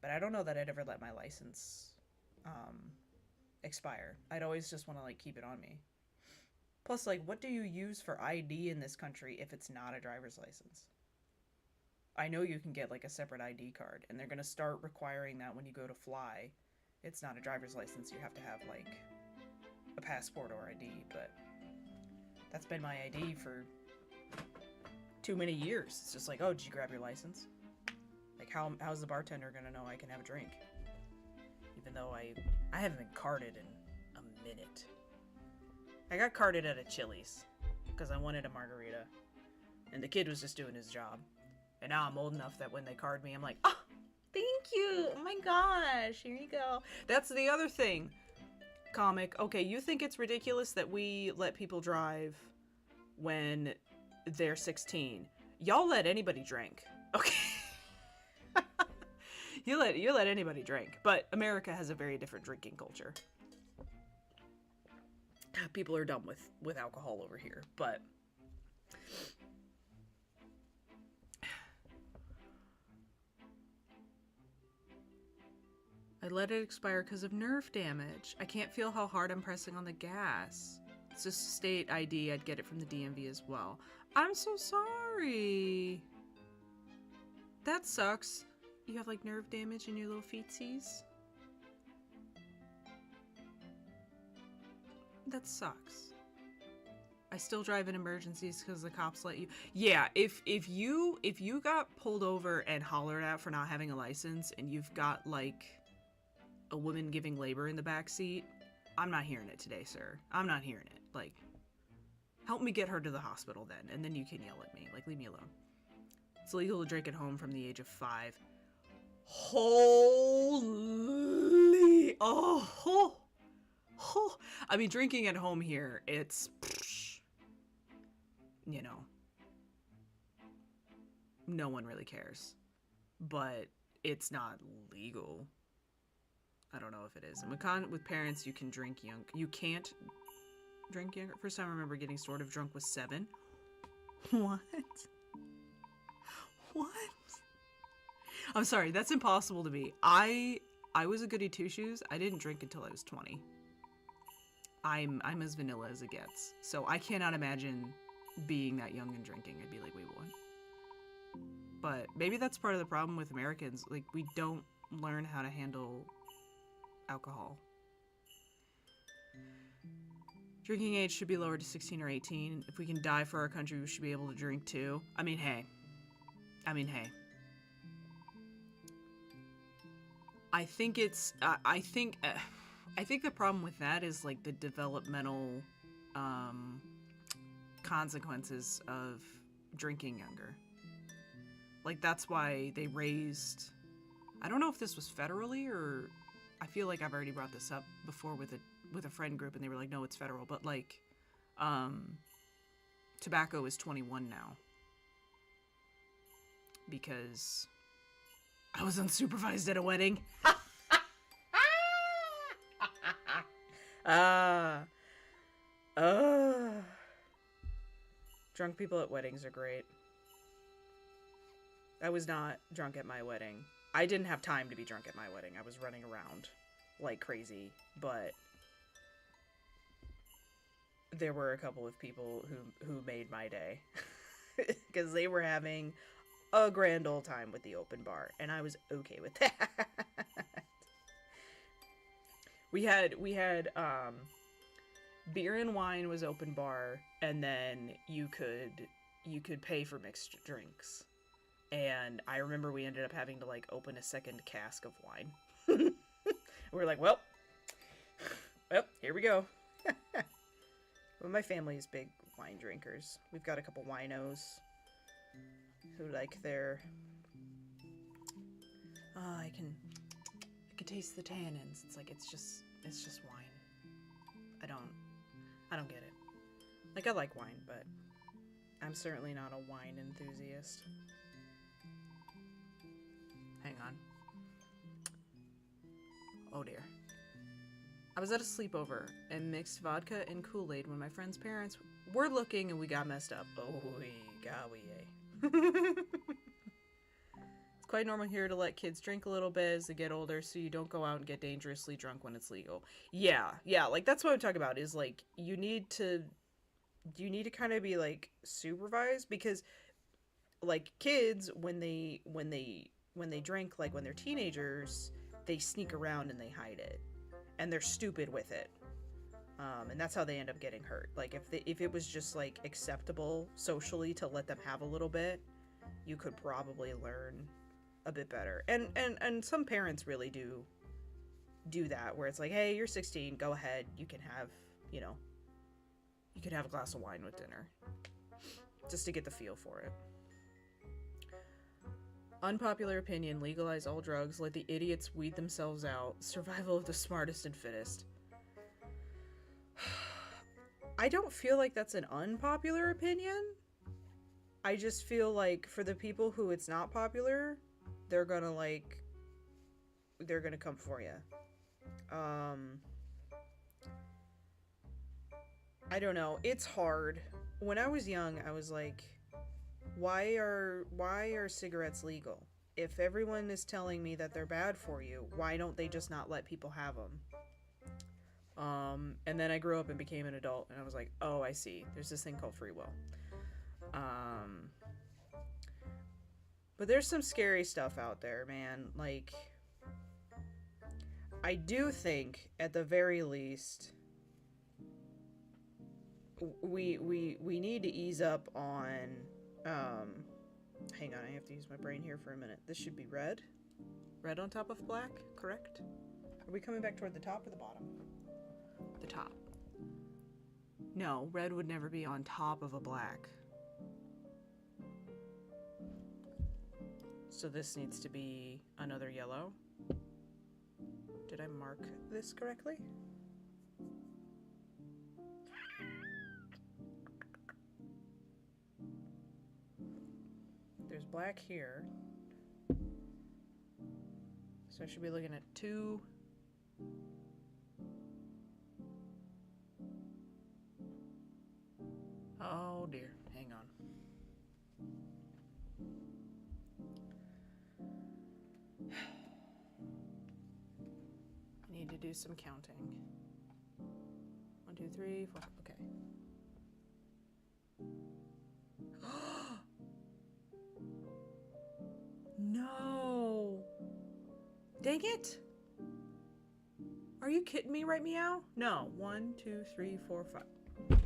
But I don't know that I'd ever let my license expire. I'd always just want to like keep it on me. Plus, like, what do you use for ID in this country if it's not a driver's license? I know you can get like a separate ID card, and they're gonna start requiring that when you go to fly. It's not a driver's license, you have to have like a passport or ID, but that's been my ID for too many years. It's just like, oh, did you grab your license? Like, how's the bartender gonna know I can have a drink? Even though I haven't been carded in a minute. I got carded at a Chili's because I wanted a margarita, and the kid was just doing his job. And now I'm old enough that when they card me, I'm like, oh, thank you. Oh my gosh, here you go. That's the other thing, comic. Okay, you think it's ridiculous that we let people drive when they're 16. Y'all let anybody drink. Okay. You let anybody drink. But America has a very different drinking culture. People are dumb with alcohol over here, but I let it expire because of nerve damage. I can't feel how hard I'm pressing on the gas. It's just state ID. I'd get it from the DMV as well. I'm so sorry. That sucks. You have like nerve damage in your little feetsies. That sucks. I still drive in emergencies because the cops let you. Yeah, if you got pulled over and hollered at for not having a license, and you've got like a woman giving labor in the back seat, I'm not hearing it today, sir. I'm not hearing it. Like, help me get her to the hospital then, and then you can yell at me. Like, leave me alone. It's illegal to drink at home from the age of 5. Holy, oh. I mean, drinking at home here, it's, you know, no one really cares, but it's not legal. I don't know if it is. And with parents, you can drink young. You can't drink younger. First time I remember getting sort of drunk was 7. What? I'm sorry, that's impossible to be. I was a goody two-shoes. I didn't drink until I was 20. I'm as vanilla as it gets. So I cannot imagine being that young and drinking. I'd be like, wait, what? But maybe that's part of the problem with Americans. Like, we don't learn how to handle alcohol. Drinking age should be lowered to 16 or 18. If we can die for our country, we should be able to drink too. I mean, hey. I think it's, I think the problem with that is like the developmental consequences of drinking younger. Like, that's why they raised, I don't know if this was federally, or I feel like I've already brought this up before with with a friend group, and they were like, no, it's federal. But like, tobacco is 21 now because I was unsupervised at a wedding. Drunk people at weddings are great. I was not drunk at my wedding. I didn't have time to be drunk at my wedding. I was running around like crazy, but there were a couple of people who made my day because they were having a grand old time with the open bar, and I was okay with that. we had beer and wine was open bar, and then you could pay for mixed drinks. And I remember we ended up having to like open a second cask of wine. We're like, well, here we go. Well, my family is big wine drinkers. We've got a couple winos who like their. I can taste the tannins. It's like it's just wine. I don't get it. Like, I like wine, but I'm certainly not a wine enthusiast. Hang on. Oh dear. I was at a sleepover and mixed vodka and Kool-Aid when my friend's parents were looking and we got messed up. Oh, It's quite normal here to let kids drink a little bit as they get older so you don't go out and get dangerously drunk when it's legal. Yeah, like that's what I'm talking about is like you need to kind of be like supervised because like kids when they drink, like when they're teenagers, they sneak around and they hide it. And they're stupid with it. And that's how they end up getting hurt. Like if it was just like acceptable socially to let them have a little bit, you could probably learn a bit better. And some parents really do that where it's like, hey, you're 16, go ahead, you can have, you could have a glass of wine with dinner. Just to get the feel for it. Unpopular opinion, legalize all drugs, let the idiots weed themselves out, survival of the smartest and fittest. I don't feel like that's an unpopular opinion. I just feel like for the people who it's not popular, they're gonna come for you. I don't know. It's hard. When I was young, I was like, why are cigarettes legal? If everyone is telling me that they're bad for you, why don't they just not let people have them? And then I grew up and became an adult, and I was like, oh, I see. There's this thing called free will. But there's some scary stuff out there, man. Like, I do think, at the very least, we need to ease up on... hang on, I have to use my brain here for a minute. This should be red. Red on top of black, correct? Are we coming back toward the top or the bottom? The top. No, red would never be on top of a black. So this needs to be another yellow. Did I mark this correctly? There's black here. So I should be looking at 2. Oh dear, hang on. I need to do some counting. 1, 2, 3, 4, okay. No! Dang it! Are you kidding me right meow? No. 1, 2, 3, 4, 5.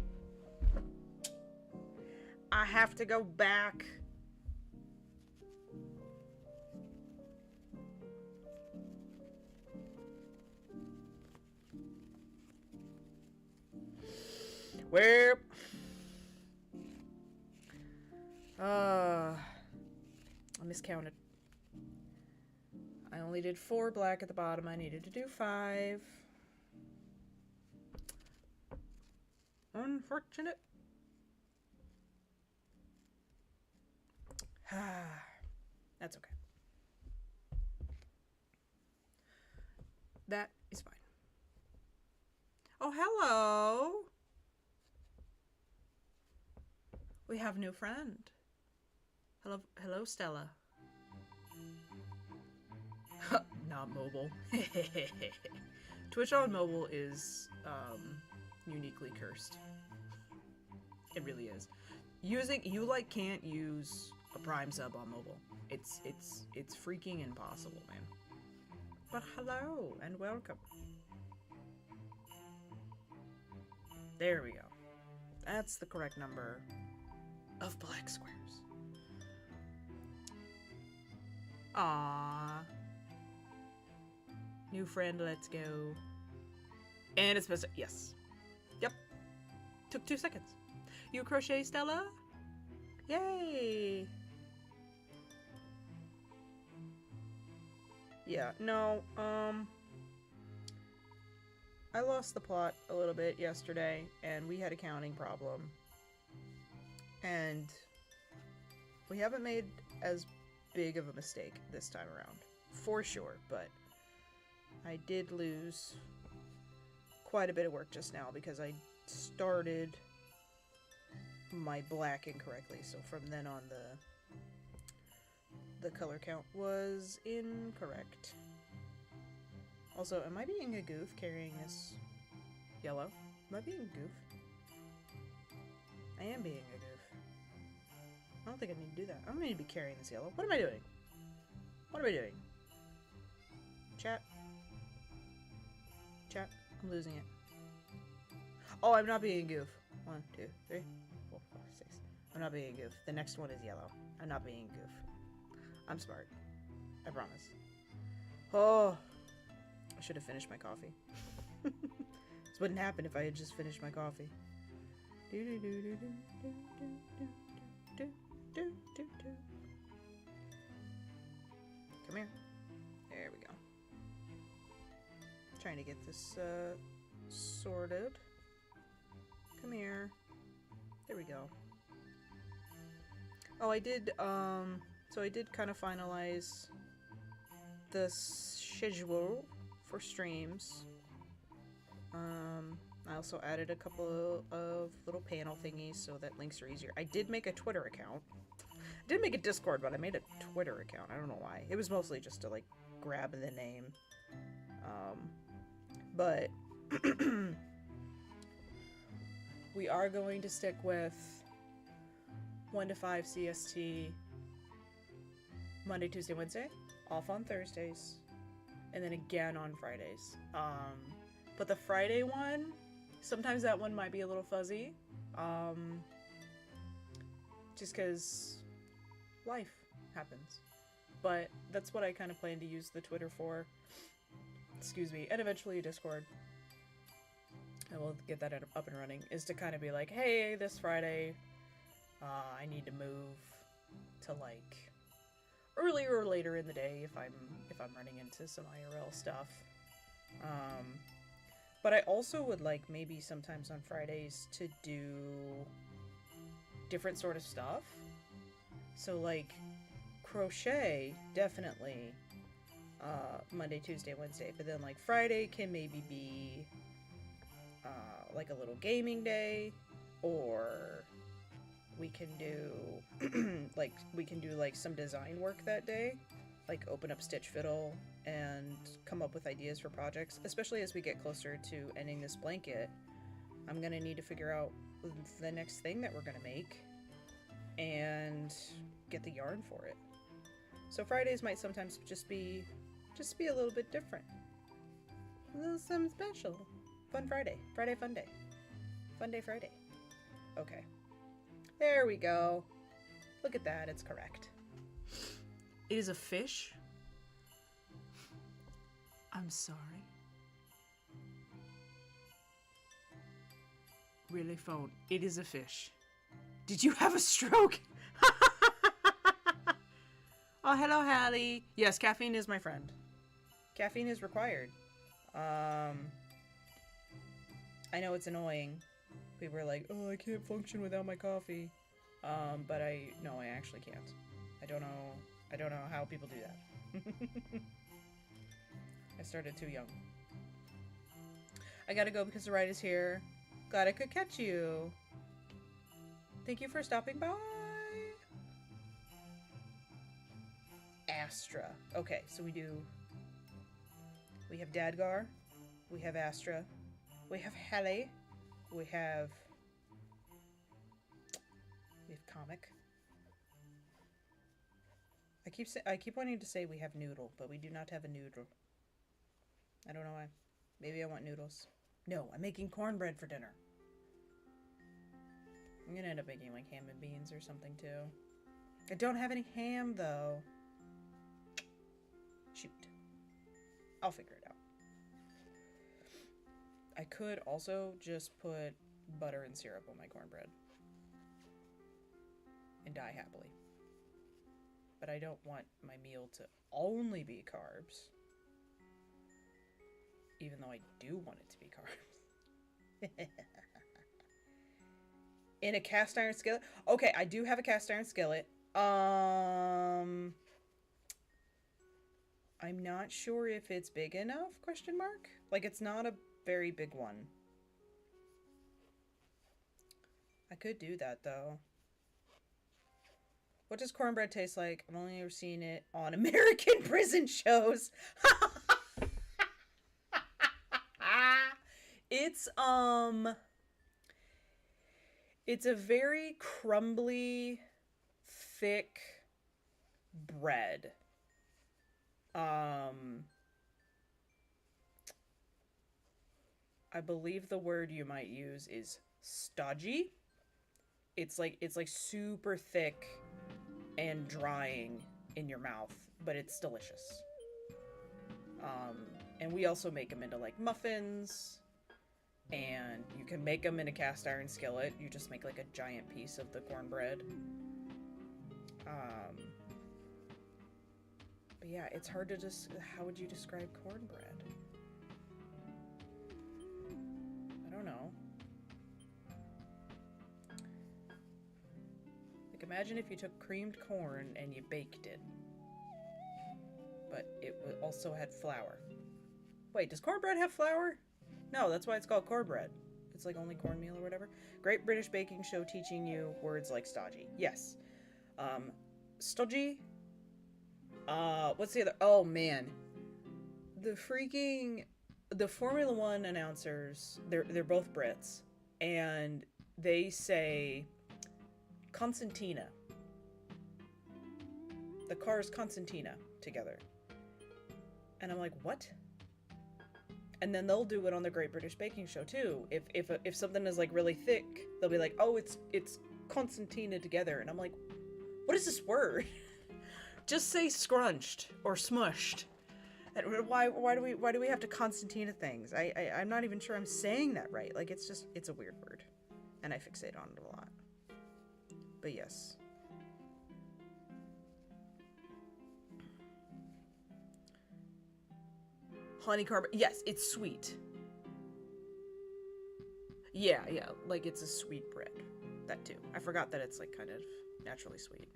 I have to go back. Where? I miscounted. I only did 4 black at the bottom. I needed to do 5. Unfortunate. That's okay. That is fine. Oh, hello. We have a new friend. Hello, Stella. Not mobile. Twitch on mobile is uniquely cursed. It really is. You can't use a Prime sub on mobile. It's freaking impossible, man. But hello and welcome. There we go. That's the correct number of black squares. Aww. New friend, let's go. And it's missing. Yes. Yep. Took 2 seconds. You crochet, Stella? Yay! Yeah, no, I lost the plot a little bit yesterday, and we had a counting problem. And we haven't made as big of a mistake this time around, for sure, but I did lose quite a bit of work just now because I started my black incorrectly, so from then on the color count was incorrect. Also, am I being a goof carrying this yellow? Am I being a goof? I am being a goof. I don't think I need to do that. I don't need to be carrying this yellow. What am I doing? What am I doing? Chat? Chat? I'm losing it. Oh, I'm not being a goof. 1, 2, 3, 4, 5, 6. I'm not being a goof. The next one is yellow. I'm not being a goof. I'm smart. I promise. Oh, I should have finished my coffee. This wouldn't happen if I had just finished my coffee. Come here. There we go. Trying to get this sorted. Come here. There we go. Oh, I did so I did kind of finalize the schedule for streams. I also added a couple of little panel thingies so that links are easier. I did make a Twitter account. I did make a Discord, but I made a Twitter account. I don't know why. It was mostly just to, like, grab the name. But we are going to stick with 1 to 5 CST Monday, Tuesday, Wednesday, off on Thursdays, and then again on Fridays. But the Friday one, sometimes that one might be a little fuzzy, just because life happens. But that's what I kind of plan to use the Twitter for. Excuse me, and eventually Discord. And we'll get that up and running, is to kind of be like, hey, this Friday, I need to move to, like, earlier or later in the day if I'm running into some IRL stuff. But I also would like maybe sometimes on Fridays to do different sort of stuff. So like crochet, definitely Monday, Tuesday, Wednesday. But then like Friday can maybe be like a little gaming day, or we can do like some design work that day, like open up Stitch Fiddle and come up with ideas for projects. Especially as we get closer to ending this blanket, I'm gonna need to figure out the next thing that we're gonna make and get the yarn for it. So Fridays might sometimes just be a little bit different, a little something special. Fun Friday, fun day, fun day Friday. Okay. There we go. Look at that, it's correct. It is a fish? I'm sorry. Really, phone? It is a fish. Did you have a stroke? Oh, hello, Hallie. Yes, caffeine is my friend. Caffeine is required. I know it's annoying, People are like, oh, I can't function without my coffee. But no, I actually can't. I don't know how people do that. I started too young. I gotta go because the ride is here. Glad I could catch you. Thank you for stopping by. Astra. Okay, so we have Dadgar, we have Astra, we have Helle, we have Comic. I keep wanting to say we have Noodle, but we do not have a Noodle. I don't know why. Maybe I want noodles. No, I'm making cornbread for dinner. I'm gonna end up making like ham and beans or something too. I don't have any ham though. Shoot. I'll figure it out. I could also just put butter and syrup on my cornbread. And die happily. But I don't want my meal to only be carbs. Even though I do want it to be carbs. In a cast iron skillet? Okay, I do have a cast iron skillet. I'm not sure if it's big enough, question mark? Like, it's not a very big one. I could do that, though. What does cornbread taste like? I've only ever seen it on American prison shows. It's a very crumbly, thick bread. I believe the word you might use is stodgy. It's like super thick and drying in your mouth, but it's delicious. And we also make them into like muffins, and you can make them in a cast iron skillet. You just make like a giant piece of the cornbread. But yeah, it's hard to just, how would you describe cornbread? I don't know. Like, imagine if you took creamed corn and you baked it. But it also had flour. Wait, does cornbread have flour? No, that's why it's called cornbread. It's like only cornmeal or whatever. Great British Baking Show teaching you words like stodgy. Yes. Stodgy. What's the other? Oh, man. The Formula One announcers, they're both Brits. And they say Constantina. The car's Constantina together. And I'm like, what? And then they'll do it on the Great British Baking Show too. If something is like really thick, they'll be like, oh, it's Constantina together. And I'm like, what is this word? Just say scrunched or smushed. And why do we have to Constantina things? I'm not even sure I'm saying that right. Like, it's a weird word, and I fixate on it a lot. But yes. Honeycomb. Yes, it's sweet. Yeah, like it's a sweet bread. That too. I forgot that it's like kind of naturally sweet.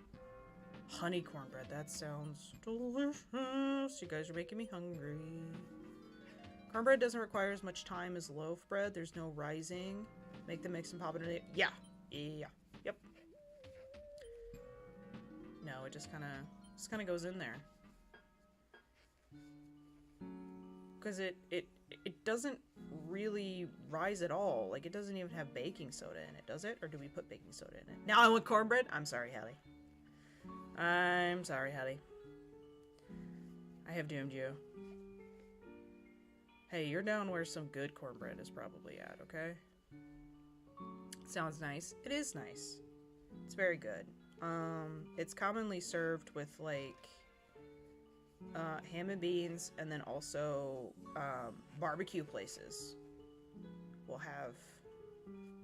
Honey cornbread. That sounds delicious. You guys are making me hungry. Cornbread doesn't require as much time as loaf bread. There's no rising. Make the mix and pop it in it. Yeah. Yep. No, it just kind of goes in there. Because it doesn't really rise at all. Like, it doesn't even have baking soda in it, does it? Or do we put baking soda in it? Now I want cornbread? I'm sorry, Hallie. I'm sorry, Hallie. I have doomed you. Hey, you're down where some good cornbread is probably at, okay? Sounds nice. It is nice. It's very good. It's commonly served with, like, ham and beans, and then also barbecue places will have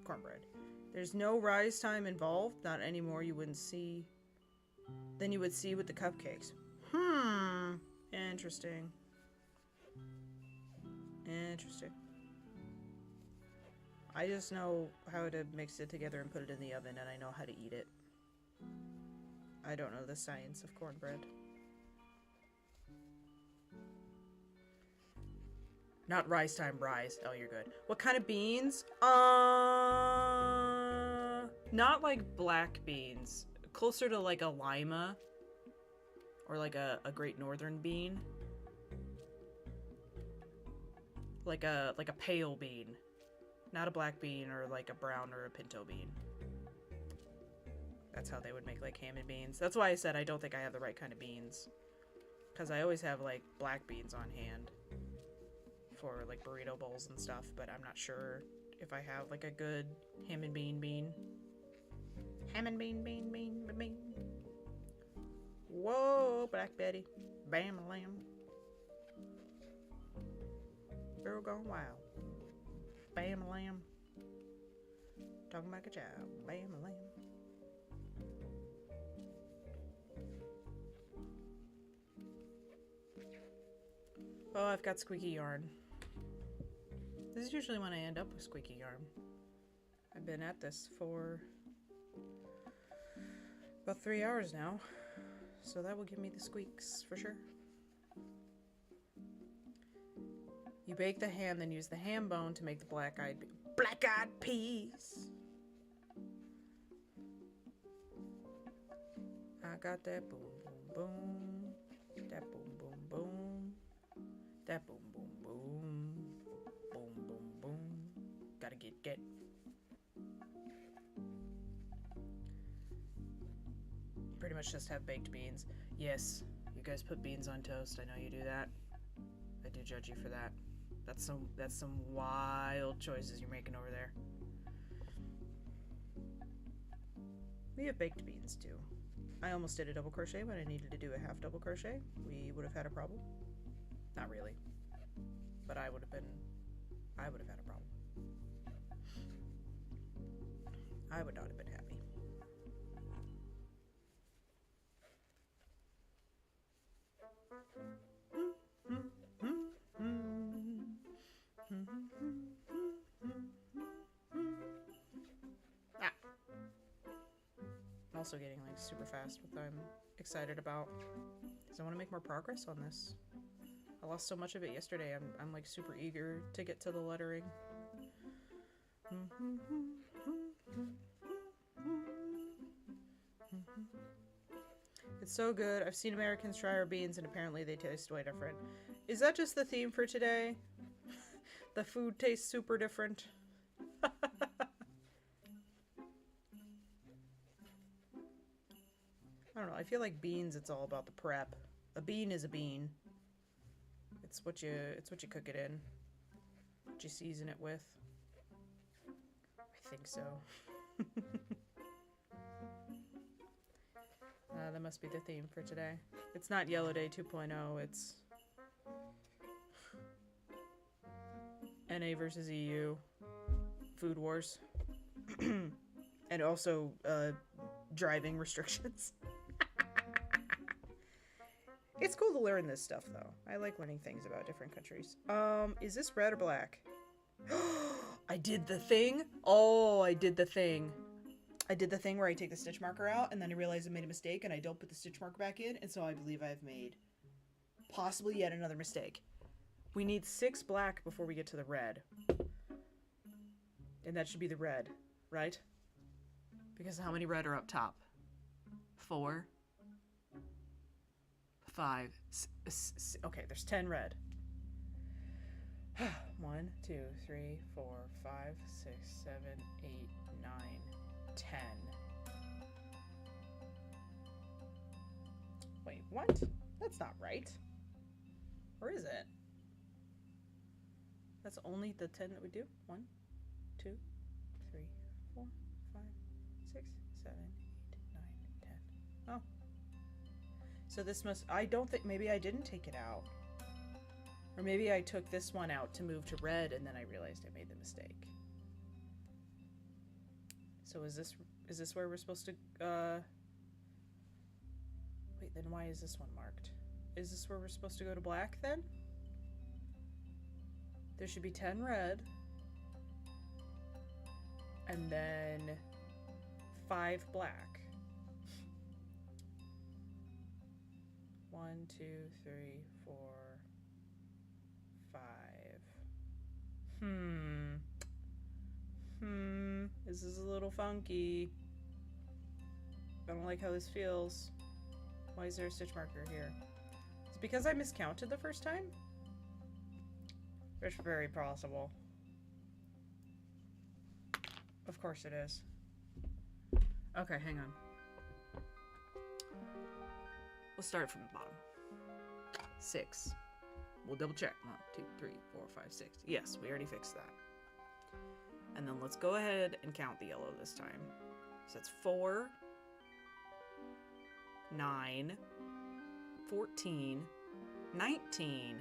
cornbread. There's no rise time involved, not anymore. You wouldn't see than you would see with the cupcakes. Interesting. I just know how to mix it together and put it in the oven, and I know how to eat it. I don't know the science of cornbread. Not rice time, rice. Oh, you're good. What kind of beans? Not like black beans. Closer to like a lima. Or like a Great Northern bean. Like a pale bean. Not a black bean or like a brown or a pinto bean. That's how they would make like ham and beans. That's why I said I don't think I have the right kind of beans. Because I always have like black beans on hand. For like burrito bowls and stuff. But I'm not sure if I have like a good ham and bean. Ham and bean. Whoa, Black Betty. Bam a lamb. Girl gone wild. Bam a lamb. Talking like a child. Bam a lamb. Oh, I've got squeaky yarn. This is usually when I end up with squeaky yarn. I've been at this for about 3 hours now. So that will give me the squeaks for sure. You bake the ham, then use the ham bone to make the black-eyed peas. I got that boom, boom, boom. That boom, boom, boom. That boom, boom, boom. Boom, boom, boom. Gotta get. Pretty much just have baked beans. Yes, you guys put beans on toast. I know you do that. I do judge you for that. That's some wild choices you're making over there. We have baked beans too. I almost did a double crochet, but I needed to do a half double crochet. We would have had a problem. Not really. But I would have had a problem. I would not have been happy. I'm also getting like super fast with what I'm excited about because I want to make more progress on this. I lost so much of it yesterday. I'm like super eager to get to the lettering. It's so good. I've seen Americans try our beans and apparently they taste way different. Is that just the theme for today? The food tastes super different. I don't know. I feel like beans, it's all about the prep. A bean is a bean. It's what you cook it in. What you season it with. I think so. That must be the theme for today. It's not Yellow Day 2.0, it's NA versus EU. Food wars. And also driving restrictions. It's cool to learn this stuff, though. I like learning things about different countries. Is this red or black? I did the thing? Oh, I did the thing. I did the thing where I take the stitch marker out, and then I realize I made a mistake, and I don't put the stitch marker back in, and so I believe I've made possibly yet another mistake. We need 6 black before we get to the red. And that should be the red, right? Because how many red are up top? 4. 5. Okay, there's 10 red. 1, 2, 3, 4, 5, 6, 7, 8, 9, 10. Wait, what? That's not right. Or is it? That's only the 10 that we do? 1, 2, 3, 4, 5, 6, 7, 8, 9, 10. Oh. So this must, I don't think, maybe I didn't take it out. Or maybe I took this one out to move to red and then I realized I made the mistake. So is this where we're supposed to, wait, then why is this one marked? Is this where we're supposed to go to black then? There should be 10 red. And then 5 black. 1, 2, 3, 4, 5. This is a little funky. I don't like how this feels. Why is there a stitch marker here? It's because I miscounted the first time? It's very possible. Of course it is. Okay, hang on. We'll start from the bottom. 6. We'll double check. 1, 2, 3, 4, 5, 6. Yes, we already fixed that. And then let's go ahead and count the yellow this time. So that's 4, 9, 14, 19,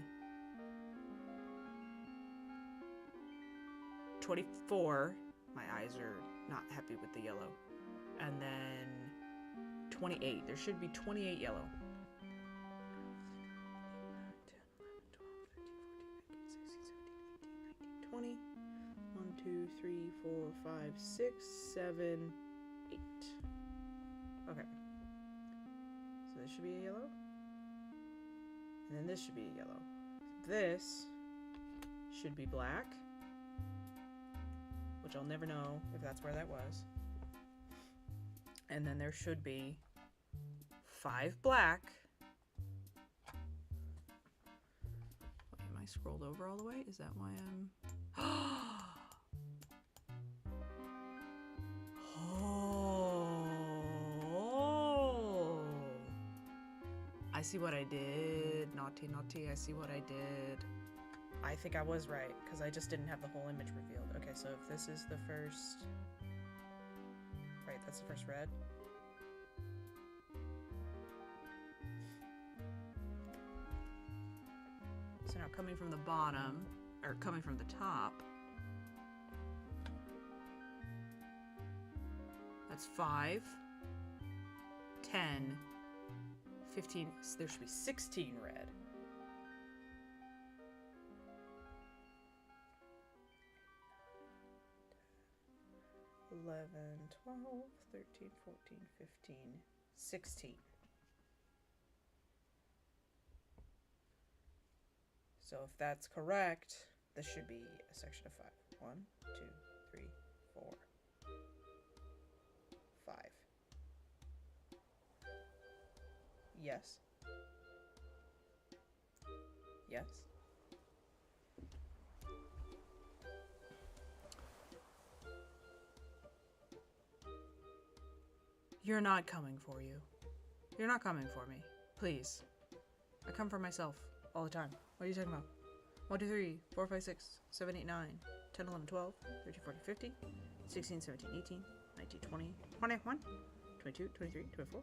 24. My eyes are not happy with the yellow. And then 28. There should be 28 yellow. 20. 1, 2, 3, 4, 5, 6, 7, 8. Okay. So this should be a yellow. And then this should be a yellow. This should be black, which I'll never know if that's where that was. And then there should be 5 black. Wait, am I scrolled over all the way? Is that why I'm... Oh! I see what I did. Naughty, naughty, I see what I did. I think I was right, because I just didn't have the whole image revealed. Okay, so if this is the first... Right, that's the first red. So now coming from the bottom, or coming from the top, that's 5, 10, 15, so there should be 16 red. 11, 12, 13, 14, 15, 16. So if that's correct, this should be a section of 5. 1, 2, 3, 4, 5. Yes. Yes. You're not coming for you. You're not coming for me. Please. I come for myself all the time. What are you talking about? 1, 2, 3, 4, 5, 6, 7, 8, 9, 10, 11, 12, 13, 14, 15, 16, 17, 18, 19, 20, 21, 22, 23, 24,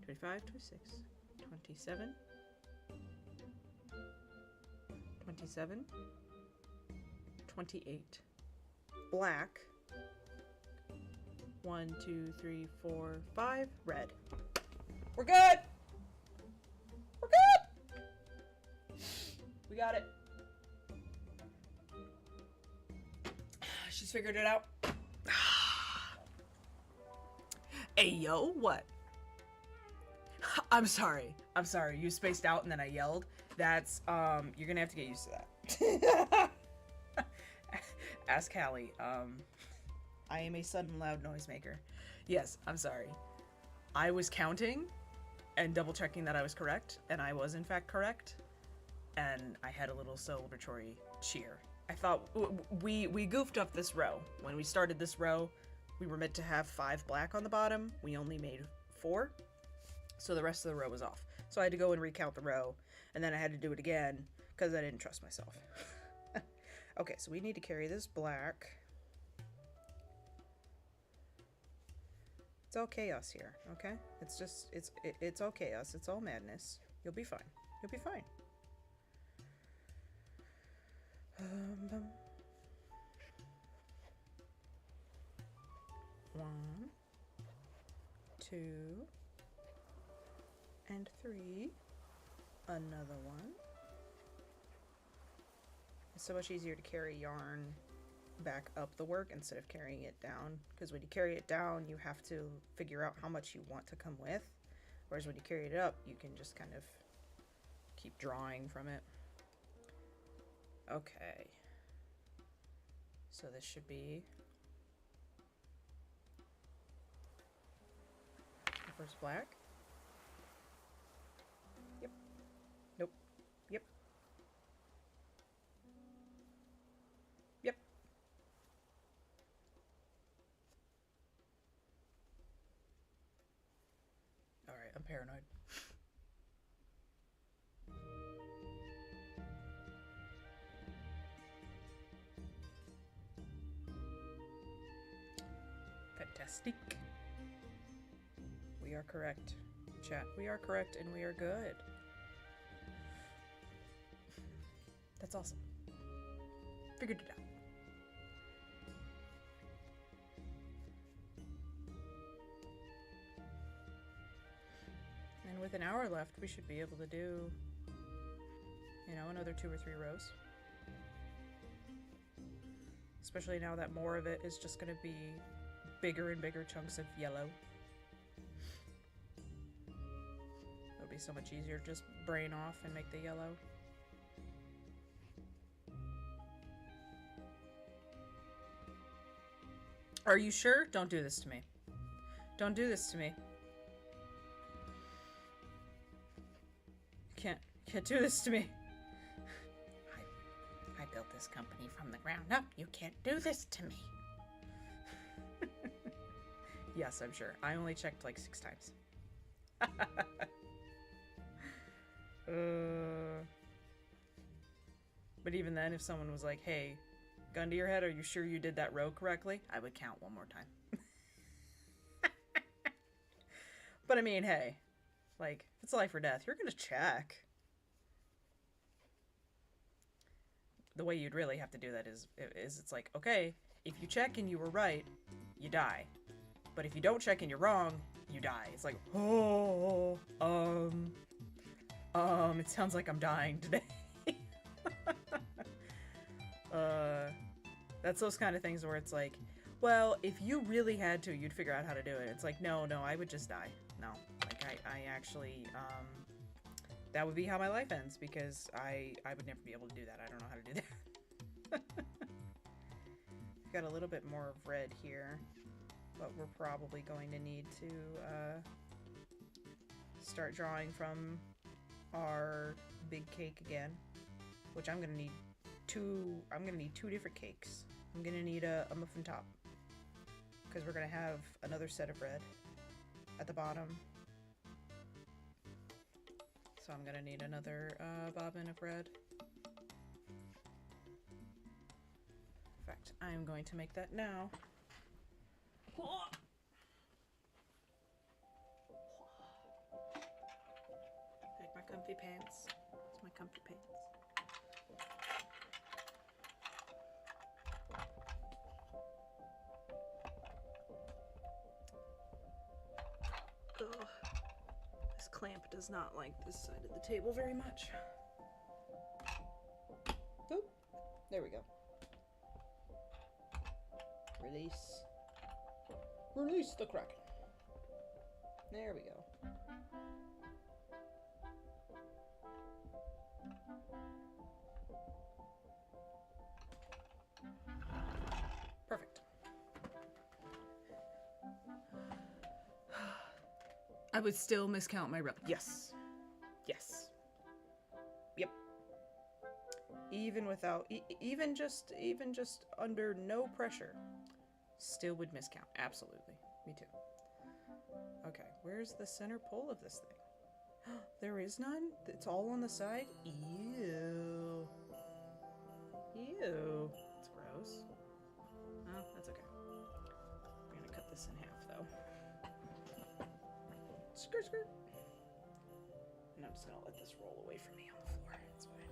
25, 26, 27, 27, 28. Black. 1, 2, 3, 4, 5. Red. We're good! We're good! We got it. She's figured it out. Hey, yo, what? I'm sorry. I'm sorry. You spaced out and then I yelled. That's, you're gonna have to get used to that. Ask Callie. I am a sudden loud noisemaker. Yes, I'm sorry. I was counting and double checking that I was correct, and I was in fact correct. And I had a little celebratory cheer. I thought we goofed up this row. When we started this row, we were meant to have 5 black on the bottom. We only made 4, so the rest of the row was off. So I had to go and recount the row, and then I had to do it again because I didn't trust myself. Okay, so we need to carry this black. It's all chaos here, okay? It's just, it's all chaos. It's all madness. You'll be fine. You'll be fine. 1, 2, and 3. Another one. It's so much easier to carry yarn back up the work instead of carrying it down. Because when you carry it down, you have to figure out how much you want to come with. Whereas when you carry it up, you can just kind of keep drawing from it. Okay. So this should be the first black. Yep. Nope. Yep. Yep. All right, I'm paranoid. Fantastic. We are correct. Chat, we are correct and we are good. That's awesome. Figured it out. And with an hour left, we should be able to do, you know, another 2 or 3 rows. Especially now that more of it is just going to be bigger and bigger chunks of yellow. It'll be so much easier to just brain off and make the yellow. Are you sure? Don't do this to me. Don't do this to me. Can't do this to me. I built this company from the ground up. You can't do this to me. Yes, I'm sure. I only checked like 6 times. But even then, if someone was like, hey, gun to your head, are you sure you did that row correctly? I would count one more time. But I mean, hey, like, if it's life or death, you're gonna check. The way you'd really have to do that is it's like, okay, if you check and you were right, you die. But if you don't check and you're wrong, you die. It's like, oh, it sounds like I'm dying today. That's those kind of things where it's like, well, if you really had to, you'd figure out how to do it. It's like, no, I would just die. No, like I actually, that would be how my life ends, because I would never be able to do that. I don't know how to do that. Got a little bit more of red here, but we're probably going to need to start drawing from our big cake again, which I'm gonna need 2 different cakes. I'm gonna need a muffin top, because we're gonna have another set of red at the bottom. So I'm gonna need another bobbin of red. In fact, I'm going to make that now. Take my comfy pants. It's my comfy pants. Ugh. This clamp does not like this side of the table very much. Oop. There we go. Release. Release the Kraken. There we go. Perfect. I would still miscount my row. Yes. Yes. Yep. Even without, even just under no pressure, still would miscount. Absolutely. Me too. Okay, where's the center pole of this thing? There is none? It's all on the side? Ew. Ew. It's gross. Oh, that's okay. We're gonna cut this in half, though. Skirt, skirt. And I'm just gonna let this roll away from me on the floor. It's fine.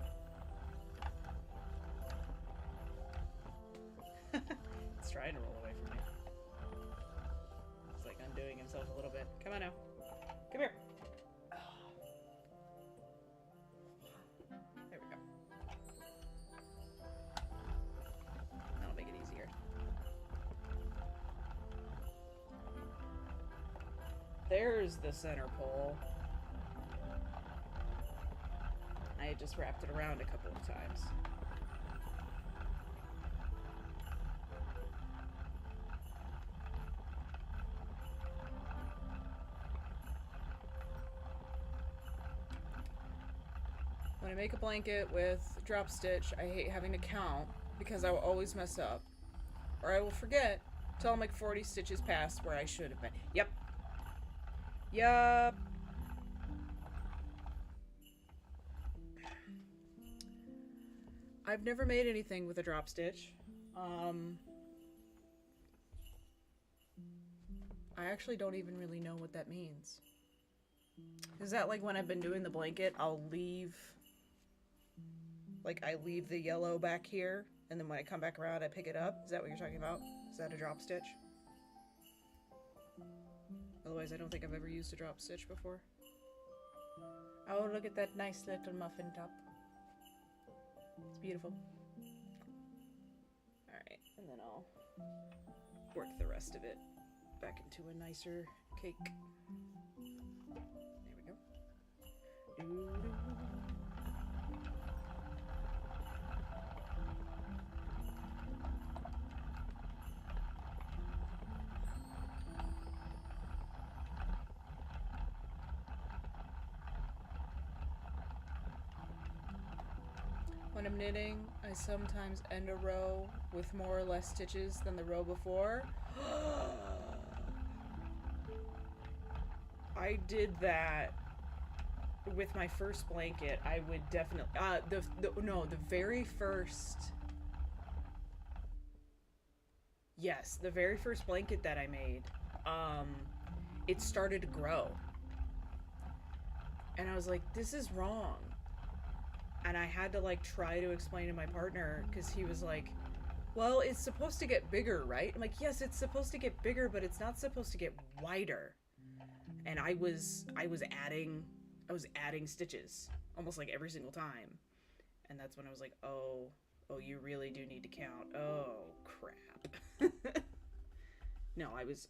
It's trying to roll away from me. It's like undoing himself a little bit. Come on now. Come here. There we go. That'll make it easier. There's the center pole. I had just wrapped it around a couple of times. When I make a blanket with drop stitch, I hate having to count because I will always mess up. Or I will forget till I'm like 40 stitches past where I should have been. Yep. Yup. I've never made anything with a drop stitch. I actually don't even really know what that means. Is that like when I've been doing the blanket, I'll leave... Like, I leave the yellow back here, and then when I come back around, I pick it up? Is that what you're talking about? Is that a drop stitch? Otherwise, I don't think I've ever used a drop stitch before. Oh, look at that nice little muffin top. It's beautiful. Alright, and then I'll work the rest of it back into a nicer cake. There we go. Doo-doo. When I'm knitting, I sometimes end a row with more or less stitches than the row before. I did that with my first blanket. I would definitely the very first, yes, the very first blanket that I made, it started to grow, and I was like, this is wrong. And I had to like try to explain to my partner, because he was like, well, it's supposed to get bigger, right? I'm like, yes, it's supposed to get bigger, but it's not supposed to get wider. And I was adding stitches almost like every single time. And that's when I was like, oh, you really do need to count. Oh, crap. No, I was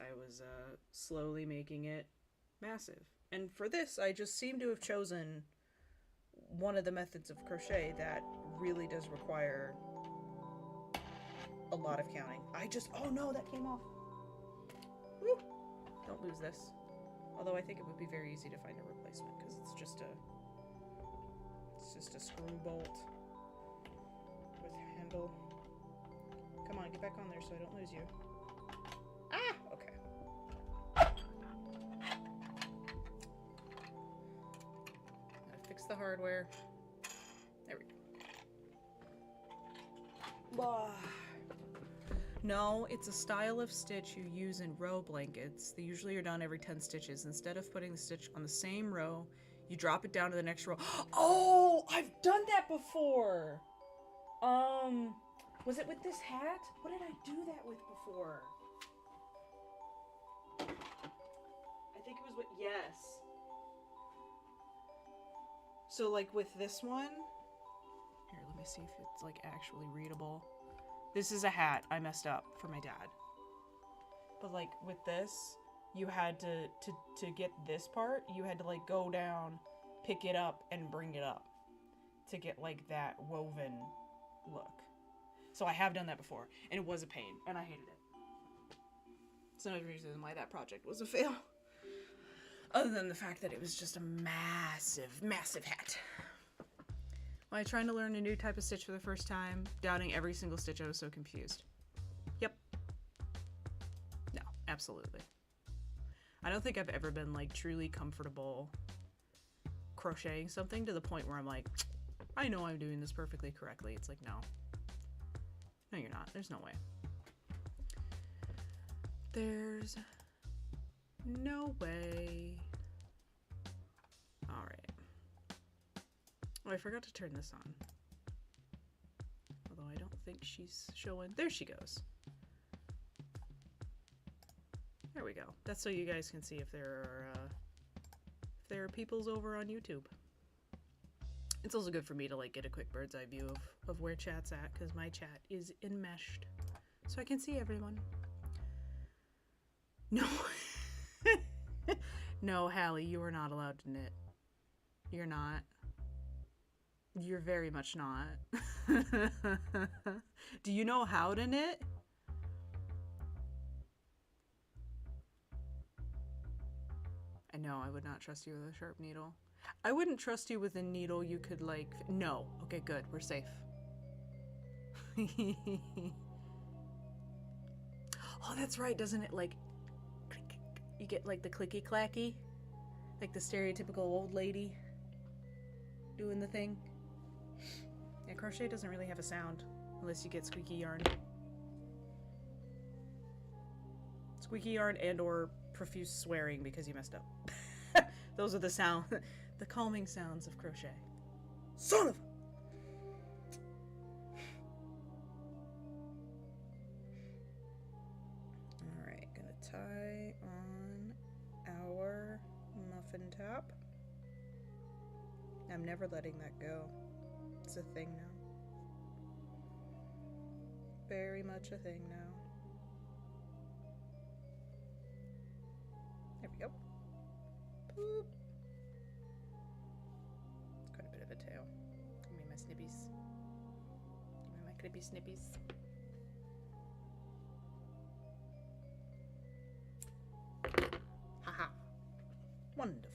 slowly making it massive. And for this, I just seem to have chosen one of the methods of crochet that really does require a lot of counting. Oh no, that came off. Woo! Don't lose this. Although I think it would be very easy to find a replacement, because it's just a screw bolt with handle. Come on, get back on there so I don't lose you. Ah! Okay. Fix the hardware. There we go. Blah. No, it's a style of stitch you use in row blankets. They usually are done every 10 stitches. Instead of putting the stitch on the same row, you drop it down to the next row. Oh, I've done that before. Was it with this hat? What did I do that with before? I think it was with, yes. So like with this one, here, let me see if it's like actually readable. This is a hat I messed up for my dad. But like with this, you had to get this part, you had to like go down, pick it up, and bring it up to get like that woven look. So I have done that before, and it was a pain, and I hated it. It's another reason why that project was a fail. Other than the fact that it was just a massive, massive hat. When trying to learn a new type of stitch for the first time, doubting every single stitch, I was so confused. Yep. No, absolutely. I don't think I've ever been like truly comfortable crocheting something to the point where I'm like, I know I'm doing this perfectly correctly. It's like, no. No, you're not. There's no way. There's no way. Alright. Oh, I forgot to turn this on. Although I don't think she's showing. There she goes. There we go. That's so you guys can see if there are peoples over on YouTube. It's also good for me to like get a quick bird's eye view of where chat's at, because my chat is enmeshed. So I can see everyone. No. No, Hallie, you are not allowed to knit. You're not. You're very much not. Do you know how to knit? I know, I would not trust you with a sharp needle. I wouldn't trust you with a needle you could, like... No. Okay, good. We're safe. Oh, that's right. Doesn't it, like... Click, you get, like, the clicky-clacky? Like the stereotypical old lady doing the thing? Yeah, crochet doesn't really have a sound unless you get squeaky yarn. Squeaky yarn and or profuse swearing because you messed up. Those are the sound, the calming sounds of crochet. Son of a... Alright, gonna tie on our muffin top. I'm never letting that go. It's a thing now. Very much a thing now. There we go. Boop. It's quite a bit of a tail. Give me my snippies. Give me my clippy snippies. Haha. Wonderful.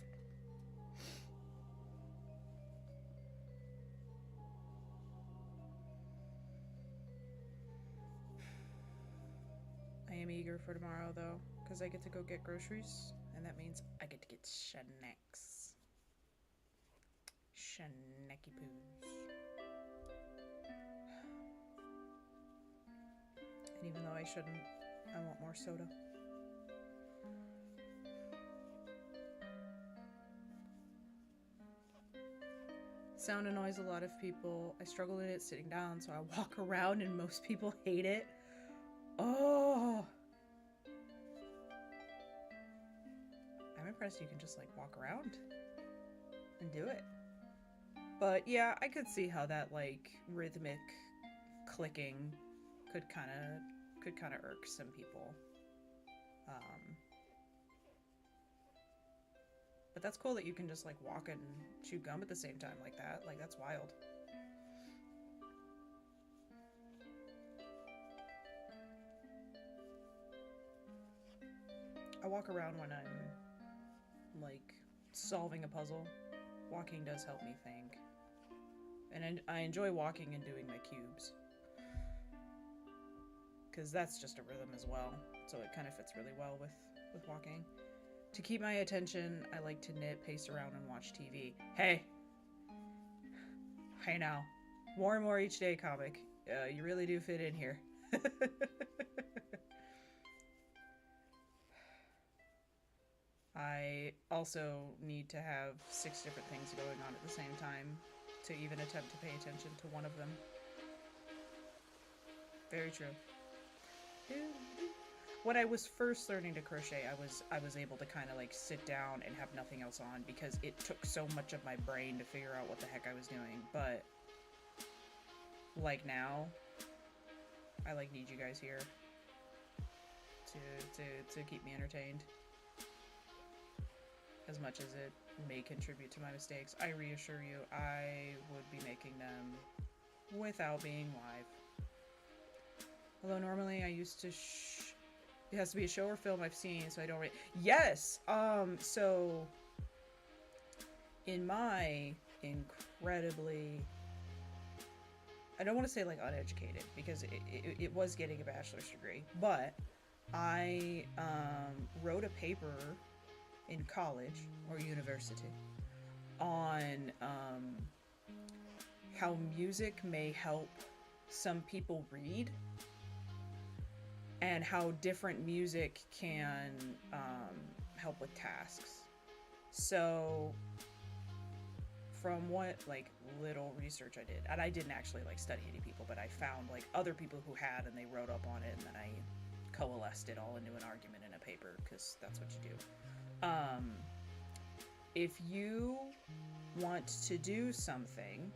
I am eager for tomorrow though, because I get to go get groceries, and that means I get to get snacks. Snacky poos. And even though I shouldn't, I want more soda. Sound annoys a lot of people. I struggle in it sitting down, so I walk around and most people hate it. Oh! I'm impressed you can just like walk around and do it. But yeah, I could see how that like rhythmic clicking could kind of irk some people. But that's cool that you can just like walk and chew gum at the same time like that. Like that's wild. I walk around when I'm like solving a puzzle. Walking does help me think. And I enjoy walking and doing my cubes. Because that's just a rhythm as well. So it kind of fits really well with walking. To keep my attention, I like to knit, pace around, and watch TV. Hey! Hey now. More and more each day, comic. You really do fit in here. I also need to have 6 different things going on at the same time to even attempt to pay attention to one of them. Very true. When I was first learning to crochet, I was able to kind of like sit down and have nothing else on because it took so much of my brain to figure out what the heck I was doing. But like now, I like need you guys here to keep me entertained. As much as it may contribute to my mistakes, I reassure you, I would be making them without being live. Although normally I used to it has to be a show or film I've seen, so I don't yes! So in my incredibly, I don't want to say like uneducated, because it was getting a bachelor's degree, but I wrote a paper in college or university on how music may help some people read and how different music can help with tasks. So from what like little research I did, and I didn't actually like study any people, but I found like other people who had, and they wrote up on it, and then I coalesced it all into an argument in a paper, because that's what you do. If you want to do something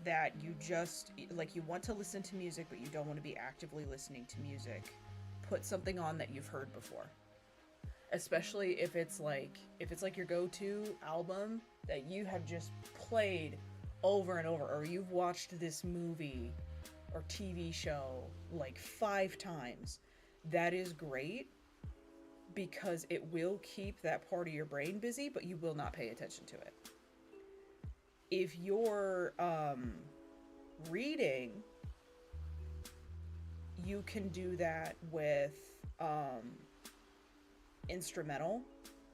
that you just, like, you want to listen to music, but you don't want to be actively listening to music, put something on that you've heard before. especially if it's like your go-to album that you have just played over and over, or you've watched this movie or TV show like 5 times. That is great because it will keep that part of your brain busy, but you will not pay attention to it. If you're reading, you can do that with instrumental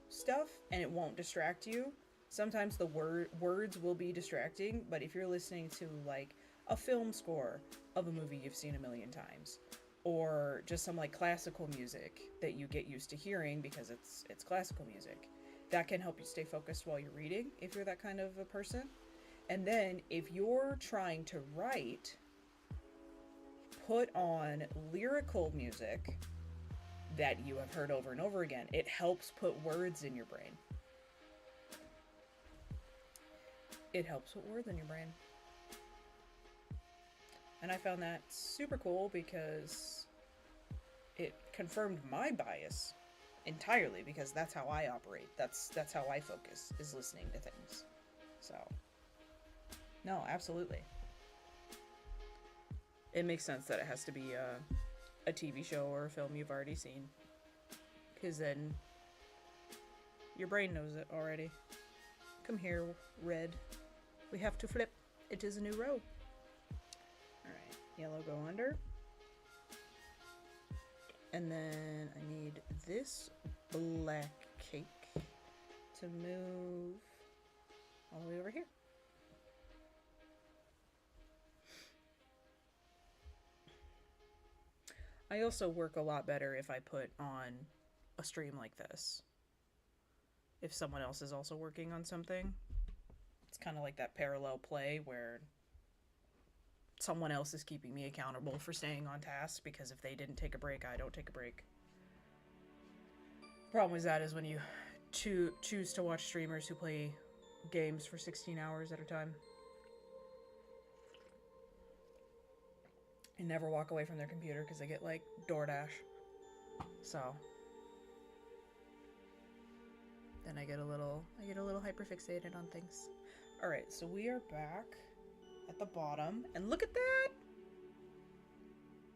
stuff and it won't distract you. Sometimes the words will be distracting, but if you're listening to like a film score of a movie you've seen a million times, or just some like classical music that you get used to hearing because it's classical music, that can help you stay focused while you're reading if you're that kind of a person. And then if you're trying to write, put on lyrical music that you have heard over and over again. It helps put words in your brain. It helps put words in your brain. And I found that super cool because it confirmed my bias entirely, because that's how I operate. That's how I focus, is listening to things. So, no, absolutely. It makes sense that it has to be a TV show or a film you've already seen, because then your brain knows it already. Come here, Red. We have to flip. It is a new row. Alright, yellow go under. And then I need this black cake to move all the way over here. I also work a lot better if I put on a stream like this. If someone else is also working on something, it's kind of like that parallel play where someone else is keeping me accountable for staying on task, because if they didn't take a break, I don't take a break. The problem with that is when you choose to watch streamers who play games for 16 hours at a time and never walk away from their computer because they get like DoorDash. So then I get a little hyperfixated on things. All right, so we are back at the bottom, and look at that!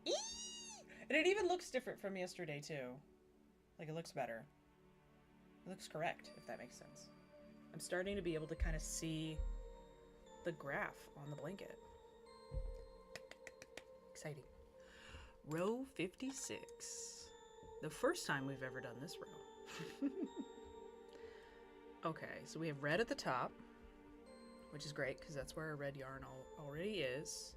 Eee! And it even looks different from yesterday too. Like, it looks better. It looks correct, if that makes sense. I'm starting to be able to kind of see the graph on the blanket. Exciting. Row 56. The first time we've ever done this row. Okay, so we have red at the top, which is great because that's where our red yarn already is.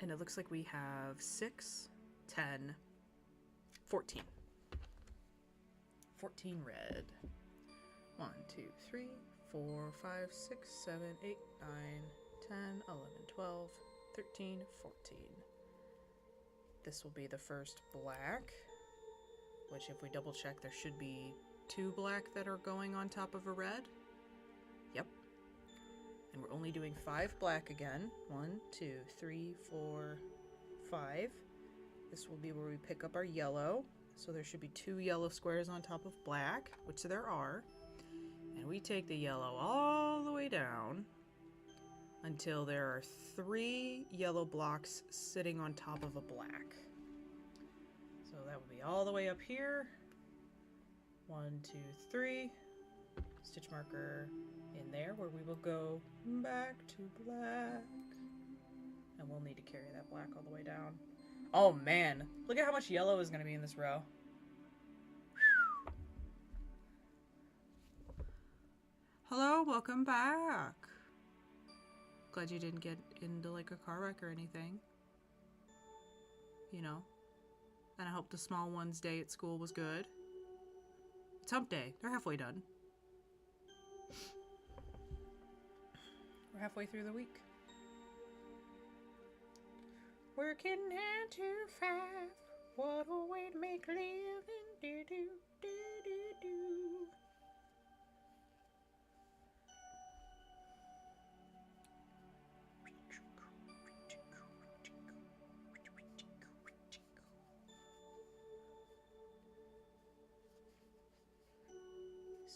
And it looks like we have 6, 10, 14. 14 red. 1, 2, 3, 4, 5, 6, 7, 8, 9, 10, 11, 12, 13, 14. This will be the first black, which if we double check, there should be 2 black that are going on top of a red. Yep. And we're only doing 5 black again. 1, 2, 3, 4, 5. This will be where we pick up our yellow. So there should be 2 yellow squares on top of black, which there are. And we take the yellow all the way down until there are 3 yellow blocks sitting on top of a black. So that will be all the way up here. 1, 2, 3. Stitch marker in there where we will go back to black. And we'll need to carry that black all the way down. Oh man, look at how much yellow is going to be in this row. Hello, welcome back. Glad you didn't get into like a car wreck or anything. You know. And I hope the small one's day at school was good. It's hump day. They're halfway done. We're halfway through the week. Working 9 to 5. What a way to make a living. Do do do do do.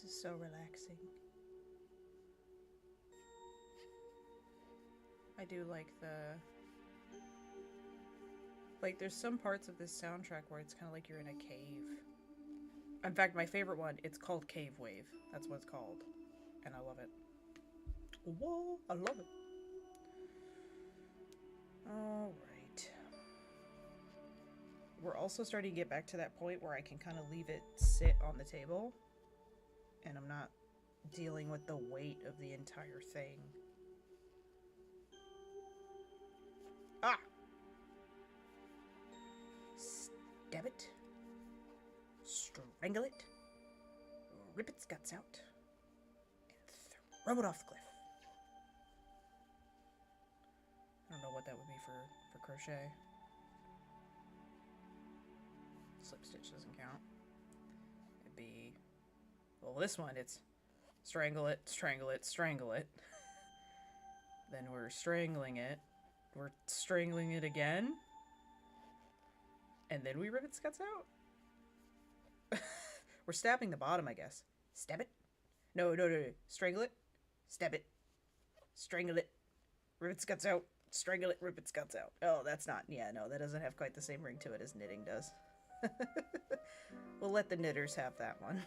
is so relaxing. I do like there's some parts of this soundtrack where it's kind of like you're in a cave. In fact, my favorite one, it's called Cave Wave. That's what it's called. And I love it. Whoa, I love it. Alright. We're also starting to get back to that point where I can kind of leave it sit on the table. And I'm not dealing with the weight of the entire thing. Ah! Stab it. Strangle it. Rip its guts out. And throw it off the cliff. I don't know what that would be for crochet. Slip stitch doesn't count. It'd be... Well, this one, it's strangle it, strangle it, strangle it. Then we're strangling it. We're strangling it again. And then we rip its guts out. We're stabbing the bottom, I guess. Stab it? No. Strangle it. Stab it. Strangle it. Rip its guts out. Strangle it. Rip its guts out. Oh, that's not... Yeah, no, that doesn't have quite the same ring to it as knitting does. We'll let the knitters have that one.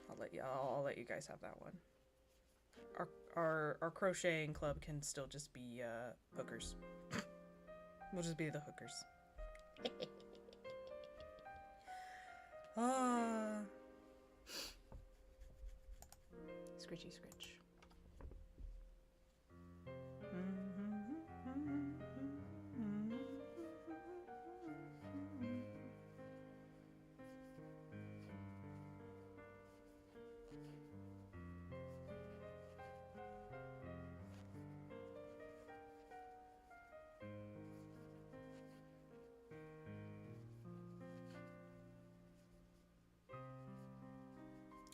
I'll let you guys have that one. Our crocheting club can still just be hookers. We'll just be the hookers. Scritchy scritch.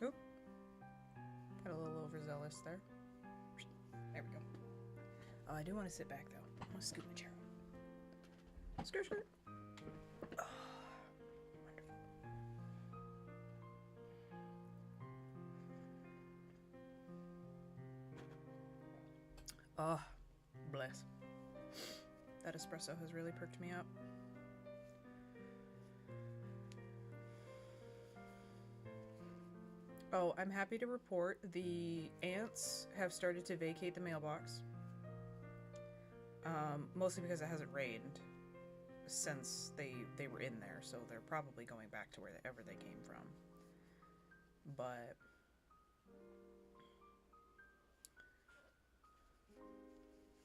Oop. Got a little overzealous there. There we go. Oh, I do want to sit back though. I'm gonna scoot my chair. Skirt, skirt. Oh, wonderful. Oh, bless. That espresso has really perked me up. Oh, I'm happy to report the ants have started to vacate the mailbox. Mostly because it hasn't rained since they were in there, so they're probably going back to wherever they came from. But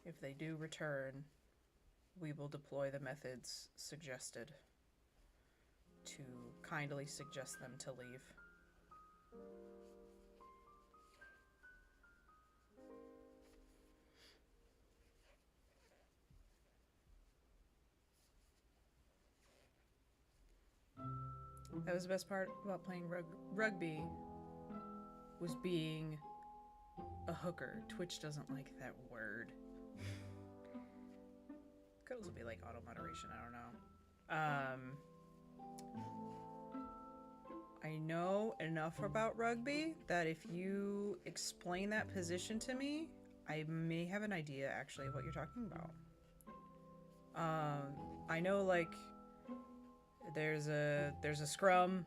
if they do return, we will deploy the methods suggested to kindly suggest them to leave. That was the best part about playing rugby, was being a hooker. Twitch doesn't like that word. Could also be like auto moderation, I don't know. I know enough about rugby that if you explain that position to me, I may have an idea actually of what you're talking about. I know like there's a scrum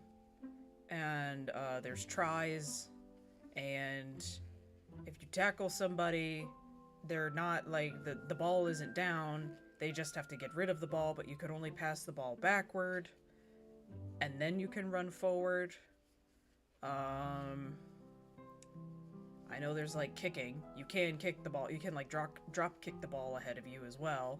and there's tries, and if you tackle somebody, they're not like the ball isn't down, they just have to get rid of the ball, but you could only pass the ball backward and then you can run forward. I know there's like kicking. You can kick the ball. You can like drop kick the ball ahead of you as well.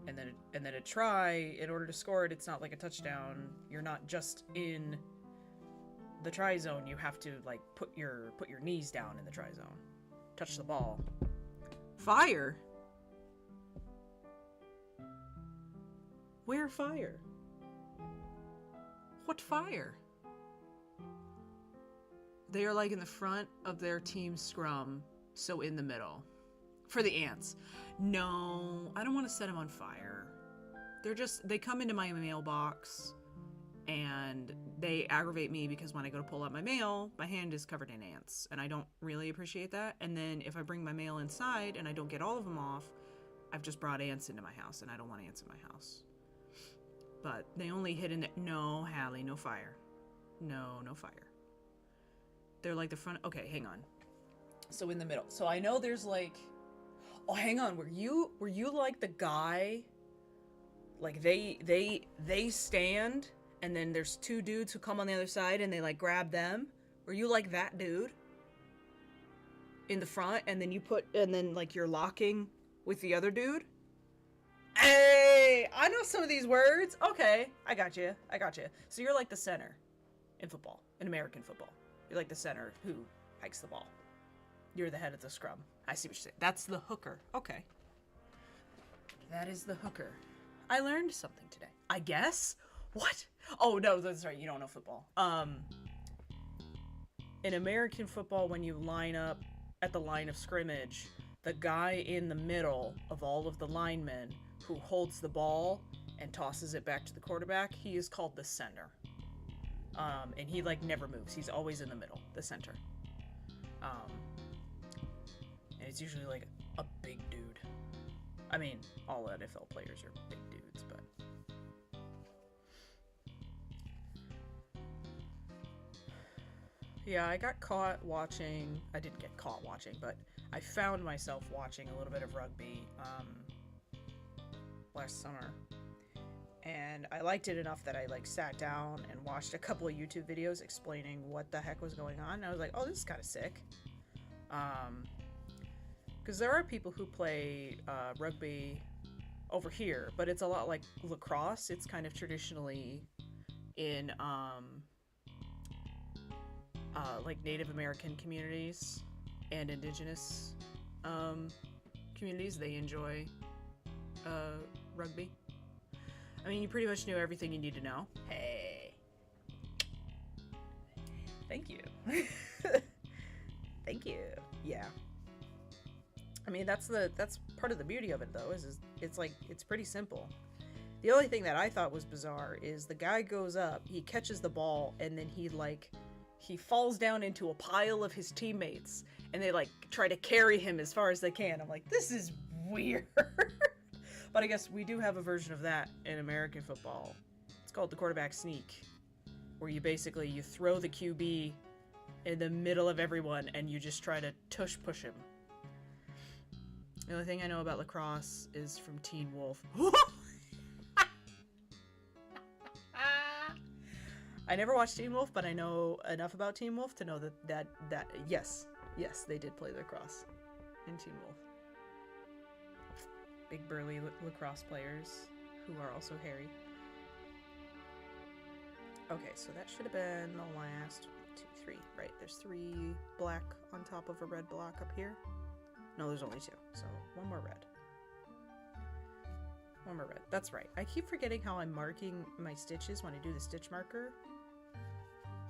And then a try, in order to score it, it's not like a touchdown. You're not just in the try zone. You have to like put your knees down in the try zone. Touch the ball. Fire. Where fire? What fire? They are like in the front of their team scrum, so in the middle. For the ants. No, I don't want to set them on fire. They come into my mailbox and they aggravate me because when I go to pull out my mail, my hand is covered in ants, and I don't really appreciate that. And then if I bring my mail inside and I don't get all of them off, I've just brought ants into my house, and I don't want ants in my house. But they only hit in it. No, Hallie, no fire. No fire. They're like the front. Okay, hang on. So in the middle. So I know there's like, oh, hang on. Were you like the guy? Like they stand, and then there's two dudes who come on the other side, and they like grab them. Were you like that dude? In the front, and then like you're locking with the other dude? Hey, I know some of these words. Okay, I got you. So you're like the center in football, in American football. You're like the center who hikes the ball. You're the head of the scrum. I see what you're saying. That's the hooker. Okay. That is the hooker. I learned something today. I guess? What? Oh, no, that's right. You don't know football. In American football, when you line up at the line of scrimmage, the guy in the middle of all of the linemen who holds the ball and tosses it back to the quarterback, he is called the center. And he like never moves. He's always in the middle, the center. And it's usually like a big dude. I mean, all NFL players are big dudes, but yeah, I got caught watching. I didn't get caught watching, but I found myself watching a little bit of rugby last summer, and I liked it enough that I like sat down and watched a couple of YouTube videos explaining what the heck was going on. And I was like, oh, this is kind of sick, because there are people who play rugby over here, but it's a lot like lacrosse. It's kind of traditionally in like Native American communities and indigenous communities. They enjoy rugby. I mean, you pretty much knew everything you need to know. Hey. Thank you. Thank you. Yeah. I mean, that's part of the beauty of it, though, is it's like, it's pretty simple. The only thing that I thought was bizarre is the guy goes up, he catches the ball, and then he falls down into a pile of his teammates, and they like try to carry him as far as they can. I'm like, this is weird. But I guess we do have a version of that in American football. It's called the quarterback sneak, where you throw the QB in the middle of everyone and you just try to push him. The only thing I know about lacrosse is from Teen Wolf. I never watched Teen Wolf, but I know enough about Teen Wolf to know that yes, they did play lacrosse in Teen Wolf. Big burly lacrosse players who are also hairy. Okay, so that should have been the last 1, 2, 3. Right, there's 3 black on top of a red block up here. No, there's only 2, so one more red. One more red. That's right. I keep forgetting how I'm marking my stitches when I do the stitch marker.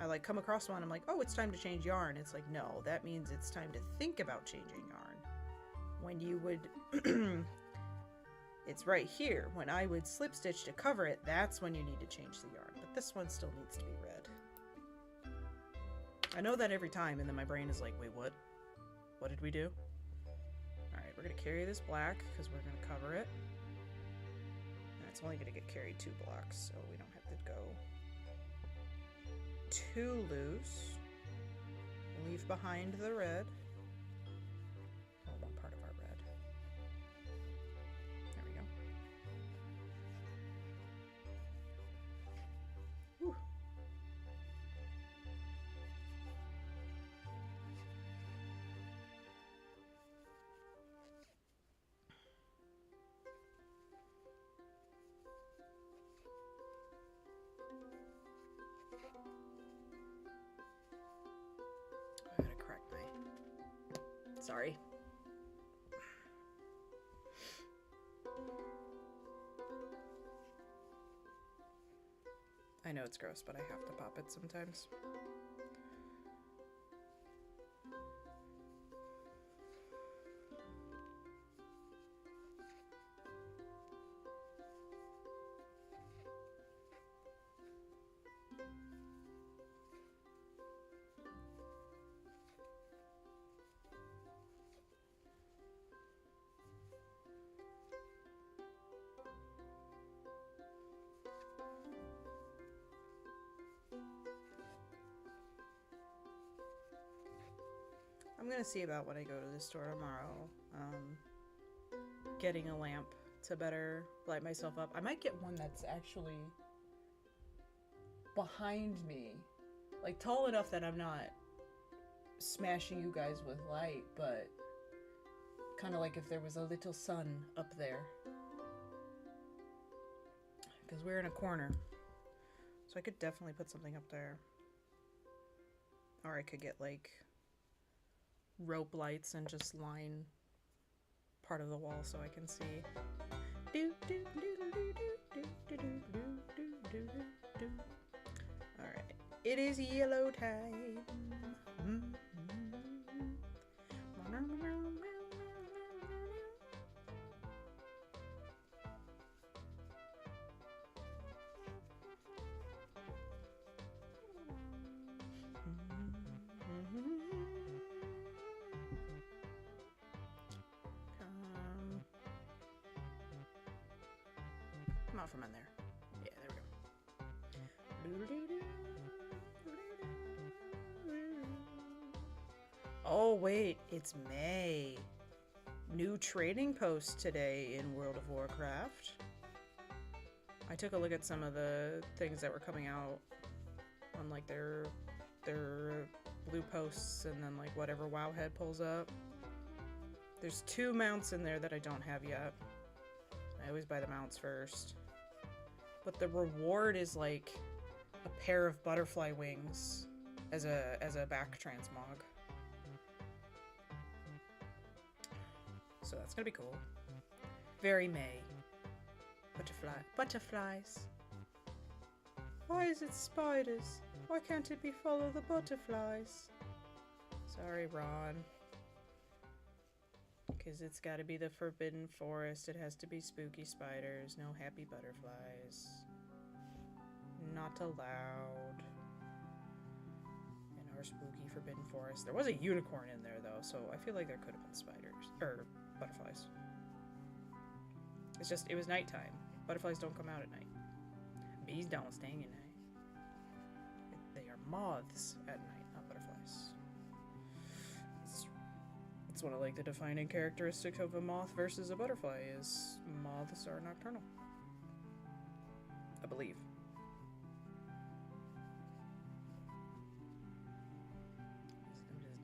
I like come across one, I'm like, oh, it's time to change yarn. It's like, no, that means it's time to think about changing yarn. When you would, it's right here. When I would slip stitch to cover it, that's when you need to change the yarn. But this one still needs to be red. I know that every time, and then my brain is like, wait, what? What did we do? Alright, we're going to carry this black, because we're going to cover it. And it's only going to get carried 2 blocks, so we don't have to go too loose. Leave behind the red. Oh, one part of our red. There we go. Whew. I gotta correct my... Sorry. I know it's gross, but I have to pop it sometimes. I'm gonna see about when I go to the store tomorrow. Getting a lamp to better light myself up. I might get one that's actually behind me, like tall enough that I'm not smashing you guys with light, but kind of like if there was a little sun up there, because we're in a corner, so I could definitely put something up there, or I could get like rope lights and just line part of the wall so I can see. Alright, it is yellow time. Come out from in there. Yeah, there we go. Oh wait, it's May. New trading post today in World of Warcraft. I took a look at some of the things that were coming out on like their blue posts and then like whatever Wowhead pulls up. There's 2 mounts in there that I don't have yet. I always buy the mounts first. But the reward is like a pair of butterfly wings as a back transmog. So that's gonna be cool. Very May. Butterflies. Why is it spiders? Why can't it be follow the butterflies? Sorry, Ron. Because it's got to be the Forbidden Forest. It has to be spooky spiders. No happy butterflies. Not allowed. In our spooky Forbidden Forest. There was a unicorn in there, though, so I feel like there could have been spiders. Or butterflies. It's just, it was nighttime. Butterflies don't come out at night. Bees don't sting at night. They are moths at night, not butterflies. It's one of like the defining characteristics of a moth versus a butterfly is moths are nocturnal. I believe.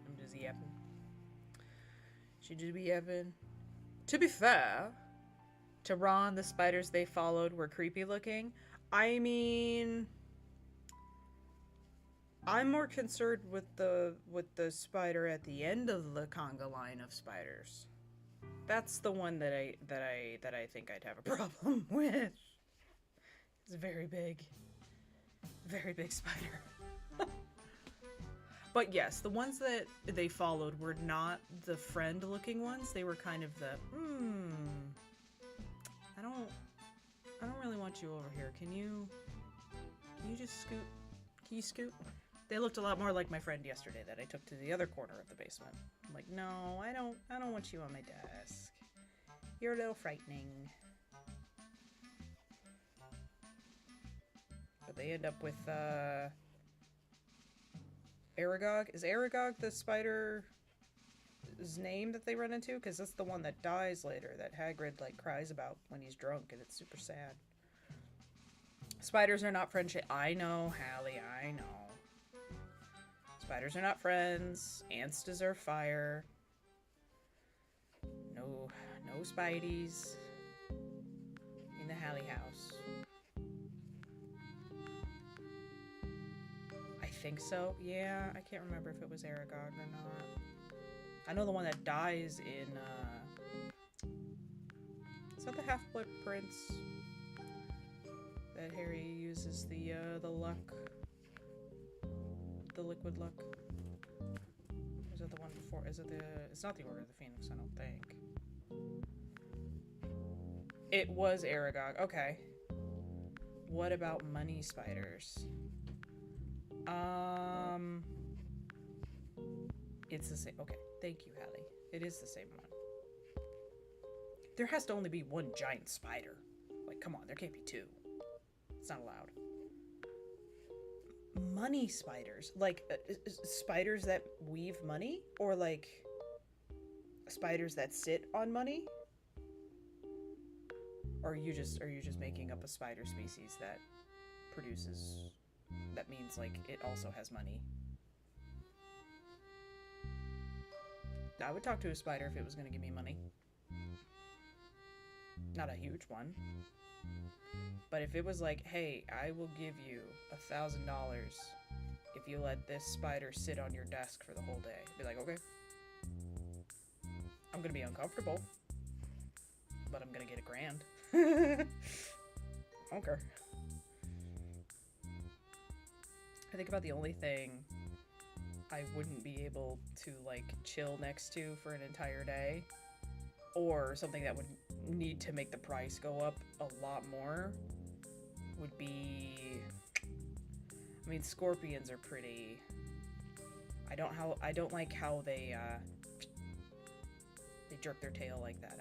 I'm just yapping. Should you be yapping? To be fair, to Ron, the spiders they followed were creepy looking. I mean, I'm more concerned with the spider at the end of the conga line of spiders. That's the one that I think I'd have a problem with. It's a very big spider. But yes, the ones that they followed were not the friend-looking ones. They were kind of the I don't really want you over here. Can you just scoot? Can you scoot? They looked a lot more like my friend yesterday that I took to the other corner of the basement. I'm like, no, I don't want you on my desk. You're a little frightening. But they end up with Aragog. Is Aragog the spider's name that they run into? Because that's the one that dies later, that Hagrid like cries about when he's drunk, and it's super sad. Spiders are not friendship. I know, Hallie, I know. Spiders are not friends. Ants deserve fire. No Spideys in the Hallie house. I think so. Yeah, I can't remember if it was Aragog or not. I know the one that dies in, is that the Half-Blood Prince? That Harry uses the luck, the liquid luck. Or is it the one before? Is it the? It's not the Order of the Phoenix, I don't think. It was Aragog. Okay. What about money spiders? It's the same. Okay, thank you, Hallie. It is the same one. There has to only be one giant spider. Like, come on, there can't be 2. It's not allowed. money spiders, like spiders that weave money, or like spiders that sit on money? Or are you just making up a spider species that produces, that means like it also has money? I would talk to a spider if it was going to give me money. Not a huge one. But if it was like, hey, I will give you $1,000 if you let this spider sit on your desk for the whole day, I'd be like, okay. I'm gonna be uncomfortable, but I'm gonna get $1,000. Okay. I think about the only thing I wouldn't be able to like chill next to for an entire day, or something that would need to make the price go up a lot more, would be, I mean, scorpions are pretty, I don't like how they jerk their tail like that.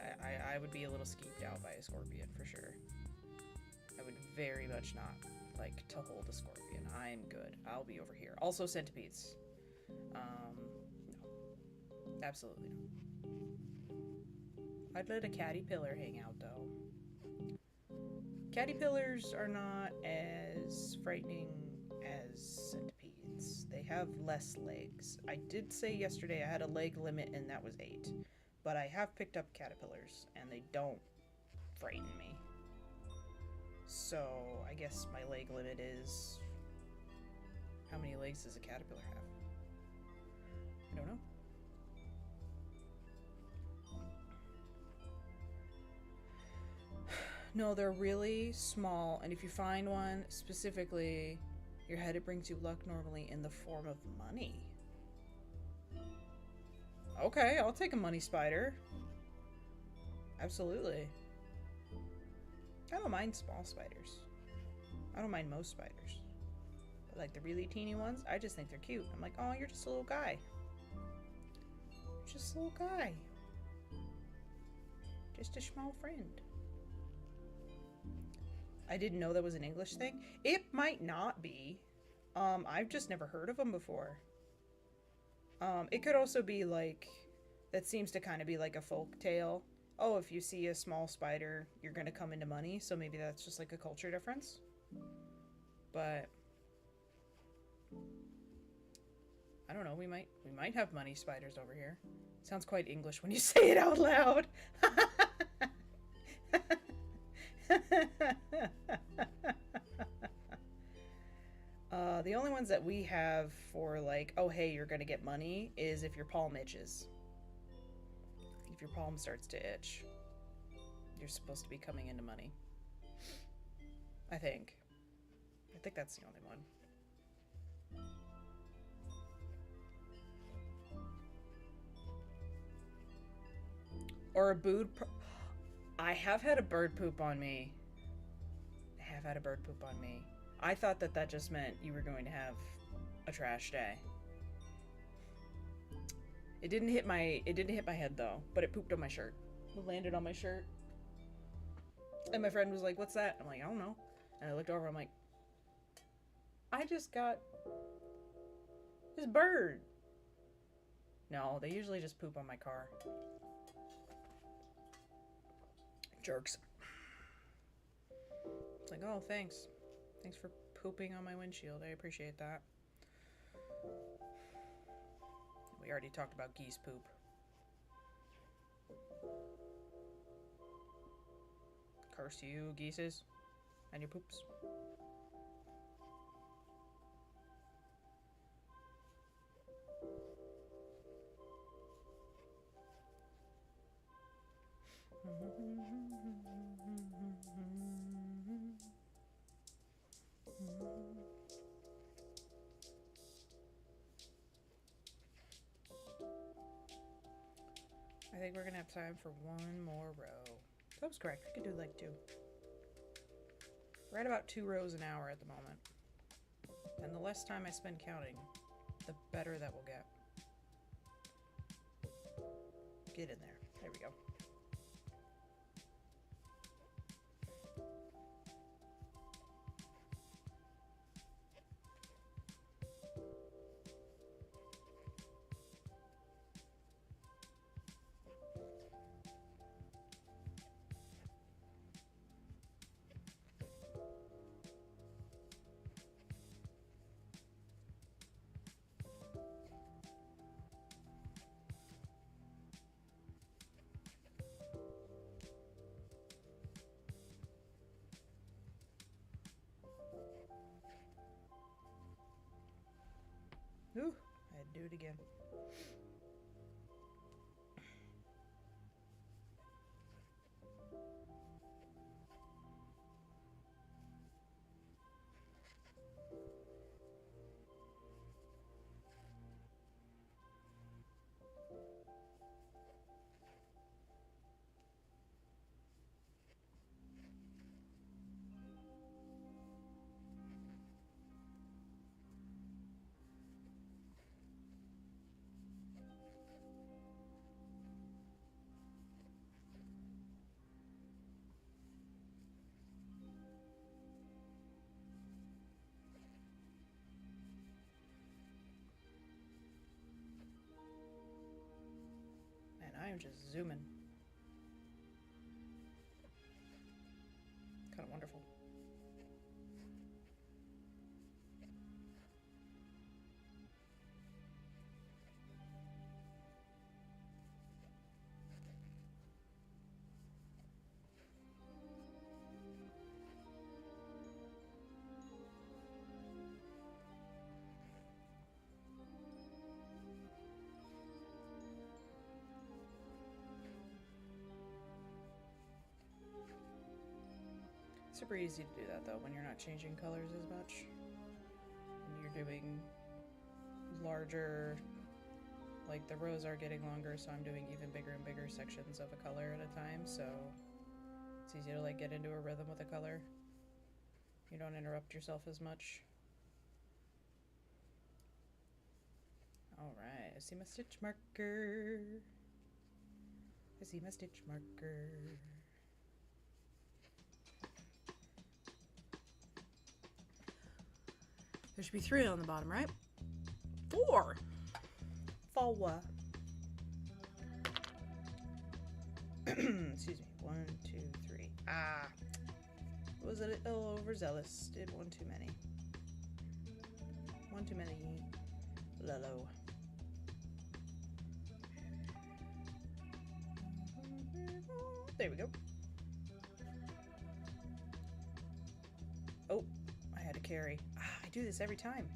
I would be a little skeeved out by a scorpion for sure. I would very much not like to hold a scorpion. I'm good. I'll be over here. Also centipedes. No. Absolutely no. I'd let a caterpillar hang out though. Caterpillars are not as frightening as centipedes. They have less legs. I did say yesterday I had a leg limit and that was 8. But I have picked up caterpillars and they don't frighten me. So I guess my leg limit is... How many legs does a caterpillar have? I don't know. No, they're really small, and if you find one specifically, your head, it brings you luck normally in the form of money. Okay, I'll take a money spider. Absolutely. I don't mind small spiders. I don't mind most spiders. But like the really teeny ones, I just think they're cute. I'm like, oh, you're just a little guy. You're just a little guy. Just a small friend. I didn't know that was an English thing. It might not be. I've just never heard of them before. It could also be like, that seems to kind of be like a folk tale. Oh, if you see a small spider, you're gonna come into money. So maybe that's just like a culture difference. But I don't know. We might have money spiders over here. Sounds quite English when you say it out loud. The only ones that we have for like, oh hey, you're gonna get money, is if your palm itches. If your palm starts to itch, you're supposed to be coming into money. I think that's the only one. Or a bird. I have had a bird poop on me. I thought that just meant you were going to have a trash day. It didn't hit my head though, but it pooped on my shirt. It landed on my shirt. And my friend was like, "What's that?" I'm like, "I don't know." And I looked over, I'm like, "I just got this bird." No, they usually just poop on my car. Jerks. It's like, oh, thanks. Thanks for pooping on my windshield. I appreciate that. We already talked about geese poop. Curse you, geeses, and your poops. I think we're gonna have time for one more row. That was correct. We could do like 2. We're at about 2 rows an hour at the moment. And the less time I spend counting, the better that we'll get. Get in there. There we go. do it again. I am just zooming. Kind of wonderful. Super easy to do that though when you're not changing colors as much. When you're doing larger, like the rows are getting longer, so I'm doing even bigger and bigger sections of a color at a time, so it's easy to like get into a rhythm with a color. You don't interrupt yourself as much. Alright, I see my stitch marker. I see my stitch marker. There should be 3 on the bottom, right? 4. 4. Excuse me. 1, 2, 3. Ah. Was it a little overzealous? Did one too many. One too many. Lolo. There we go. Oh, I had to carry. I do this every time.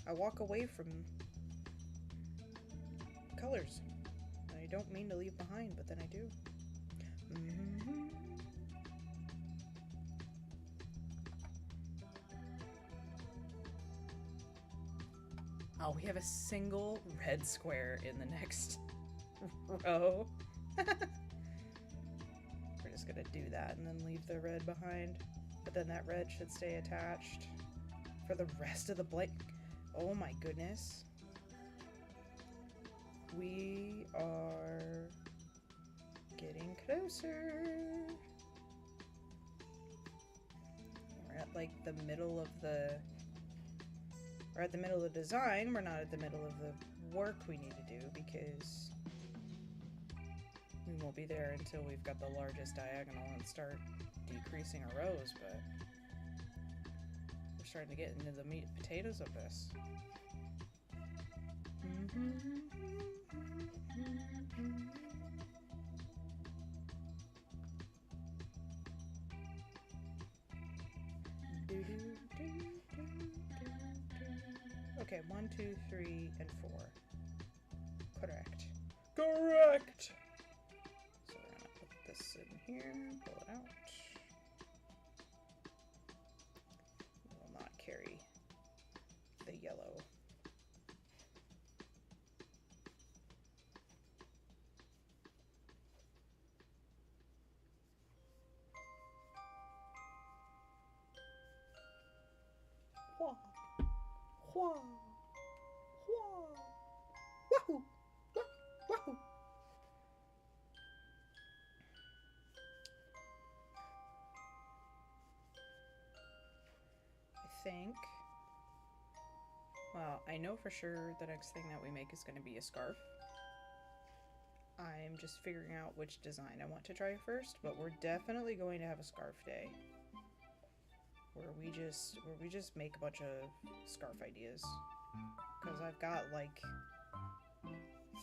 I walk away from colors that I don't mean to leave behind, but then I do. Oh, we have a single red square in the next row. We're just gonna do that and then leave the red behind. But then that red should stay attached for the rest of the blank. Oh my goodness. We are getting closer. We're at like the middle of the... We're at the middle of the design. We're not at the middle of the work we need to do because we won't be there until we've got the largest diagonal and start decreasing our rows, but we're starting to get into the meat and potatoes of this. Okay, 1, 2, 3, and 4. Correct. Correct! So we're gonna put this in here, pull it out. We will not carry the yellow. Wah! Wah! Wah! Wahoo! Wah! Wahoo! I think. Well, I know for sure the next thing that we make is going to be a scarf. I'm just figuring out which design I want to try first, but we're definitely going to have a scarf day. Where we just make a bunch of scarf ideas. Because I've got like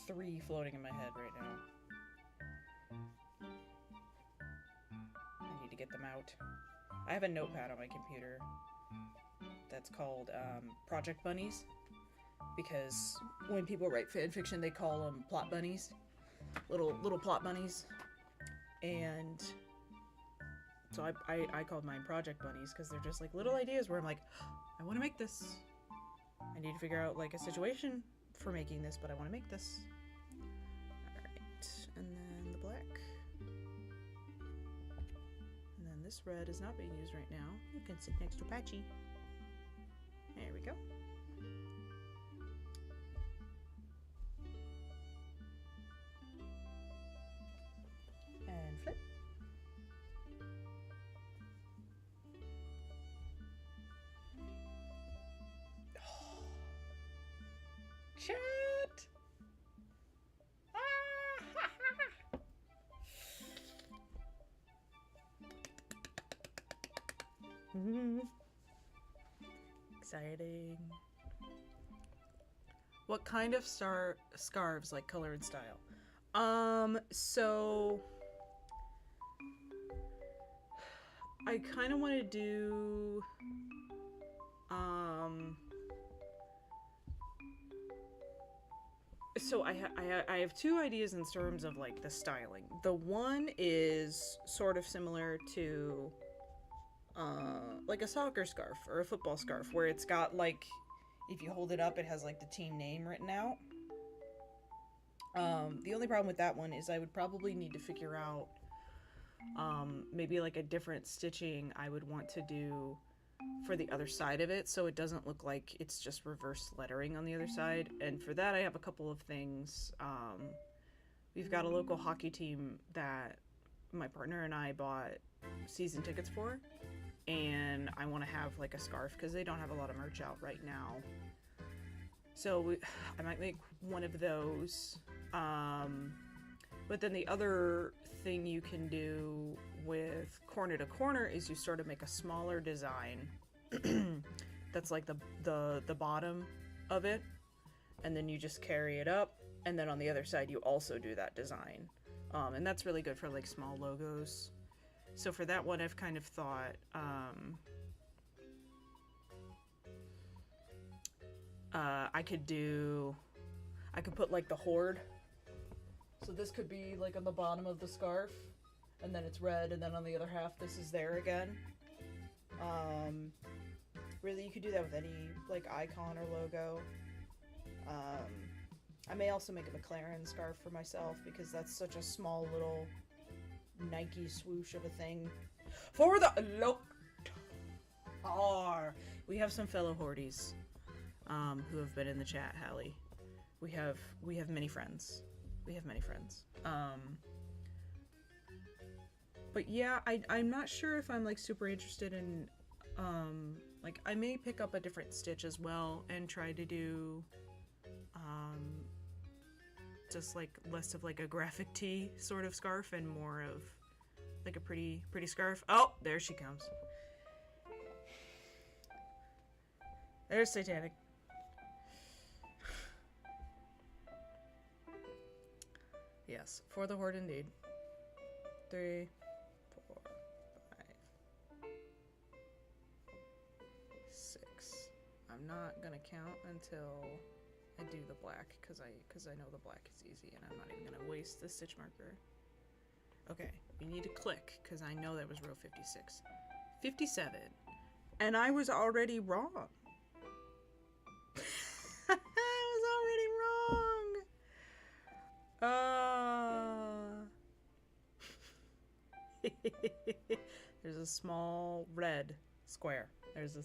3 floating in my head right now. I need to get them out. I have a notepad on my computer that's called Project Bunnies. because when people write fan fiction, they call them plot bunnies, little plot bunnies, and so I called mine project bunnies because they're just like little ideas where I'm like, I want to make this. I need to figure out like a situation for making this, but I want to make this. All right, and then the black. And then this red is not being used right now. You can sit next to Patchy. There we go. And flip. Oh. Chat! Exciting. What kind of scarves, like color and style? So I kind of want to do so I have two ideas in terms of like the styling. The one is sort of similar to like a soccer scarf or a football scarf, where it's got like, if you hold it up, it has like the team name written out. The only problem with that one is I would probably need to figure out maybe like a different stitching I would want to do for the other side of it, so it doesn't look like it's just reverse lettering on the other side. And for that I have a couple of things. We've got a local hockey team that my partner and I bought season tickets for, and I want to have like a scarf because they don't have a lot of merch out right now. So I might make one of those. But then the other thing you can do with corner to corner is you sort of make a smaller design that's like the bottom of it, and then you just carry it up, and then on the other side you also do that design. And that's really good for like small logos. So for that one I've kind of thought I could put like the horde. So this could be like on the bottom of the scarf, and then it's red, and then on the other half this is there again. Really, you could do that with any like icon or logo. I may also make a McLaren scarf for myself because that's such a small little Nike swoosh of a thing. For the we have some fellow hordies who have been in the chat, Hallie. We have many friends. But yeah, I'm not sure if I'm like super interested in like I may pick up a different stitch as well and try to do just like less of like a graphic tee sort of scarf and more of like a pretty scarf. Oh, there she comes. There's Satanic. Yes, for the horde indeed. 3, 4, 5, 6. I'm not gonna count until I do the black because I know the black is easy and I'm not even gonna waste the stitch marker. Okay, you need to click because I know that was row 56. 57. And I was already wrong. There's a small red square. There's a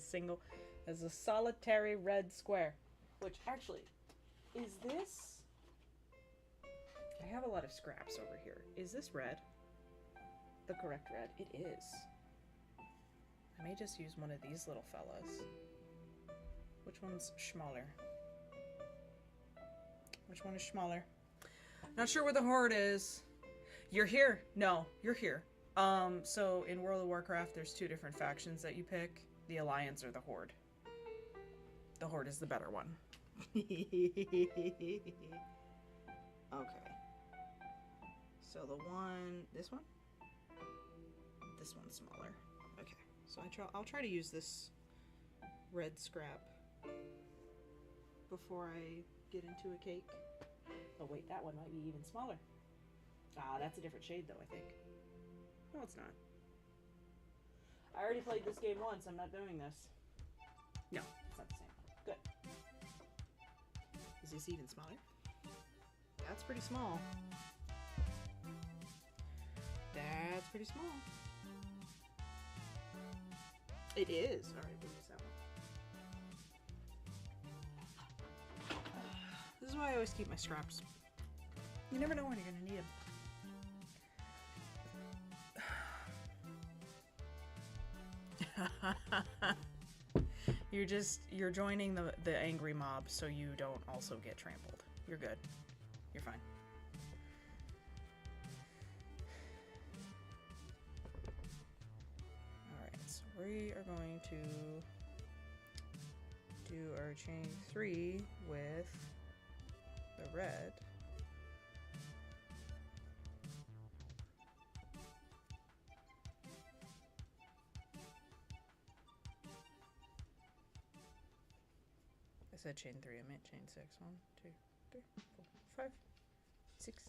solitary red square. Which actually, is this? I have a lot of scraps over here. Is this red? The correct red? It is. I may just use one of these little fellas. Which one's smaller? Which one is smaller? Not sure where the horde is. You're here? No, you're here. So in World of Warcraft, there's two different factions that you pick. The Alliance or the Horde. The Horde is the better one. Okay. So this one's smaller. Okay, so I'll try to use this red scrap. before I get into a cake. Oh wait, that one might be even smaller. Ah, that's a different shade though, I think. No, it's not. I already played this game once. I'm not doing this. No, it's not the same. Good. Is this even smaller? That's pretty small. That's pretty small. It is. All right, we'll use that one. This is why I always keep my scraps. You never know when you're gonna need them. You're joining the angry mob so you don't also get trampled. You're good. You're fine. Alright, so we are going to do our chain 3 with the red. I said chain 3, I meant chain 6. 1, 2, 3, 4, 5, 6.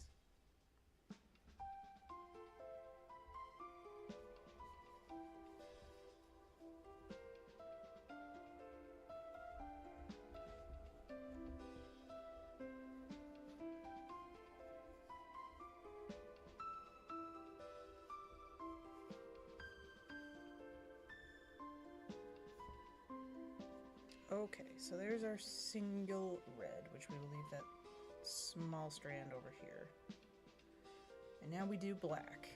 Okay, so there's our single red, which we will leave that small strand over here. And now we do black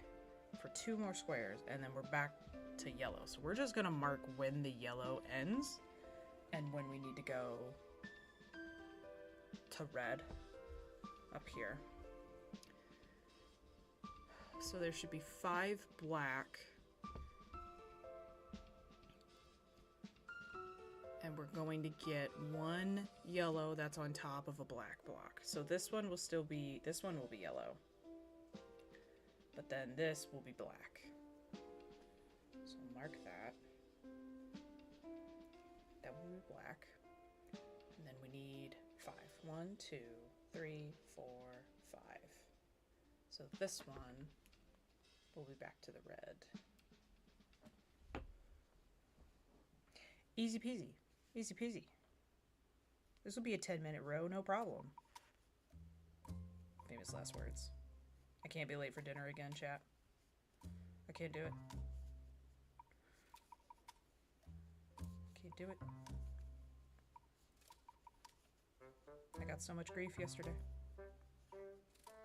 for 2 more squares, and then we're back to yellow. So we're just gonna mark when the yellow ends and when we need to go to red up here. So there should be 5 black. And we're going to get 1 yellow that's on top of a black block. So this one will still be, this one will be yellow. But then this will be black. So mark that. That will be black. And then we need 5. 1, 2, 3, 4, 5. So this one will be back to the red. Easy peasy. Easy peasy. This will be a 10-minute row, no problem. Famous last words. I can't be late for dinner again, chat. I can't do it. Can't do it. I got so much grief yesterday.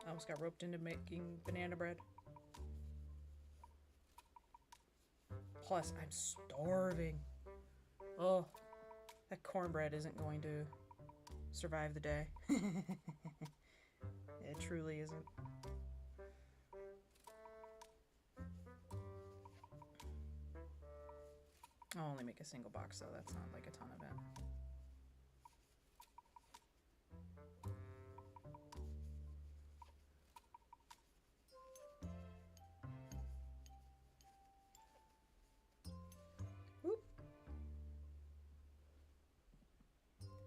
I almost got roped into making banana bread. Plus, I'm starving. Oh. That cornbread isn't going to survive the day. It truly isn't. I'll only make a single box though, that's not like a ton of it.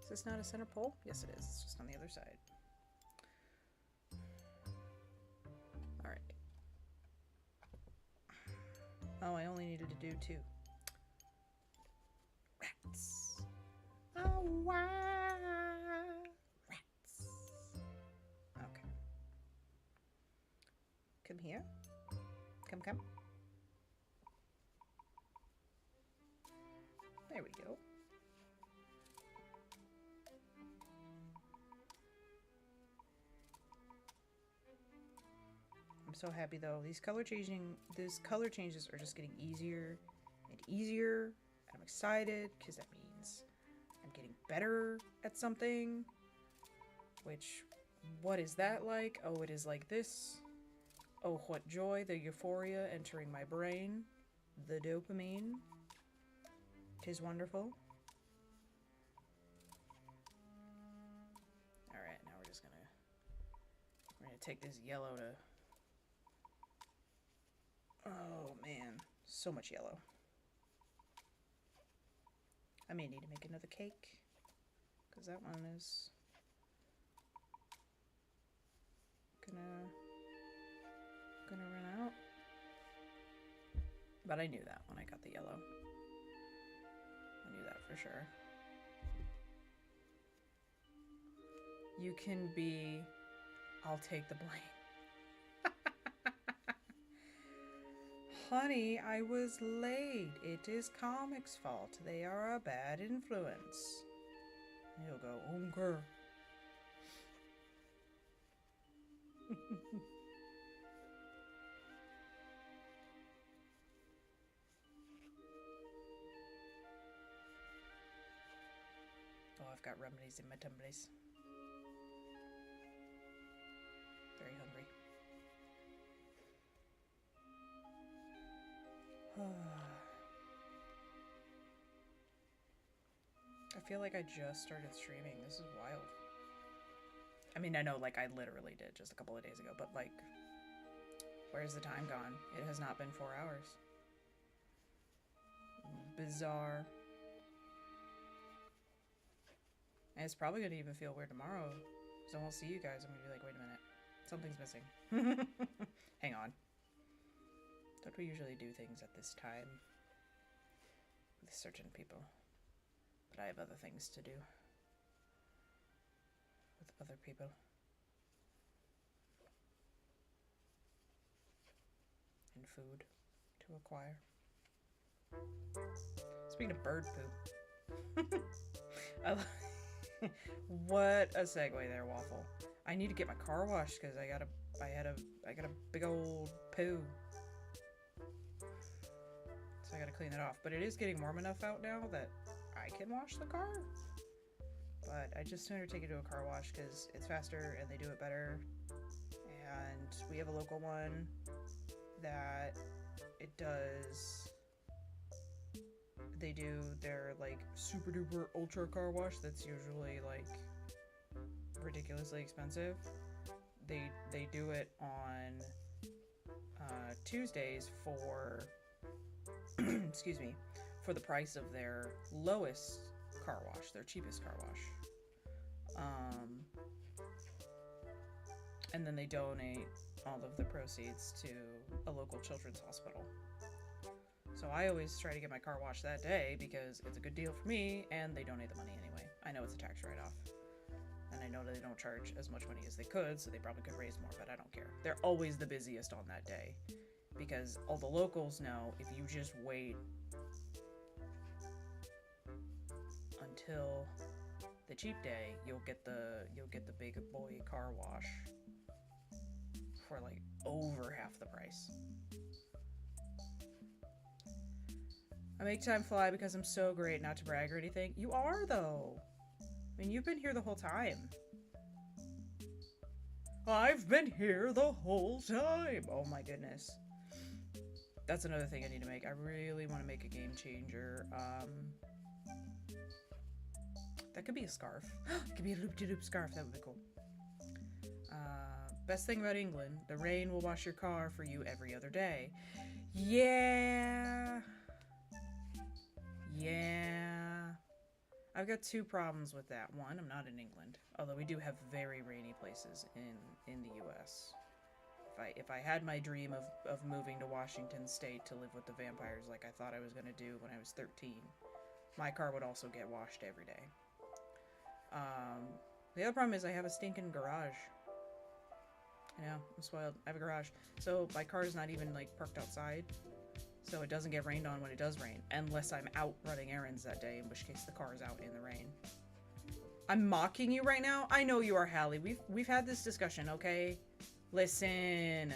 Is this not a center pole? Yes it is, it's just on the other side. Alright. Oh, I only needed to do 2. Rats. Oh, wow. Rats. Okay. Come here. Come. There we go. I'm so happy though. These color changes are just getting easier and easier. And I'm excited because that means I'm getting better at something. Which, what is that like? Oh, it is like this. Oh, what joy, the euphoria entering my brain. The dopamine. 'Tis wonderful. Alright, now we're gonna take this yellow to... Oh man, so much yellow. I may need to make another cake because that one is gonna run out. But I knew that when I got the yellow. I knew that for sure. You can be, I'll take the blame. Honey, I was late. It is comics' fault. They are a bad influence. He'll go, okay. Oh, I've got remedies in my tumblies. Very hungry. I feel like I just started streaming. This is wild. I mean, I know, like, I literally did just a couple of days ago, but, like, where's the time gone? It has not been 4 hours. Bizarre. And it's probably going to even feel weird tomorrow. So I won't see you guys. I'm going to be like, wait a minute. Something's missing. Hang on. Don't we usually do things at this time with certain people? But I have other things to do with other people. And food to acquire. Speaking of bird poop. What a segue there, Waffle. I need to get my car washed because I got a big old poo. So I gotta clean it off. But it is getting warm enough out now that I can wash the car. But I just sooner take it to a car wash because it's faster and they do it better. And we have a local one that it does. They do their like super duper ultra car wash that's usually like ridiculously expensive. They do it on Tuesdays for excuse me, for the price of their lowest car wash, their cheapest car wash. And then they donate all of the proceeds to a local children's hospital. So I always try to get my car washed that day because it's a good deal for me and they donate the money anyway. I know it's a tax write-off. And I know that they don't charge as much money as they could, so they probably could raise more, but I don't care. They're always the busiest on that day because all the locals know if you just wait until the cheap day, you'll get the big boy car wash for like over half the price. I make time fly because I'm so great, not to brag or anything. You are, though. I mean, you've been here the whole time. I've been here the whole time. Oh my goodness. That's another thing I need to make. I really want to make a game changer. That could be a scarf. It could be a loop-de-loop scarf. That would be cool. Best thing about England, the rain will wash your car for you every other day. Yeah. Yeah. I've got two problems with that. One, I'm not in England, although we do have very rainy places in the US. If I had my dream of moving to Washington State to live with the vampires like I thought I was going to do when I was 13, my car would also get washed every day. The other problem is I have a stinking garage. Yeah, I'm spoiled. I have a garage. So my car is not even like parked outside. So it doesn't get rained on when it does rain, unless I'm out running errands that day, in which case the car is out in the rain. I'm mocking you right now? I know you are, Hallie. We've had this discussion, okay? Listen.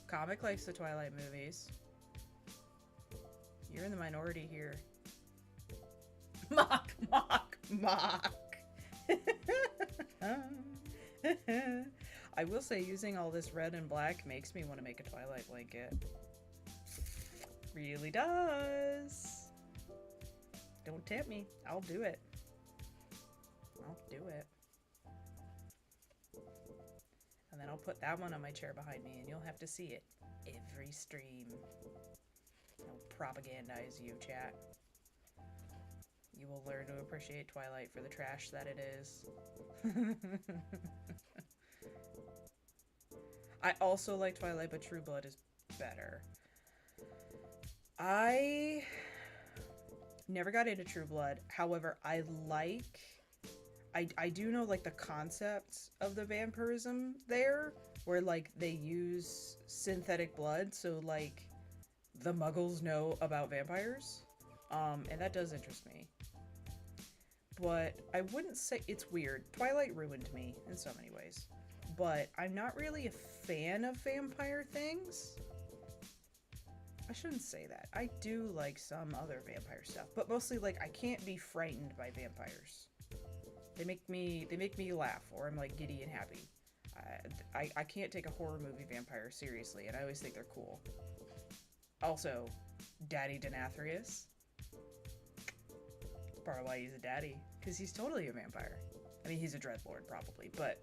Comic likes the Twilight movies. You're in the minority here. Mock. I will say using all this red and black makes me want to make a Twilight blanket. Really does. Don't tempt me. I'll do it. And then I'll put that one on my chair behind me and you'll have to see it every stream. I'll propagandize you, chat. You will learn to appreciate Twilight for the trash that it is. I also like Twilight, but True Blood is better. I never got into True Blood. However, I do know like the concepts of the vampirism there, where like they use synthetic blood, so like the muggles know about vampires. And that does interest me. But I wouldn't say it's weird. Twilight ruined me in so many ways. But I'm not really a fan of vampire things. I shouldn't say that. I do like some other vampire stuff, but mostly like I can't be frightened by vampires. They make me laugh, or I'm like giddy and happy. I can't take a horror movie vampire seriously, and I always think they're cool. Also, Daddy Denathrius. That's part of why he's a daddy, because he's totally a vampire. I mean, he's a dreadlord probably, but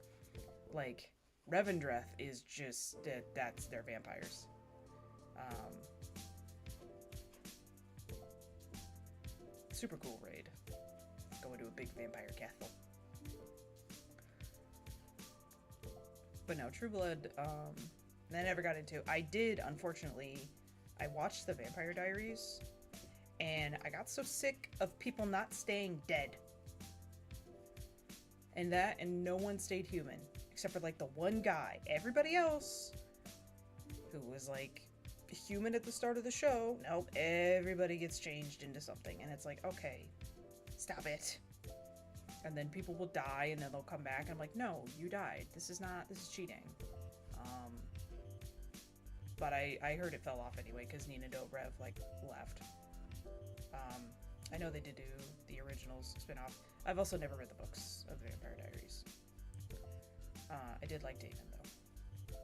like Revendreth is just that's their vampires. Super cool raid. Go into a big vampire castle. But no, True Blood, I never got into. I did, unfortunately, I watched the Vampire Diaries, and I got so sick of people not staying dead. And no one stayed human, except for like the one guy. Everybody else, who was like human at the start of the show, nope, everybody gets changed into something, and it's like, okay, stop it. And then people will die, and then they'll come back, and I'm like, no, you died. This is cheating. But I heard it fell off anyway, because Nina Dobrev, like, left. I know they did do the originals spin-off. I've also never read the books of the Vampire Diaries. I did like Damon, though.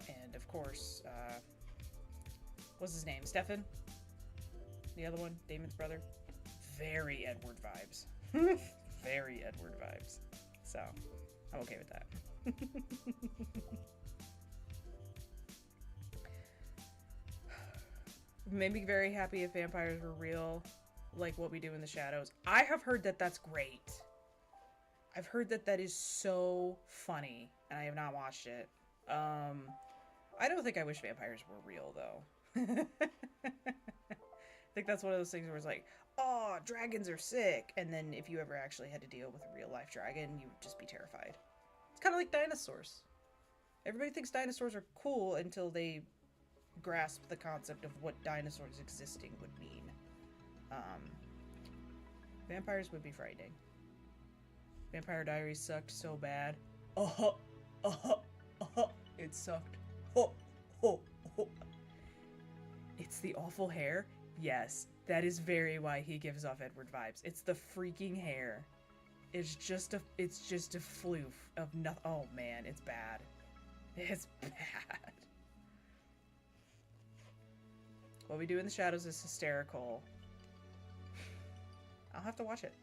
And, of course, what's his name? Stefan? The other one? Damon's brother? Very Edward vibes. Very Edward vibes. So, I'm okay with that. Made me very happy if vampires were real, like What We Do in the Shadows. I have heard that that's great. I've heard that that is so funny, and I have not watched it. I don't think I wish vampires were real, though. I think that's one of those things where it's like, oh, dragons are sick. And then if you ever actually had to deal with a real life dragon, you would just be terrified. It's kind of like dinosaurs. Everybody thinks dinosaurs are cool until they grasp the concept of what dinosaurs existing would mean. Vampires would be frightening. Vampire Diaries sucked so bad. It sucked. It's the awful hair. Yes, that is very why he gives off Edward vibes. It's the freaking hair. It's just a floof of nothing. Oh man, it's bad. It's bad. What We Do in the Shadows is hysterical. I'll have to watch it.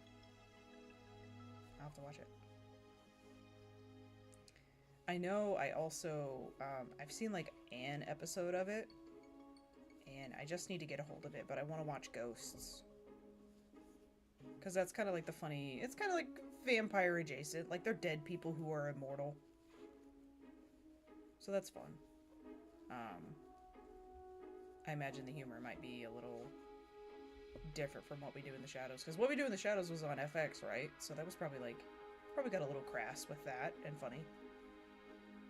I know I also, I've seen like an episode of it, and I just need to get a hold of it, but I want to watch Ghosts. Because that's kind of like the funny, it's kind of like vampire adjacent, like they're dead people who are immortal. So that's fun. I imagine the humor might be a little different from What We Do in the Shadows, because What We Do in the Shadows was on FX, right? So that was probably got a little crass with that and funny.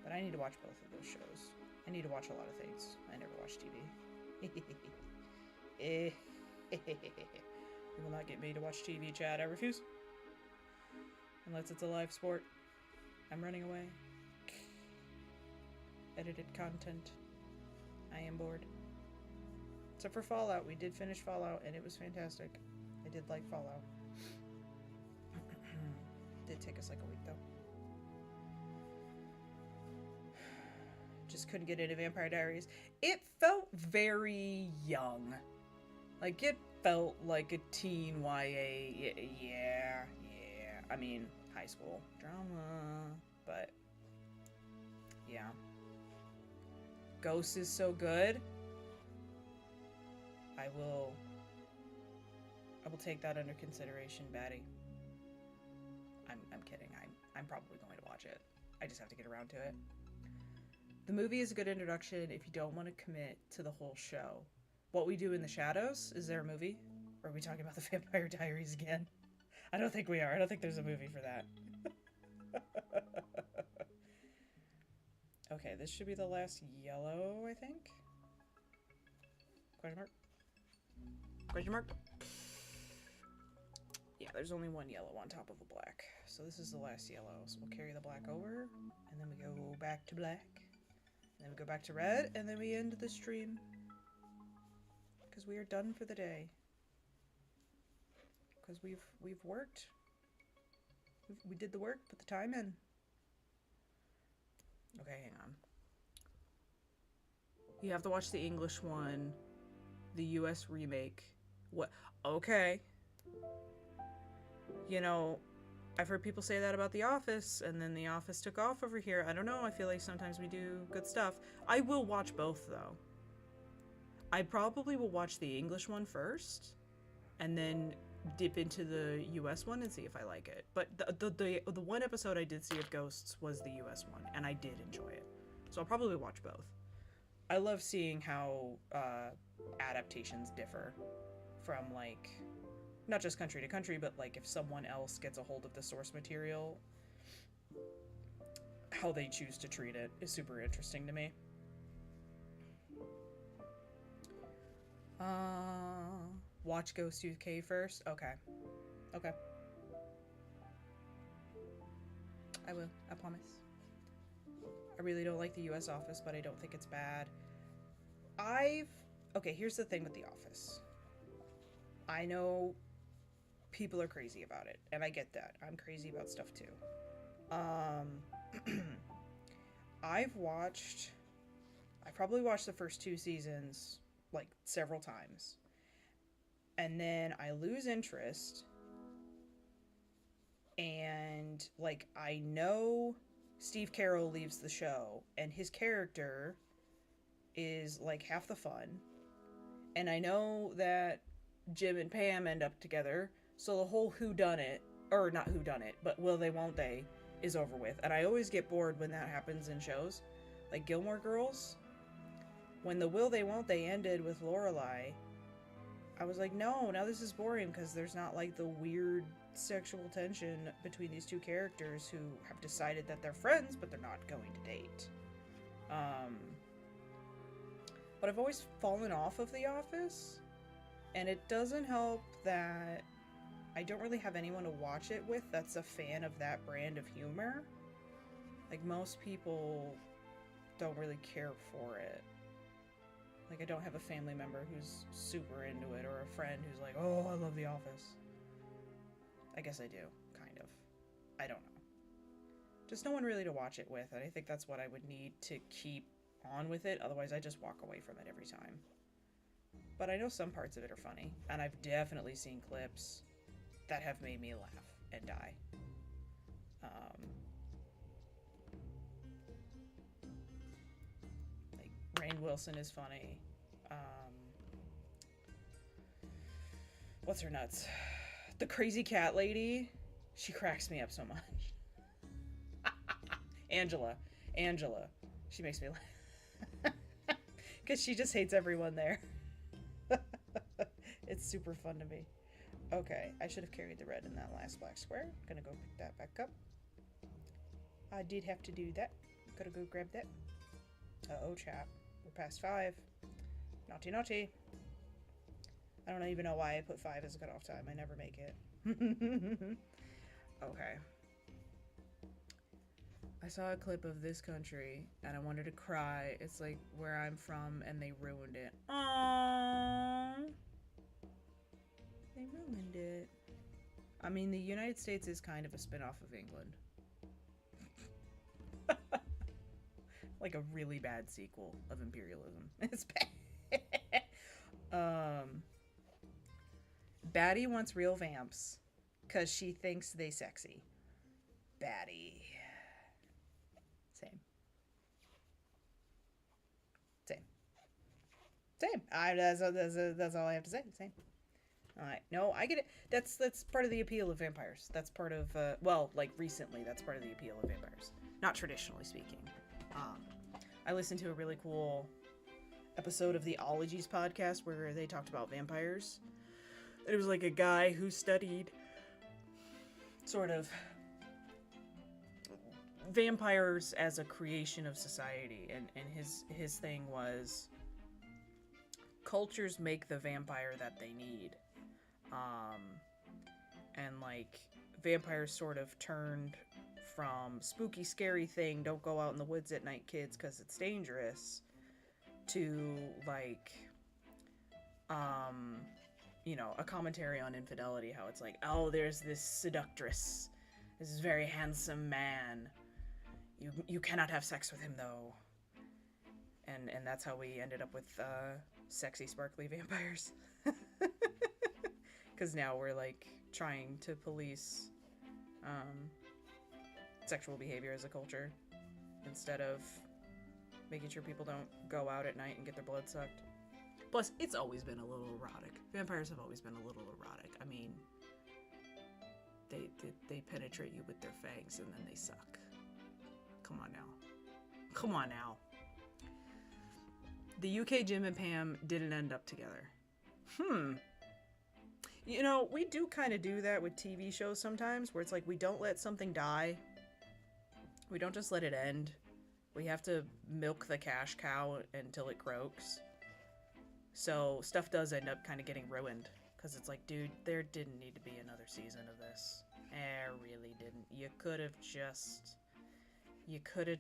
But I need to watch both of those shows. I need to watch a lot of things. I never watch TV. You will not get me to watch TV, Chad. I refuse. Unless it's a live sport. I'm running away. Edited content. I am bored. Except for Fallout. We did finish Fallout, and it was fantastic. I did like Fallout. Did take us like a week, though. Just couldn't get into Vampire Diaries. It felt very young. Like, it felt like a teen YA. Yeah. I mean, high school drama. But, yeah. Ghost is so good. I will take that under consideration, Batty. I'm kidding. I'm probably going to watch it. I just have to get around to it. The movie is a good introduction if you don't want to commit to the whole show. What We Do in the Shadows, is there a movie? Or are we talking about the Vampire Diaries again? I don't think we are. I don't think there's a movie for that. Okay, this should be the last yellow, I think. Question mark? Question mark? Yeah, there's only one yellow on top of a black. So this is the last yellow. So we'll carry the black over, and then we go back to black. And then we go back to red, and then we end the stream. Because we are done for the day. Because we've worked. We did the work, put the time in. Okay, hang on. You have to watch the English one, the US remake. What? Okay. You know, I've heard people say that about The Office, and then The Office took off over here. I don't know, I feel like sometimes we do good stuff. I will watch both, though. I probably will watch the English one first, and then dip into the US one and see if I like it. But the one episode I did see of Ghosts was the US one, and I did enjoy it. So I'll probably watch both. I love seeing how adaptations differ from, like, not just country to country, but, like, if someone else gets a hold of the source material, how they choose to treat it is super interesting to me. Watch Ghost UK first? Okay. Okay. I will. I promise. I really don't like the US Office, but I don't think it's bad. Okay, here's the thing with The Office. I know people are crazy about it, and I get that. I'm crazy about stuff too. I probably watched the first 2 seasons, like, several times. And then I lose interest. And, like, I know Steve Carell leaves the show, and his character is, like, half the fun. And I know that Jim and Pam end up together, so the whole whodunit, or not whodunit, but will they, won't they, is over with. And I always get bored when that happens in shows. Like Gilmore Girls, when the will they, won't they ended with Lorelai, I was like, no, now this is boring, because there's not, like, the weird sexual tension between these 2 characters who have decided that they're friends, but they're not going to date. But I've always fallen off of The Office, and it doesn't help that I don't really have anyone to watch it with that's a fan of that brand of humor. Like, most people don't really care for it. Like, I don't have a family member who's super into it, or a friend who's like, oh, I love The Office. I guess I do, kind of. I don't know. Just no one really to watch it with, and I think that's what I would need to keep on with it, otherwise I just walk away from it every time. But I know some parts of it are funny, and I've definitely seen clips that have made me laugh and die. Like, Rainn Wilson is funny. What's her nuts? The crazy cat lady, she cracks me up so much. Angela, she makes me laugh. Because she just hates everyone there. It's super fun to me. Okay, I should have carried the red in that last black square. I'm gonna go pick that back up. I did have to do that. Gotta go grab that. Uh-oh, chap. We're past 5. Naughty, naughty. I don't even know why I put 5 as a cutoff time. I never make it. Okay. I saw a clip of this country, and I wanted to cry. It's like where I'm from, and they ruined it. Aww. They ruined it. I mean, the United States is kind of a spin-off of England. Like a really bad sequel of imperialism. It's bad. Batty wants real vamps because she thinks they sexy. Batty. Same. That's all I have to say. Same. No, I get it. That's part of the appeal of vampires. That's part of well, like recently, that's part of the appeal of vampires. Not traditionally speaking. I listened to a really cool episode of the Ologies podcast where they talked about vampires. It was like a guy who studied sort of vampires as a creation of society, and his thing was cultures make the vampire that they need. And like vampires sort of turned from spooky scary thing, don't go out in the woods at night kids because it's dangerous, to like you know, a commentary on infidelity, how it's like, oh, there's this seductress, this very handsome man, you cannot have sex with him though, and that's how we ended up with sexy sparkly vampires. Because now we're like trying to police sexual behavior as a culture instead of making sure people don't go out at night and get their blood sucked. Plus, it's always been a little erotic. Vampires have always been a little erotic. I mean, they penetrate you with their fangs and then they suck. Come on now. Come on now. The UK Jim and Pam didn't end up together. You know, we do kind of do that with TV shows sometimes, where it's like we don't let something die. We don't just let it end. We have to milk the cash cow until it croaks. So stuff does end up kind of getting ruined, because it's like, dude, there didn't need to be another season of this. Really didn't. You could have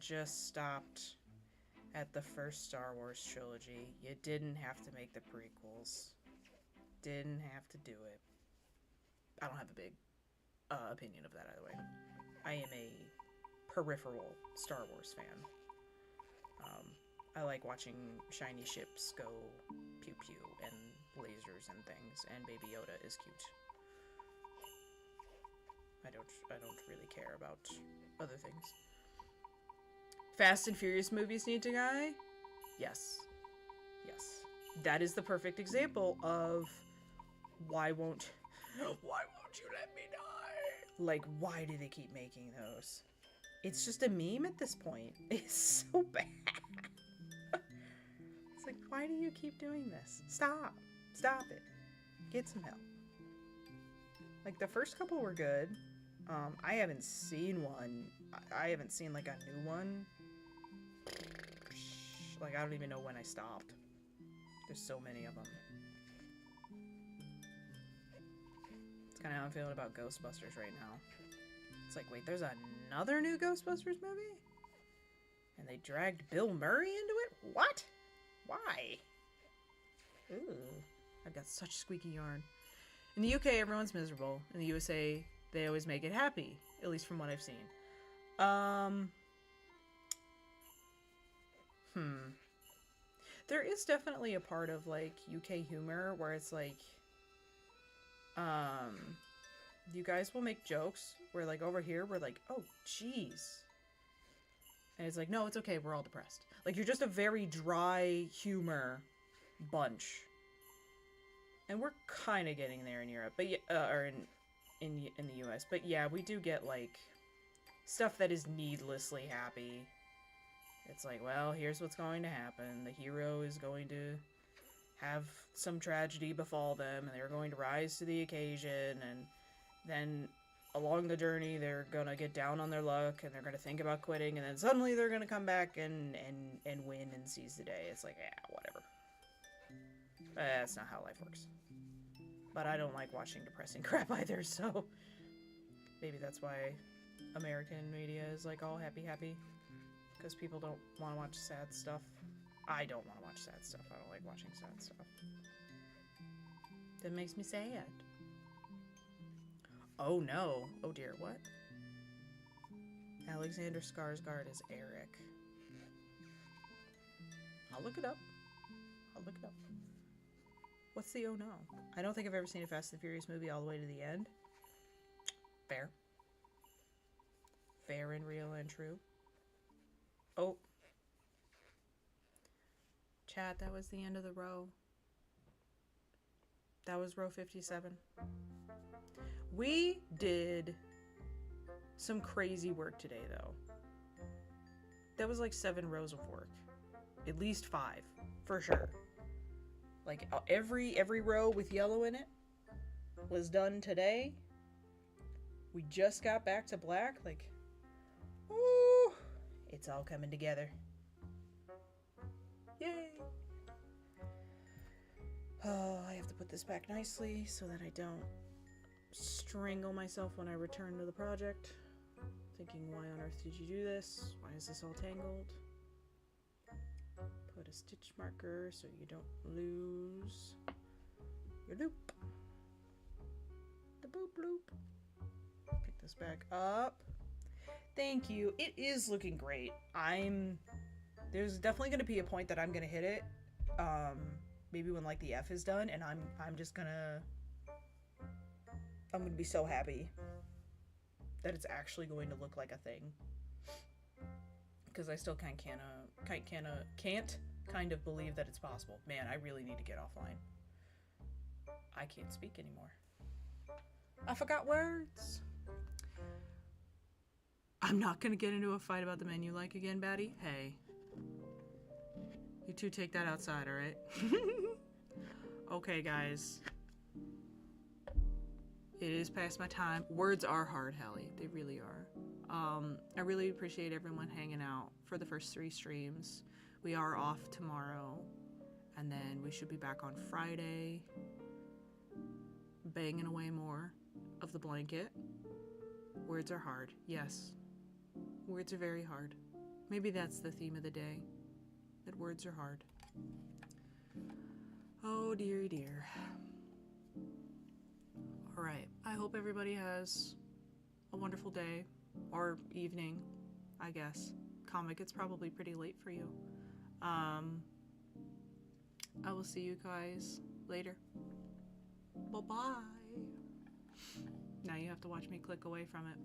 just stopped at the first Star Wars trilogy. You didn't have to make the prequels. Didn't have to do it. I don't have a big opinion of that either way. I am a peripheral Star Wars fan. I like watching shiny ships go pew pew and lasers and things, and Baby Yoda is cute. I don't really care about other things. Fast and Furious movies need to die? Yes. Yes. That is the perfect example of why won't you let me die? Like, why do they keep making those? It's just a meme at this point. It's so bad. It's like, why do you keep doing this? Stop. Stop it. Get some help. Like, the first couple were good. I haven't seen one. I haven't seen, like, a new one. Like, I don't even know when I stopped. There's so many of them. It's kind of how I'm feeling about Ghostbusters right now. It's like, wait, there's another new Ghostbusters movie? And they dragged Bill Murray into it? What? Why? Ooh, I've got such squeaky yarn. In the UK, everyone's miserable. In the USA, they always make it happy. At least from what I've seen. There is definitely a part of, like, UK humor where it's like, you guys will make jokes where, like, over here, we're like, oh, jeez. And it's like, no, it's okay, we're all depressed. Like, you're just a very dry humor bunch. And we're kind of getting there in Europe, but or in the US. But yeah, we do get, like, stuff that is needlessly happy. It's like, well, here's what's going to happen. The hero is going to have some tragedy befall them, and they're going to rise to the occasion, and then along the journey, they're gonna get down on their luck, and they're gonna think about quitting, and then suddenly they're gonna come back and win and seize the day. It's like, yeah, whatever. That's not how life works. But I don't like watching depressing crap either, so maybe that's why American media is, like, all happy. Because people don't want to watch sad stuff. I don't want to watch sad stuff. I don't like watching sad stuff. That makes me sad. Oh no. Oh dear, what? Alexander Skarsgård is Eric. I'll look it up. What's the oh no? I don't think I've ever seen a Fast and Furious movie all the way to the end. Fair. Fair and real and true. Oh. Chat, that was the end of the row. That was row 57. We did some crazy work today, though. That was like 7 rows of work. At least 5, for sure. Like every row with yellow in it was done today. We just got back to black. Like, ooh, it's all coming together. Yay! Oh, I have to put this back nicely so that I don't strangle myself when I return to the project. Thinking, why on earth did you do this? Why is this all tangled? Put a stitch marker so you don't lose your loop. The boop loop. Pick this back up. Thank you. It is looking great. There's definitely going to be a point that I'm going to hit it. Maybe when like the F is done, and I'm gonna be so happy that it's actually going to look like a thing. Because I still can't kind of believe that it's possible. Man, I really need to get offline. I can't speak anymore. I forgot words. I'm not gonna get into a fight about the men you like again, Batty. Hey. You two take that outside, alright? Okay, guys. It is past my time. Words are hard, Hallie. They really are. I really appreciate everyone hanging out for the first 3 streams. We are off tomorrow. And then we should be back on Friday. Banging away more of the blanket. Words are hard. Yes. Words are very hard. Maybe that's the theme of the day. That words are hard. Oh dearie dear. Alright, I hope everybody has a wonderful day. Or evening, I guess. Comic, it's probably pretty late for you. I will see you guys later. Bye-bye. Now you have to watch me click away from it.